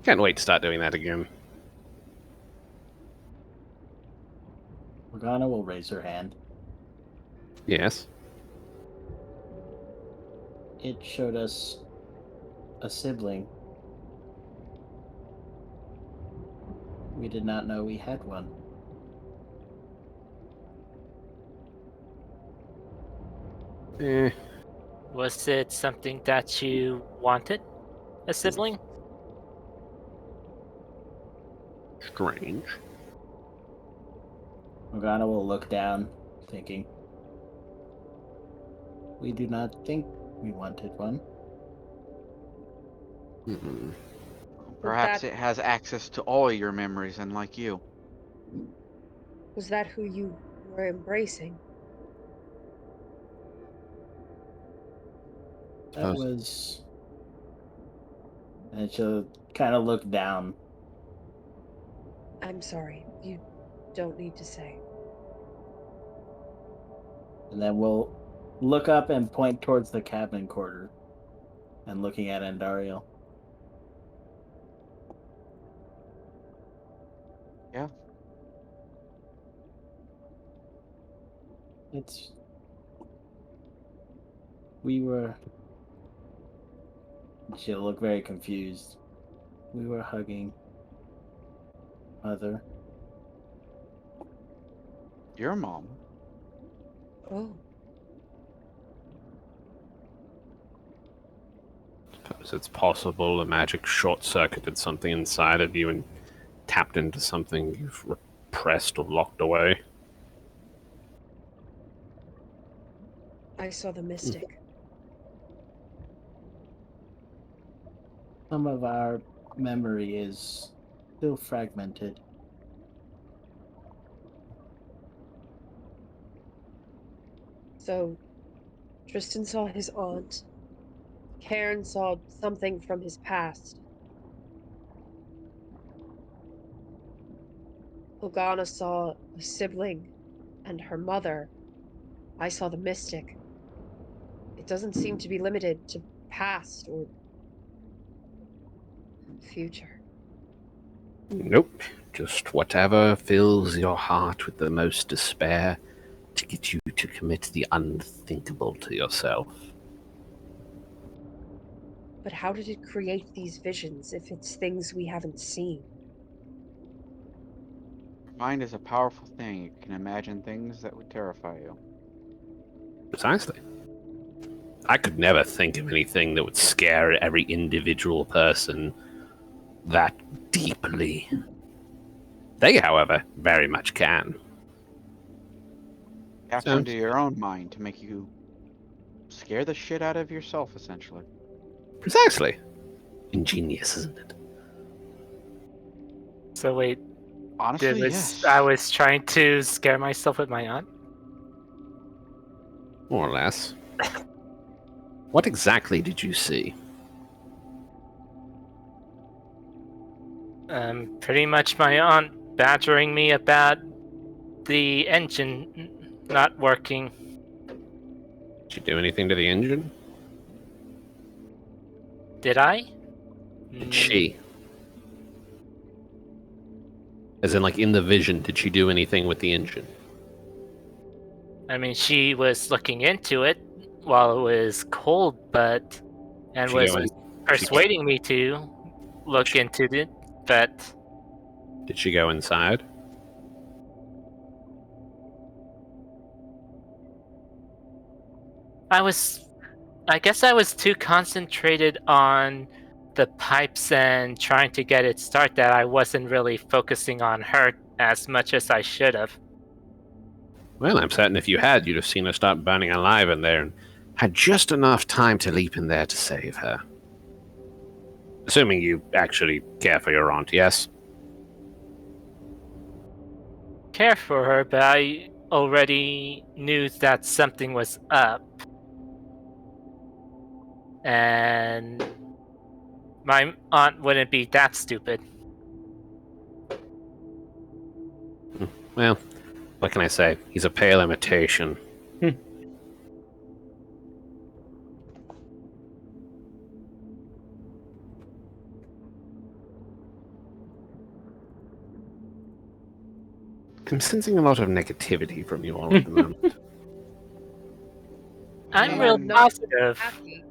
Can't wait to start doing that again. Morgana will raise her hand. Yes. It showed us a sibling. We did not know we had one. Eh, Was it something that you wanted? A sibling? strange. Morgana will look down, thinking. We do not think we wanted one. Mm-mm. Perhaps that- it has access to all your memories, unlike you. Was that who you were embracing? That Suppose- was. And she'll kind of look down. I'm sorry. You don't need to say. And then we'll look up and point towards the cabin quarter. And looking at Andariel. Yeah. It's. We were. She'll look very confused. We were hugging Mother. Your mom. Oh, Suppose it's possible a magic short-circuited something inside of you and tapped into something you've repressed or locked away. I saw the mystic. Some of our memory is still fragmented. So, Tristan saw his aunt. Karen saw something from his past. Lugana saw a sibling and her mother. I saw the mystic. It doesn't seem to be limited to past or future. Nope. Just whatever fills your heart with the most despair to get you to commit the unthinkable to yourself. But how did it create these visions if it's things we haven't seen? Mind is a powerful thing. You can imagine things that would terrify you. Precisely. I could never think of anything that would scare every individual person that deeply. They, however, very much can. Tap So- into your own mind to make you scare the shit out of yourself, essentially. Precisely. Ingenious, isn't it? So wait, Honestly, yes. I was trying to scare myself with my aunt? More or less. What exactly did you see? Pretty much my aunt badgering me about the engine not working. Did you do anything to the engine? Did I? Did she? As in, like, in the vision, did she do anything with the engine? I mean, she was looking into it while it was cold, and She was go in- persuading me to look into it, but Did she go inside? I guess I was too concentrated on the pipes and trying to get it started that I wasn't really focusing on her as much as I should have. Well, I'm certain if you had, you'd have seen her start burning alive in there and had just enough time to leap in there to save her. Assuming you actually care for your aunt, yes? Care for her, but I already knew that something was up. And my aunt wouldn't be that stupid. Well, what can I say? He's a pale imitation. I'm sensing a lot of negativity from you all at the moment. I'm Yeah, real not positive. Happy.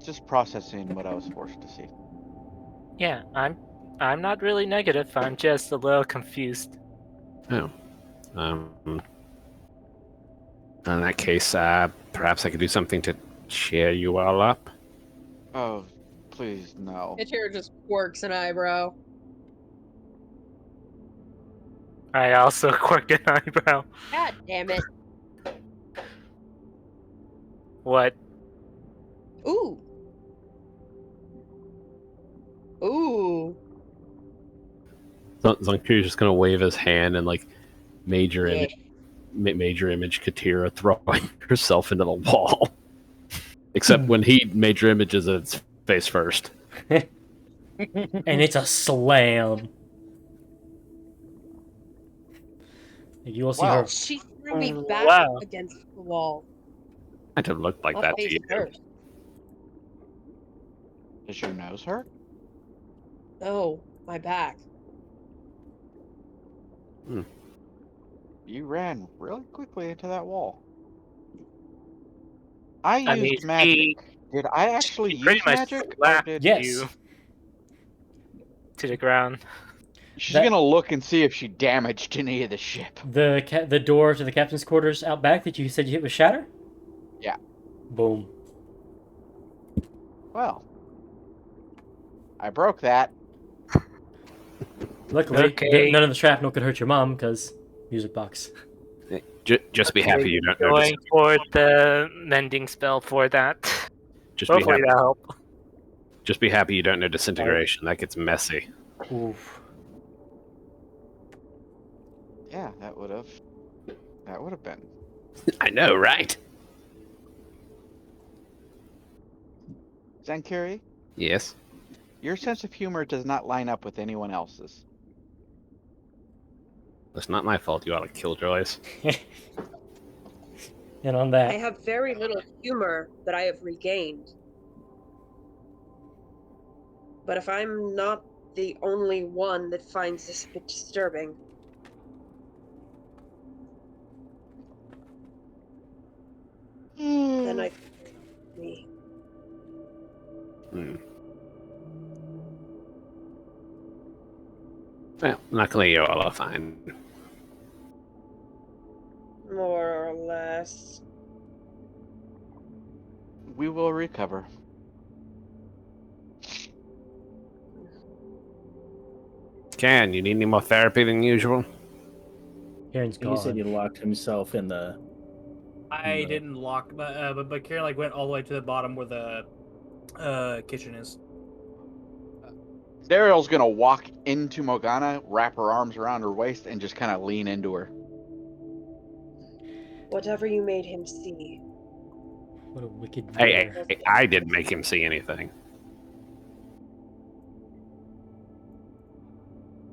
Just processing what I was forced to see. Yeah, I'm not really negative. I'm just a little confused. Oh. In that case, perhaps I could do something to cheer you all up? Oh, please, no. Hitcher just quirks an eyebrow. I also quirked an eyebrow. God damn it. What? Ooh. Ooh. Zonkir's just gonna wave his hand and, like, major Yeah. major image Katira throwing herself into the wall. Except when he major images its face first. And it's a slam. You will see Wow. her. She threw me back Wow. against the wall. Might have looked like I'll that to face you. it first. Does your nose hurt? Oh, my back. You ran really quickly into that wall. I I mean, used magic. Did I actually She pretty use much magic? Or slapped did Yes. you to the ground. she's That- gonna look and see if she damaged any of the ship? The door to the captain's quarters out back that you said you hit with shatter? Yeah. Boom. Well, I broke that. Luckily, Okay. none of the shrapnel could hurt your mom because music box. Just be happy you don't know. Going for the mending spell for that. Just be Hopefully happy. that'll help. Just be happy you don't know disintegration. That gets messy. Oof. Yeah, that would have been. I know, right? Zankiri, Yes. Your sense of humor does not line up with anyone else's. It's not my fault you ought to kill Joyce. And on I that, have very little humor that I have regained. But if I'm not the only one that finds this a bit disturbing, then I me. Hmm. Well, luckily you all are fine. More or less. We will recover. Ken, you need any more therapy than usual? Kieran's He said he gone. locked himself in the. I No. didn't lock, but Karen like went all the way to the bottom where the kitchen is. Daryl's gonna walk into Morgana, wrap her arms around her waist, and just kind of lean into her. Whatever you made him see. What a wicked Hey, ruler. I didn't make him see anything.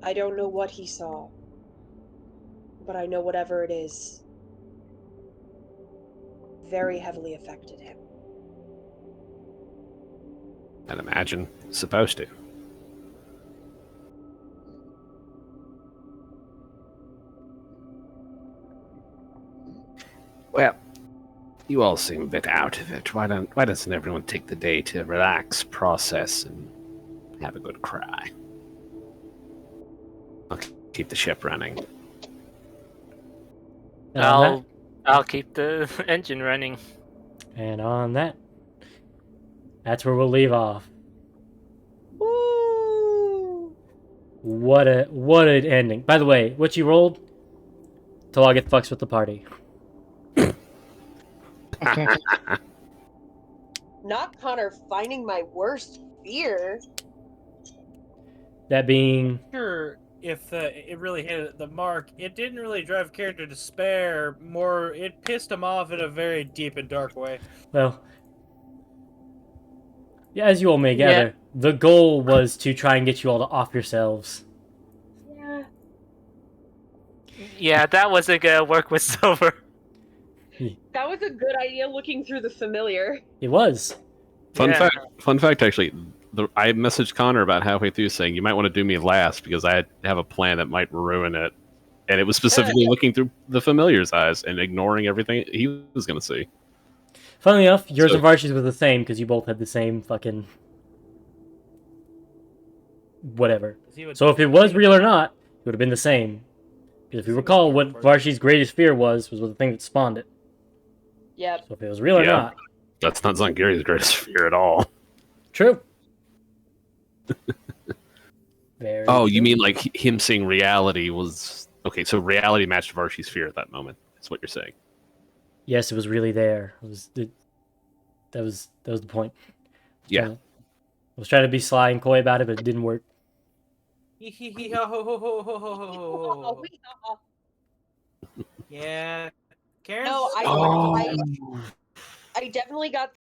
I don't know what he saw, but I know whatever it is very heavily affected him. I'd imagine it's supposed to. Well, you all seem a bit out of it. Why doesn't everyone take the day to relax, process, and have a good cry? I'll keep the ship running. And on I'll keep the engine running. And on that, that's where we'll leave off. Woo! What an ending. By the way, what you rolled? Till I get fucks with the party. Not Connor finding my worst fear. That being Sure, if it really hit the mark, it didn't really drive character to despair. More, it pissed him off in a very deep and dark way. well, yeah, as you all may Yeah. gather, the goal was to try and get you all to off yourselves. Yeah. Yeah, that wasn't gonna work with Silver. That was a good idea looking through the familiar. It was. Fun Yeah. fact, actually, I messaged Connor about halfway through saying you might want to do me last because I have a plan that might ruin it, and it was specifically looking through the familiar's eyes and ignoring everything he was going to see. Funnily enough, yours So- and Varshy's were the same because you both had the same fucking whatever. So if it was real or not, it would have been the same. Because if you recall, what Varshy's greatest fear was the thing that spawned it. Yep. So if it was real or Yeah. not, That's not Zangiri's greatest fear at all. true. Very Oh, true. you mean like him seeing reality was okay? So reality matched Varshy's fear at that moment. That's what you're saying. Yes, it was really there. That was the point. Yeah. I was trying to be sly and coy about it, but it didn't work. Yeah, Karen. No, Oh. I definitely got